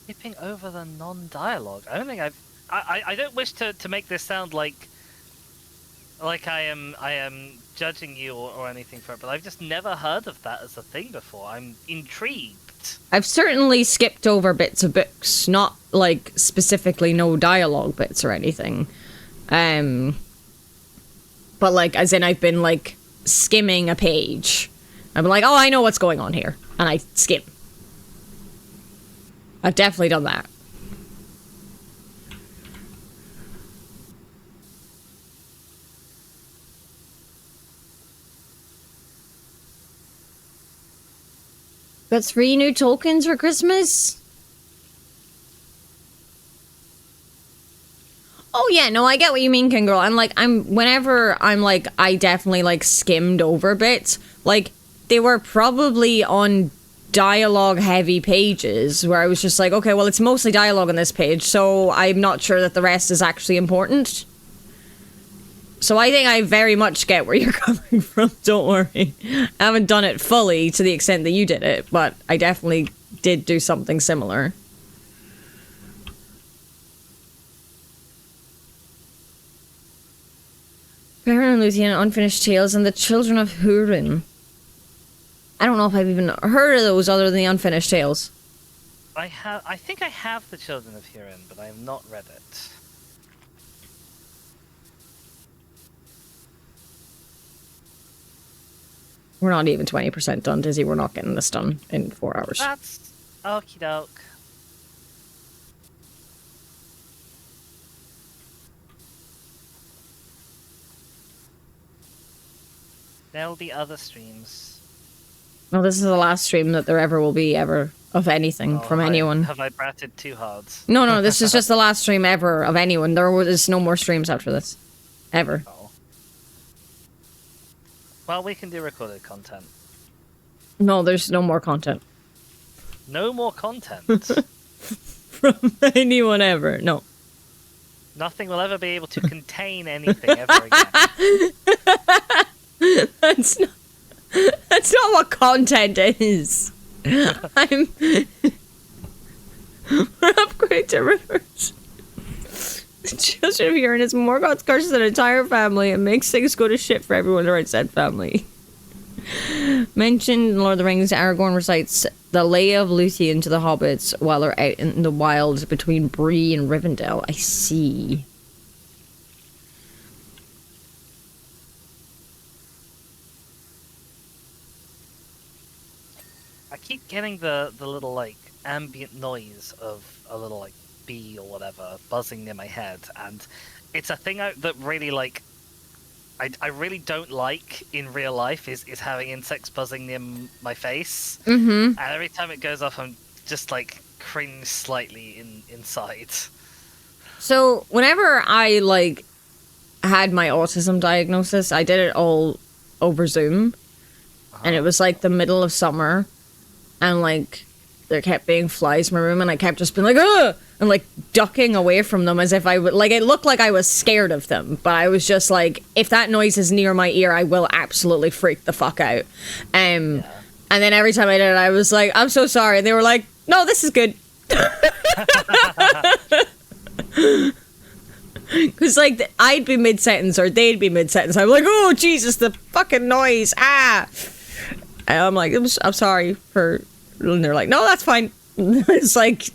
Skipping over the non-dialogue. I don't think I don't wish to make this sound like I am judging you or anything for it, but I've just never heard of that as a thing before. I'm intrigued. I've certainly skipped over bits of books, not, like, specifically no dialogue bits or anything. But, like, as in I've been, like, skimming a page. I've been like, oh, I know what's going on here. And I skim. I've definitely done that. Got 3 new tokens for Christmas? Oh yeah, no, I get what you mean, King Girl. Whenever I'm like, I definitely like skimmed over bits. Like, they were probably on dialogue heavy pages where I was just like, okay, well, it's mostly dialogue on this page, so I'm not sure that the rest is actually important. So I think I very much get where you're coming from, don't worry. I haven't done it fully to the extent that you did it, but I definitely did do something similar. Baron and Luthien, Unfinished Tales, and the Children of Hurin. I don't know if I've even heard of those other than the Unfinished Tales. I think I have the Children of Hurin, but I have not read it. We're not even 20% done, Dizzy. We're not getting this done in 4 hours. That's okie doke. There'll be other streams. Well, this is the last stream that there ever will be, ever, of anything, from anyone. Have I bratted too hard? No, this is just the last stream ever of anyone. There is no more streams after this. Ever. Oh. Well, we can do recorded content. No, there's no more content. No more content? From anyone ever, no. Nothing will ever be able to contain anything ever again. That's not what content is. We're upgrade to rivers. The Children of Hurin is Morgoth's curses an entire family and makes things go to shit for everyone around said family. Mentioned in Lord of the Rings, Aragorn recites the Lay of Luthien to the hobbits while they're out in the wild between Bree and Rivendell. I see. I keep getting the little, like, ambient noise of a little, like, bee or whatever buzzing near my head, and it's a thing that really, like, I really don't like in real life is having insects buzzing near my face. Mm-hmm. And every time it goes off, I'm just, like, cringe slightly inside. So, whenever I, like, had my autism diagnosis, I did it all over Zoom. And it was, like, the middle of summer. And, like, there kept being flies in my room, and I kept just being like, ugh! And, like, ducking away from them as if I would, like, it looked like I was scared of them, but I was just like, if that noise is near my ear, I will absolutely freak the fuck out. And then every time I did it, I was like, I'm so sorry. And they were like, no, this is good. Because, like, I'd be mid-sentence, or they'd be mid-sentence. I'm like, oh, Jesus, the fucking noise, ah! And I'm like, I'm sorry for... And they're like, no, that's fine. It's like,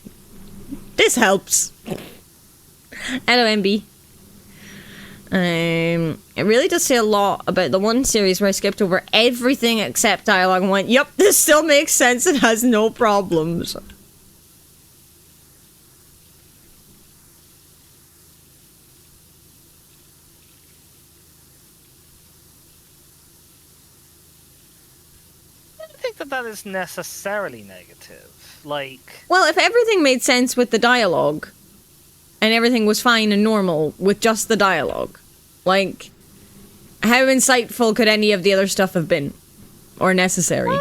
this helps. LOMB. It really does say a lot about the one series where I skipped over everything except dialogue and went, yep, this still makes sense. It has no problems. think that that is necessarily negative. Like, Well, if everything made sense with the dialogue, and everything was fine and normal with just the dialogue, like, how insightful could any of the other stuff have been? Or necessary?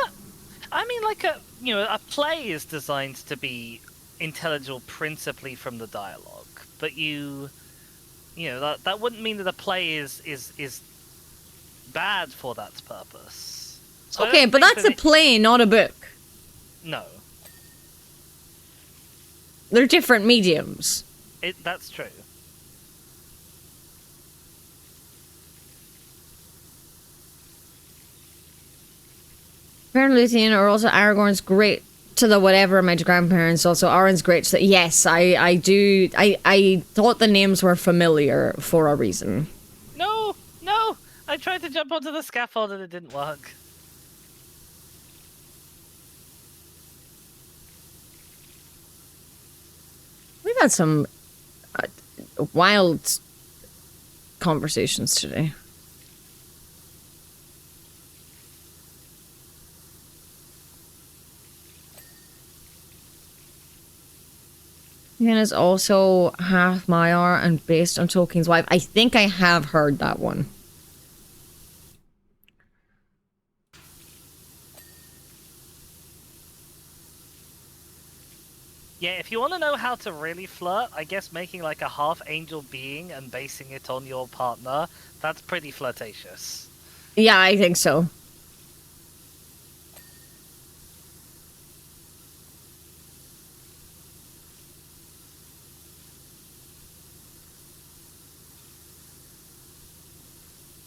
I mean, like a play is designed to be intelligible principally from the dialogue, but that wouldn't mean that a play is bad for that purpose. So Okay, but that's a play, not a book. No. They're different mediums. That's true. Baron Luthien or also Aragorn's great to the whatever my grandparents also. Arwen's great to the, yes, I do. I thought the names were familiar for a reason. No! I tried to jump onto the scaffold and it didn't work. We've had some wild conversations today. Ian is also half Maiar and based on Tolkien's wife. I think I have heard that one. Yeah, if you want to know how to really flirt, I guess making like a half angel being and basing it on your partner, that's pretty flirtatious. Yeah, I think so.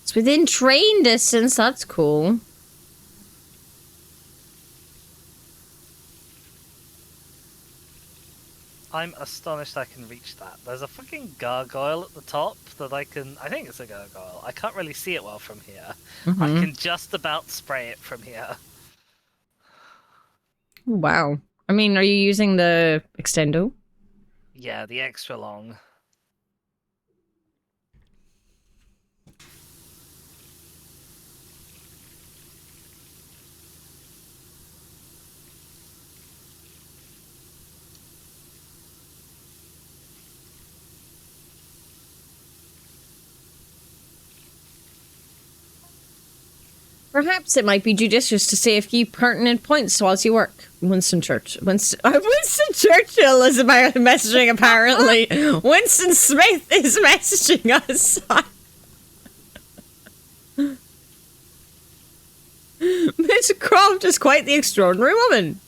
It's within train distance, that's cool. I'm astonished I can reach that. There's a fucking gargoyle at the top that I think it's a gargoyle. I can't really see it well from here. Mm-hmm. I can just about spray it from here. Wow. I mean, are you using the extendo? Yeah, the extra long. Perhaps it might be judicious to say a few pertinent points whilst you work. Winston Churchill is messaging, apparently. Winston Smith is messaging us. Miss Croft is quite the extraordinary woman.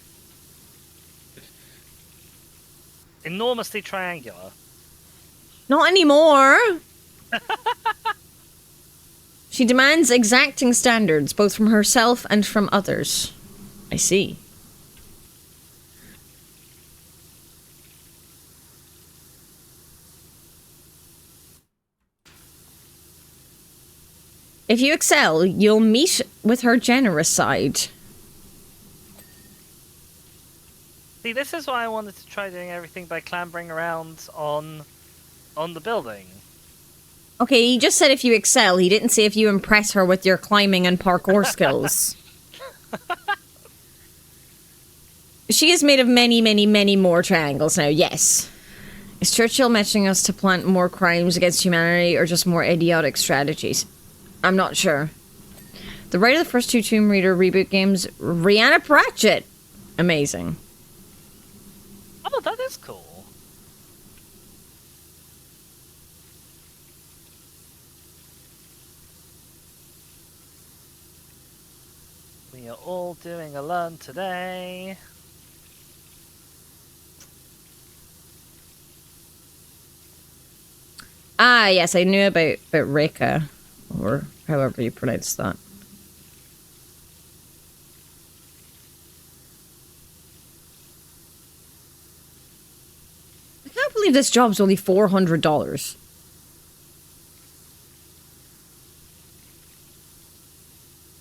Enormously triangular. Not anymore. She demands exacting standards, both from herself and from others. I see. If you excel, you'll meet with her generous side. See, this is why I wanted to try doing everything by clambering around on the building. Okay, he just said if you excel. He didn't say if you impress her with your climbing and parkour skills. She is made of many, many, many more triangles now, yes. Is Churchill mentioning us to plant more crimes against humanity or just more idiotic strategies? I'm not sure. The writer of the first two Tomb Raider reboot games, Rhianna Pratchett. Amazing. Oh, that is cool. We are all doing a learn today. Ah, yes, I knew about Reka, or however you pronounce that. I can't believe this job's only $400.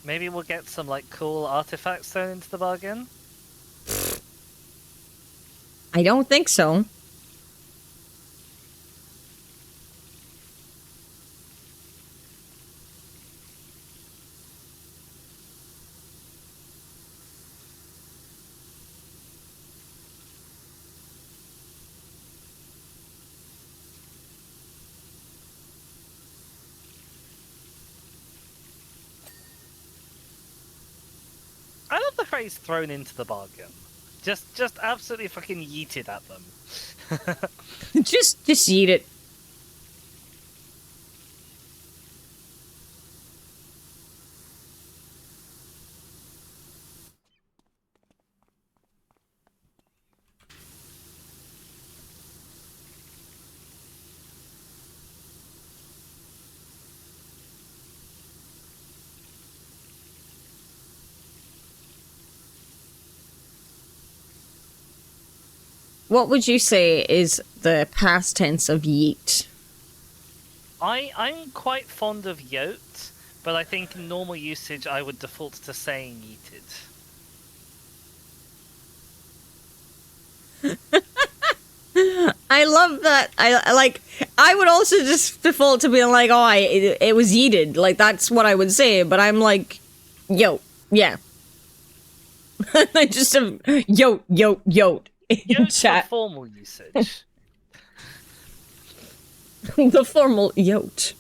Maybe we'll get some like cool artifacts thrown into the bargain. I don't think so. sprays thrown into the bargain. Just absolutely fucking yeeted at them. Just eat it. What would you say is the past tense of yeet? I'm quite fond of yoked, but I think in normal usage I would default to saying yeeted. I love that. I like. I would also just default to being like, "Oh, it was yeeted." Like that's what I would say. But I'm like, "Yo, yeah." I just yo in Yoked for chat. formal usage. The formal yoked.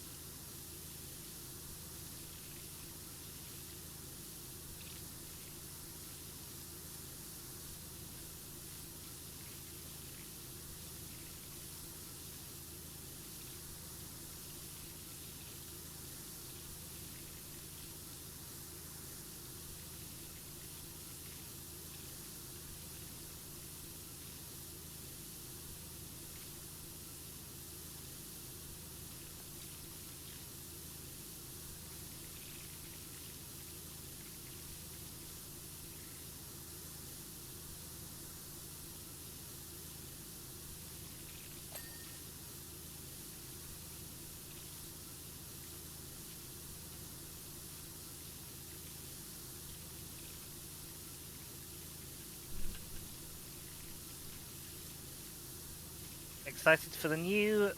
Excited for the new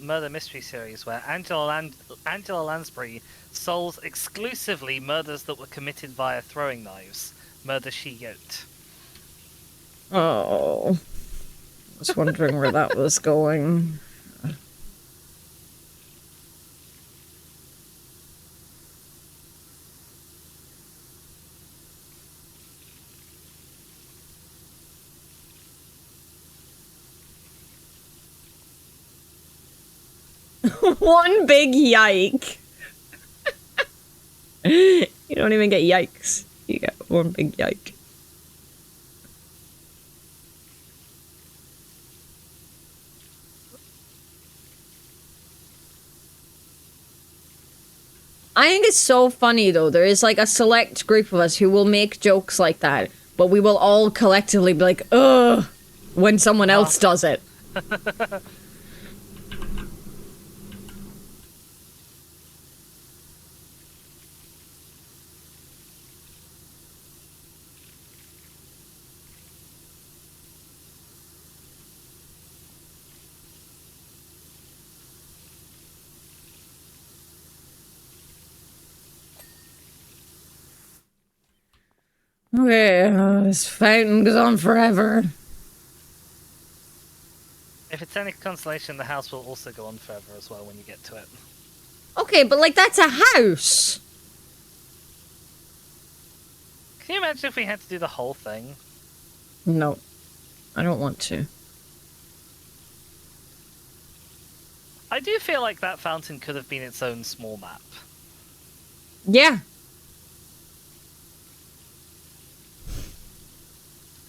murder mystery series where Angela Lansbury solves exclusively murders that were committed via throwing knives. Murder She Yoked. Oh, I was wondering where that was going. One big yike. You don't even get yikes. You get one big yike. I think it's so funny though. There is like a select group of us who will make jokes like that, but we will all collectively be like, ugh, when someone else does it. Okay, this fountain goes on forever. If it's any consolation, the house will also go on forever as well when you get to it. Okay, but like that's a house. Can you imagine if we had to do the whole thing? No, I don't want to. I do feel like that fountain could have been its own small map. Yeah.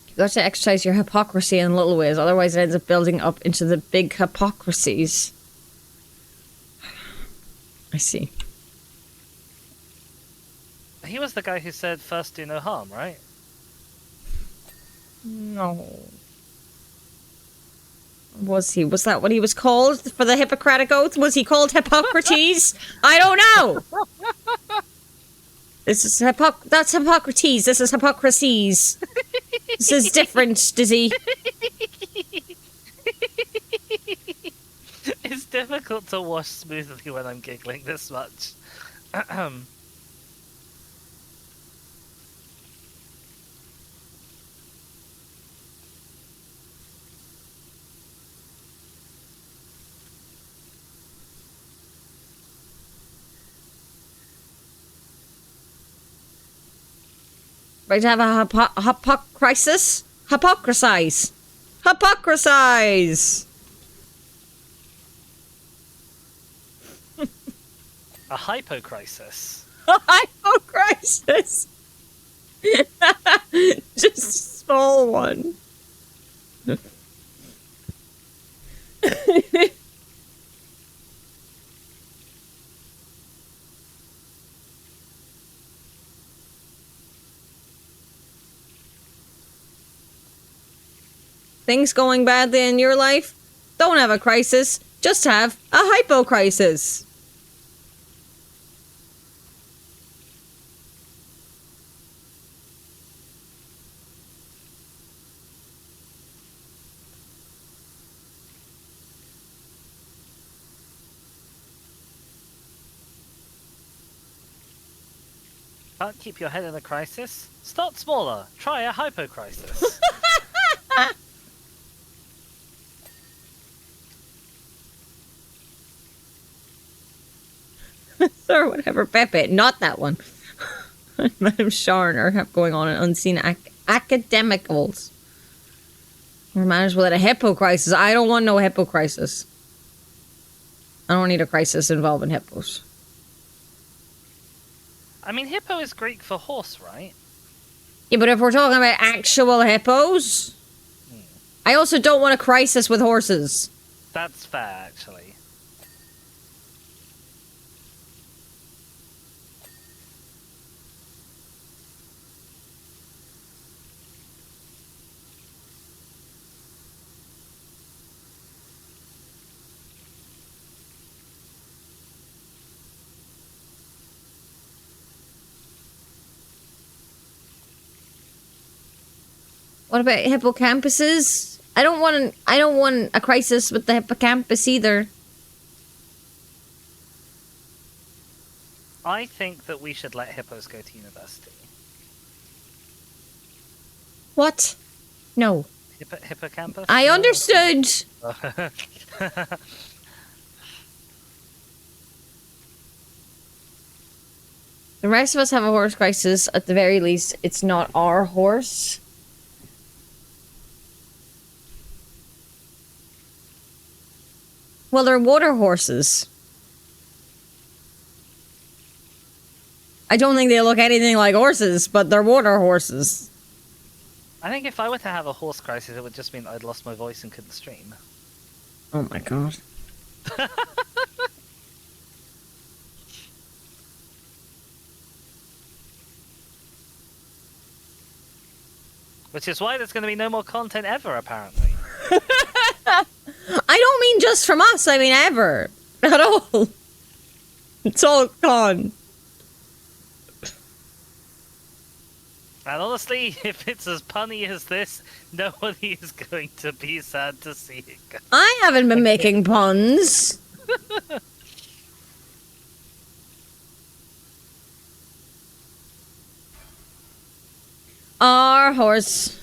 You got to exercise your hypocrisy in little ways, otherwise it ends up building up into the big hypocrisies. I see. He was the guy who said first do no harm, right? No. Was he? Was that what he was called for the Hippocratic Oath? Was he called Hippocrates? I don't know! This is that's Hippocrates. This is Hippocrates. This is different, Dizzy. It's difficult to wash smoothly when I'm giggling this much. Right to have a hypocrisis? Hypocrisize. Hypocrisize! A hypocrisis. Hypocrisis! Just a small one. Things going badly in your life? Don't have a crisis. Just have a hypocrisis. Can't keep your head in a crisis? Start smaller. Try a hypocrisis. Or whatever, Pepe. Not that one. Madame Sharner have going on an unseen academicals. Or managed without a hippo crisis. I don't want no hippo crisis. I don't need a crisis involving hippos. I mean, hippo is Greek for horse, right? Yeah, but if we're talking about actual hippos, I also don't want a crisis with horses. That's fair, actually. What about hippocampuses? I don't want a crisis with the hippocampus either. I think that we should let hippos go to university. What? No. Hippocampus? I understood. The rest of us have a horse crisis. At the very least, it's not our horse. Well, they're water horses. I don't think they look anything like horses, but they're water horses. I think if I were to have a horse crisis, it would just mean I'd lost my voice and couldn't stream. Oh my god. Which is why there's going to be no more content ever, apparently. I don't mean just from us, I mean ever. At all. It's all gone. And honestly, if it's as punny as this, nobody is going to be sad to see it go. I haven't been making puns. Our horse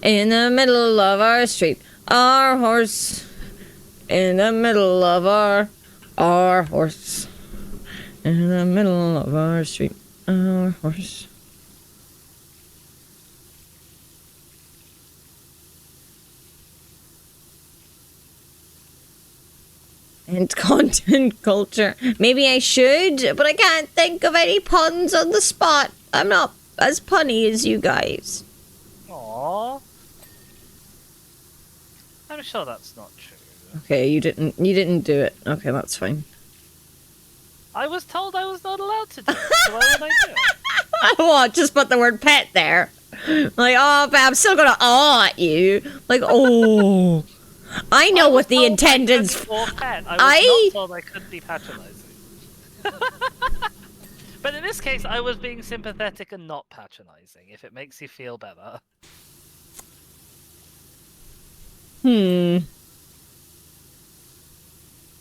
in the middle of our street. Our horse in the middle of our horse in the middle of our street. Our horse. And content culture. Maybe I should, but I can't think of any puns on the spot. I'm not as punny as you guys. Aww. I'm sure that's not true. Okay, you didn't do it. Okay, that's fine. I was told I was not allowed to do it, so why would I do it? What? Just put the word pet there. Like, oh, but I'm still gonna aw at you. Like, oh. I know what the intended's... I was not told I couldn't be patronizing. But in this case, I was being sympathetic and not patronizing, if it makes you feel better.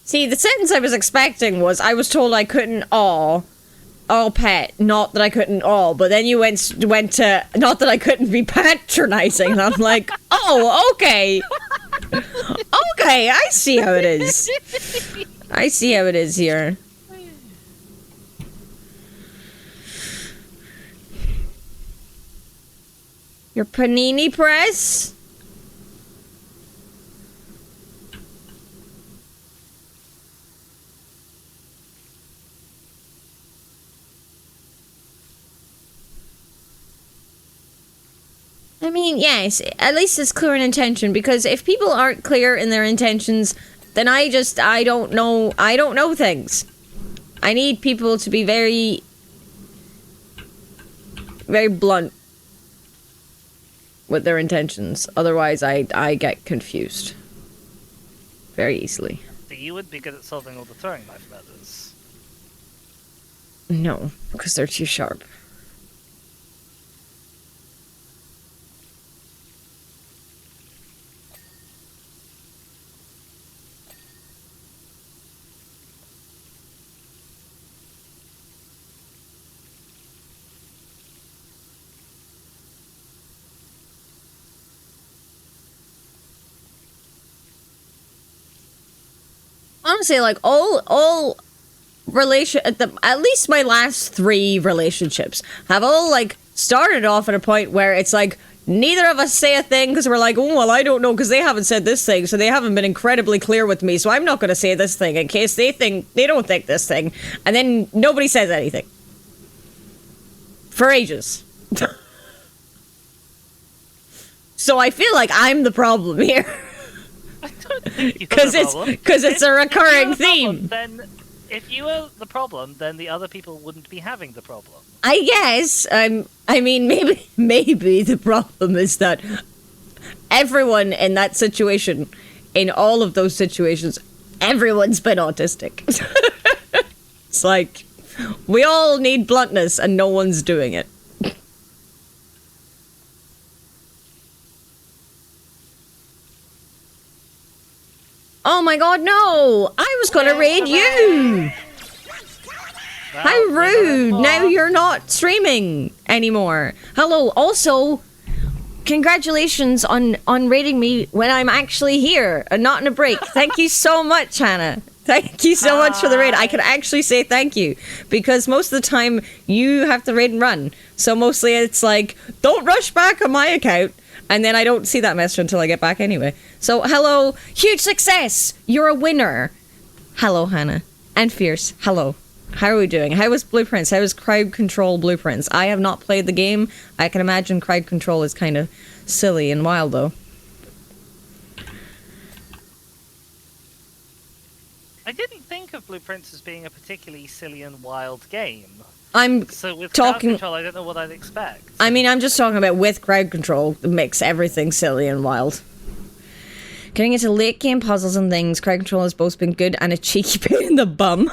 See, the sentence I was expecting was, I was told I couldn't aw pet, not that I couldn't aw, but then you went to, not that I couldn't be patronizing, and I'm like, oh, okay. Okay, I see how it is. I see how it is here. Your panini press? I mean, yes, at least it's clear in intention, because if people aren't clear in their intentions, then I don't know things. I need people to be very, very blunt with their intentions. Otherwise, I get confused very easily. So you would be good at solving all the throwing knife murders. No, because they're too sharp. Honestly, like all at least my last 3 relationships have all like started off at a point where it's like neither of us say a thing because we're like, oh well, I don't know because they haven't said this thing, so they haven't been incredibly clear with me, so I'm not going to say this thing in case they don't think this thing, and then nobody says anything for ages. So I feel like I'm the problem here. I don't think you're Because the problem. it's a recurring If you're the theme. problem, then if you were the problem, then the other people wouldn't be having the problem. I guess. I mean, maybe the problem is that everyone in that situation, in all of those situations, everyone's been autistic. It's like, we all need bluntness and no one's doing it. Oh my god, no! I was gonna raid you! How rude! Now you're not streaming anymore. Hello, also, congratulations on raiding me when I'm actually here and not in a break. Thank you so much, Hannah. Thank you so much for the raid. I can actually say thank you, because most of the time you have to raid and run. So mostly it's like, don't rush back on my account. And then I don't see that message until I get back anyway. So, hello. Huge success. You're a winner. Hello, Hannah. And Fierce. Hello. How are we doing? How was Blueprints? How was Crowd Control Blueprints? I have not played the game. I can imagine Crowd Control is kind of silly and wild, though. I didn't think of Blueprints as being a particularly silly and wild game. So with talking... Crowd Control, I don't know what I'd expect. I mean, I'm just talking about with Crowd Control, it makes everything silly and wild. Getting into late game puzzles and things, Crowd Control has both been good and a cheeky pain in the bum.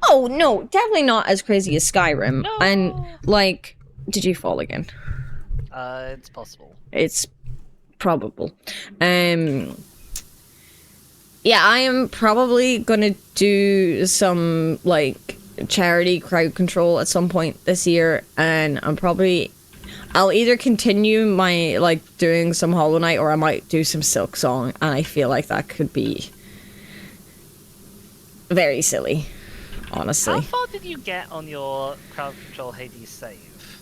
Oh, no, definitely not as crazy as Skyrim. No. And, like, did you fall again? It's possible. It's probable. Yeah, I am probably gonna do some, like, charity Crowd Control at some point this year, and I'll either continue my, like, doing some Hollow Knight, or I might do some Silk Song, and I feel like that could be very silly, honestly. How far did you get on your Crowd Control Hades save?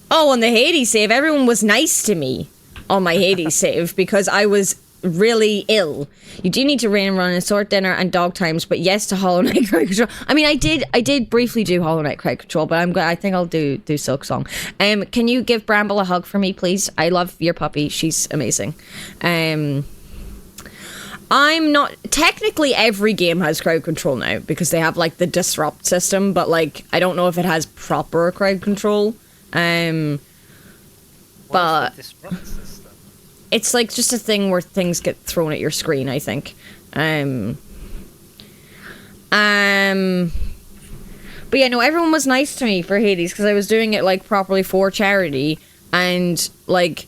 Oh, on the Hades save, everyone was nice to me on my Hades save, because I was really ill. You do need to rain and run and sort dinner and dog times, but yes to Hollow Knight Crowd Control. I mean, I did briefly do Hollow Knight Crowd Control, but I think I'll do Silk Song. Can you give Bramble a hug for me, please? I love your puppy. She's amazing. I'm not... Technically, every game has Crowd Control now, because they have, like, the Disrupt system, but, like, I don't know if it has proper Crowd Control. But... What is the Disrupt system? It's like just a thing where things get thrown at your screen, I think. But yeah, no, everyone was nice to me for Hades because I was doing it like properly for charity, and like,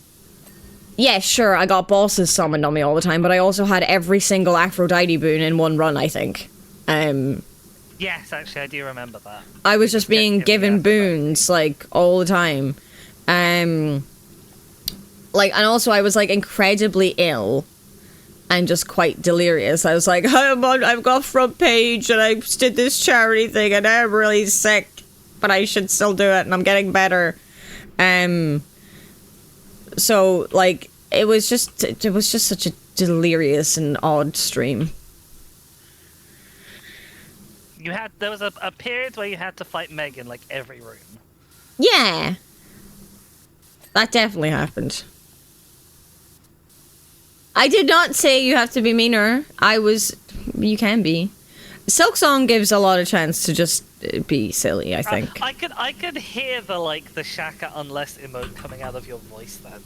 yeah, sure, I got bosses summoned on me all the time, but I also had every single Aphrodite boon in one run, I think. Yes, actually, I do remember that. I was just being given boons like all the time. Like, and also I was, like, incredibly ill and just quite delirious. I was like, I've got front page and I did this charity thing and I'm really sick, but I should still do it and I'm getting better. So, like, it was just such a delirious and odd stream. There was a period where you had to fight Meg in like every room. Yeah. That definitely happened. I did not say you have to be meaner. You can be. Silksong gives a lot of chance to just be silly, I think. I could hear the Shaka unless emote coming out of your voice then.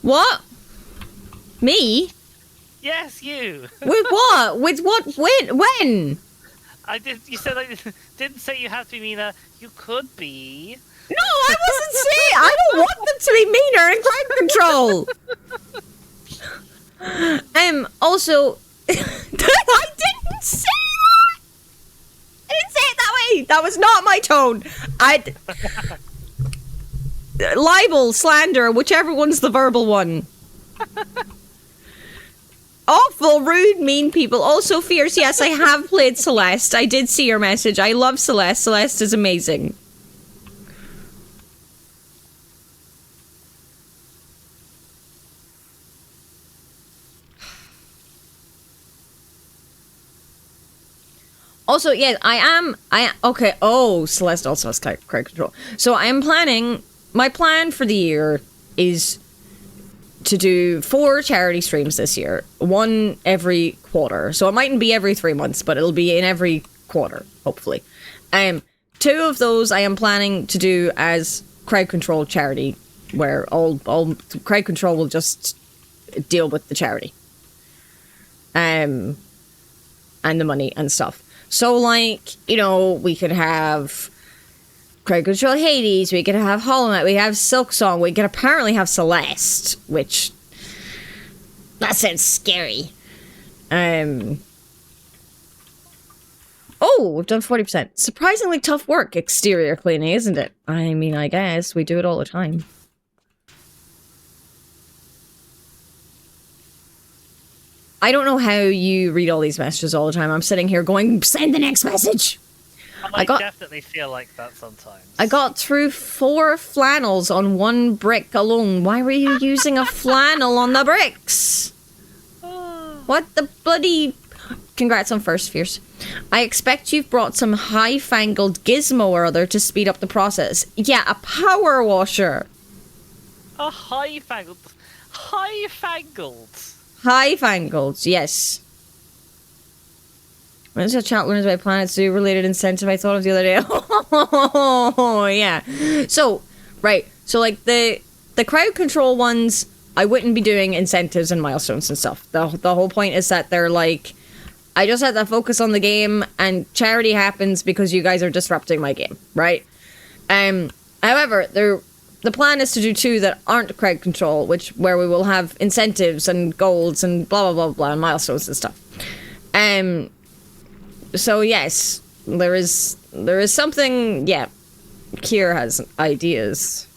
What? Me? Yes, you. With what? With what? When? You said I didn't say you have to be meaner. You could be. No, I wasn't saying. I don't want them to be meaner in crowd control. Also, I didn't say that. I didn't say it that way. That was not my tone. Libel, slander, whichever one's the verbal one. Awful, rude, mean people. Also fierce. Yes, I have played Celeste. I did see your message. I love Celeste. Celeste is amazing. Also, yeah, okay, oh, Celeste also has crowd control. So I am planning, my plan for the year is to do 4 charity streams this year. 1 every quarter. So it mightn't be every 3 months, but it'll be in every quarter, hopefully. 2 of those I am planning to do as crowd control charity, where all crowd control will just deal with the charity. And the money and stuff. So, like, you know, we could have Crowd Control Hades, we could have Hollow Knight, we have Silksong, we could apparently have Celeste, which... that sounds scary. Oh, we've done 40%. Surprisingly tough work, exterior cleaning, isn't it? I mean, I guess we do it all the time. I don't know how you read all these messages all the time. I'm sitting here going, send the next message! I definitely feel like that sometimes. I got through 4 flannels on 1 brick alone. Why were you using a flannel on the bricks? What the bloody... Congrats on first, Fierce. I expect you've brought some high-fangled gizmo or other to speed up the process. Yeah, a power washer. A high-fangled... High-fangled? High-fangled, yes. When the chat learns about Planet Zoo related incentive I thought of the other day. Oh, yeah. So, right. So, like, the crowd control ones, I wouldn't be doing incentives and milestones and stuff. The whole point is that they're like, I just have to focus on the game, and charity happens because you guys are disrupting my game, right? However, the plan is to do 2 that aren't crowd control, where we will have incentives and goals and blah, blah, blah, blah, and milestones and stuff. So yes, there is something, yeah, Kier has ideas.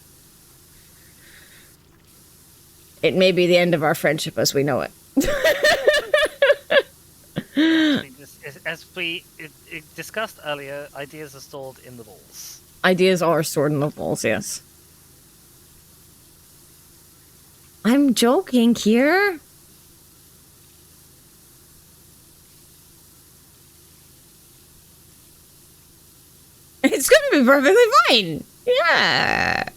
It may be the end of our friendship as we know it. As we discussed earlier, ideas are stored in the balls. Ideas are stored in the balls, yes. I'm joking, Kier. It's gonna be perfectly fine. Yeah.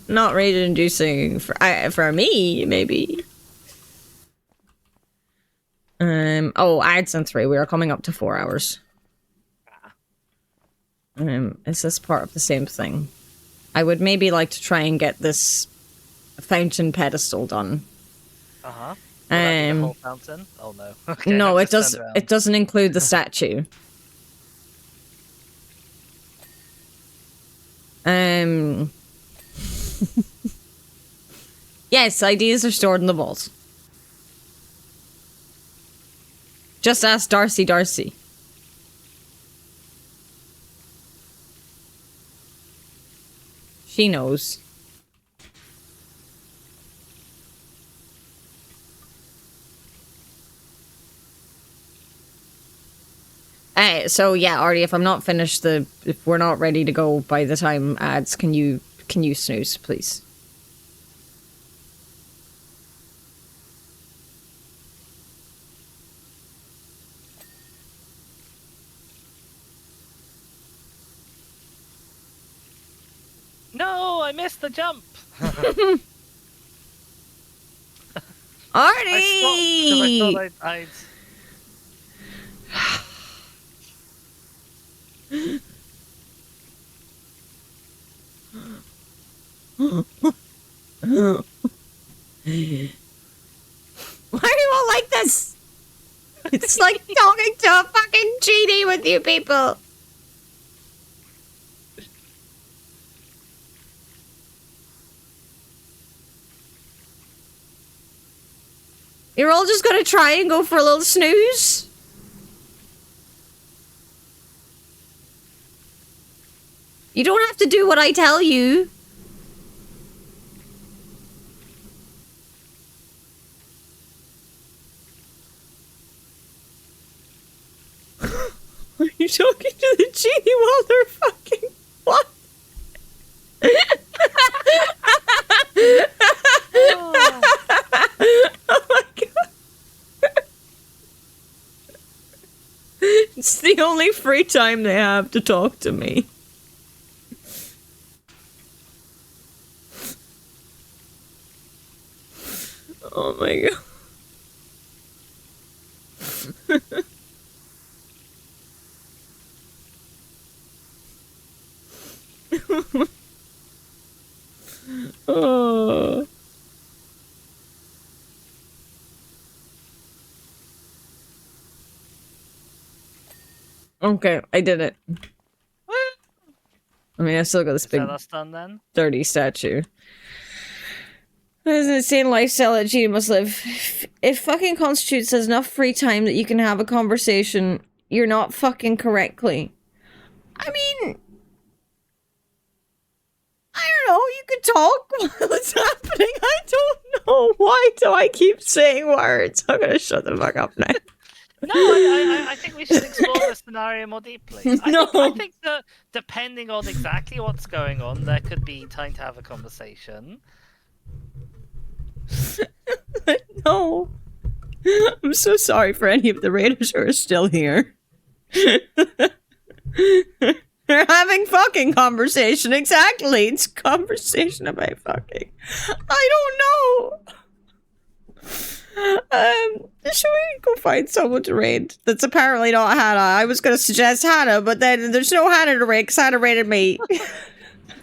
Not rage-inducing for me, maybe. Oh, ads in 3. We are coming up to 4 hours. Is this part of the same thing? I would maybe like to try and get this fountain pedestal done. Uh-huh. The whole fountain? Oh no. Okay, no, it doesn't include the statue. Yes, ideas are stored in the vault. Just ask Darcy. She knows. So yeah, Artie, if I'm not finished if we're not ready to go by the time ads, can you Can you snooze, please? No, I missed the jump. Artie! I stopped because I thought I'd... Why are you all like this? It's like talking to a fucking genie with you people. You're all just gonna try and go for a little snooze? You don't have to do what I tell you. Are you talking to the genie while they're fucking... What? Oh my god. It's the only free time they have to talk to me. Oh my god. Oh. Okay, I did it. I mean, I still got this big So that's done then? dirty statue. There's an insane lifestyle that Gina must live. If fucking constitutes as enough free time that you can have a conversation, you're not fucking correctly. I mean... I don't know, you could talk while it's happening. I don't know. Why do I keep saying words? I'm gonna shut the fuck up now. No, I think we should explore the scenario more deeply. I think that depending on exactly what's going on, there could be time to have a conversation. No. I'm so sorry for any of the raiders who are still here. They're having fucking conversation, exactly. It's conversation about fucking. I don't know. Should we go find someone to raid? That's apparently not Hannah. I was gonna suggest Hannah, but then there's no Hannah to raid because Hannah raided me.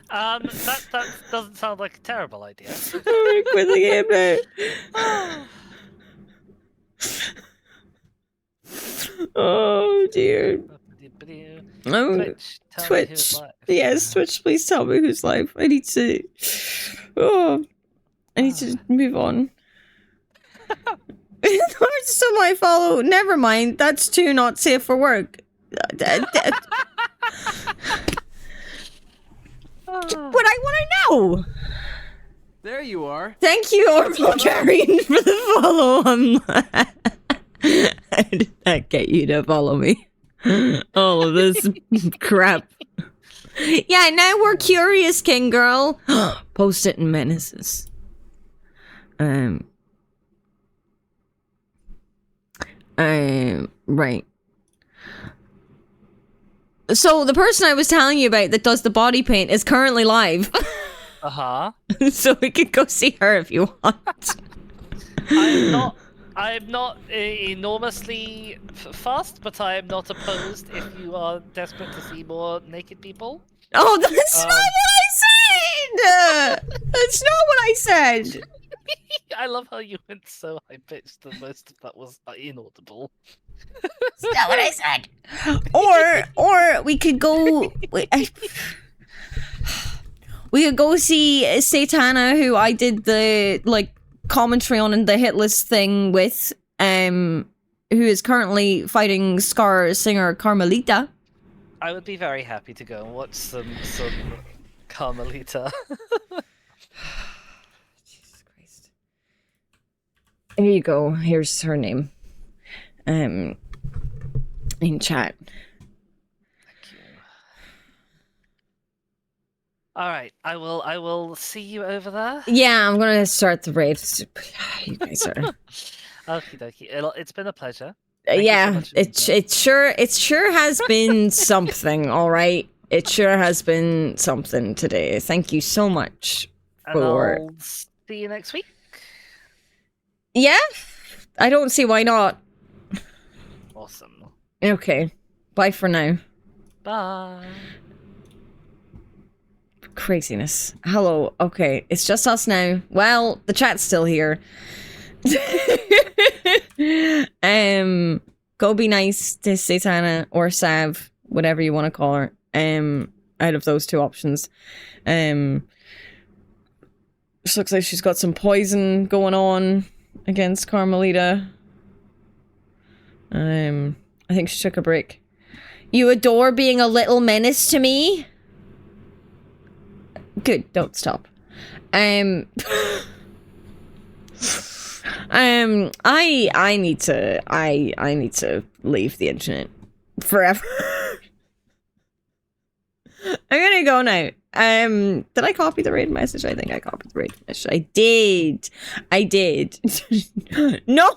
That doesn't sound like a terrible idea. I'm quit the game now. Oh dear. Oh, Twitch. Yes, Twitch, please tell me who's live. I need to... Oh, I need to move on. It's still my follow. Never mind. That's too not safe for work. But I want to know. There you are. Thank you, Orvulgarian, for the follow. How did that get you to follow me? All of this crap. Yeah, now we're curious, King Girl. Post it in menaces. Right. So the person I was telling you about that does the body paint is currently live. Uh-huh. So we can go see her if you want. I'm not enormously fast, but I am not opposed if you are desperate to see more naked people. Oh, that's not what I said! That's not what I said! I love how you went so high-pitched that most of that was inaudible. That's not what I said! Or we could go... We could go see Satana, who I did the, like, commentary on the hit list thing with, who is currently fighting Scar singer Carmelita. I would be very happy to go and watch some Carmelita. Jesus Christ. Here you go. Here's her name. In chat. Thank you. All right, I will see you over there. Yeah, I'm gonna start the raid. You guys are. Okie dokie. It's been a pleasure. Thank you so Yeah, much for being here. it sure has been something. All right, it sure has been something today. Thank you so much And for. I'll see you next week. Yeah, I don't see why not. Awesome. Okay, bye for now. Bye. Craziness. Hello. Okay, it's just us now. Well, the chat's still here. Go be nice to Satana or Sav, whatever you want to call her. Out of those two options. This looks like she's got some poison going on against Carmelita. I think she took a break. You adore being a little menace to me? Good, don't stop. I need to leave the internet forever. I'm gonna go now. Did I copy the raid message? I think I copied the raid message. I did. No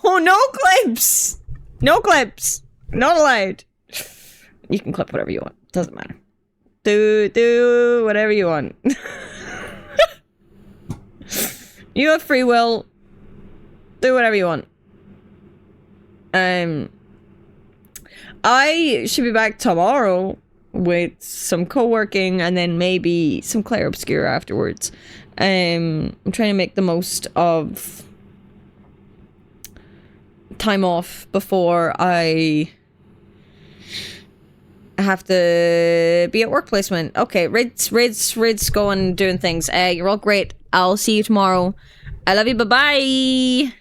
clips. No clips. Not allowed. You can clip whatever you want. Doesn't matter. Do whatever you want. You have free will. Do whatever you want. I should be back tomorrow with some co-working and then maybe some Claire Obscure afterwards. I'm trying to make the most of time off before I have to be at work placement. Okay, Rid's going doing things. You're all great. I'll see you tomorrow. I love you. Bye-bye.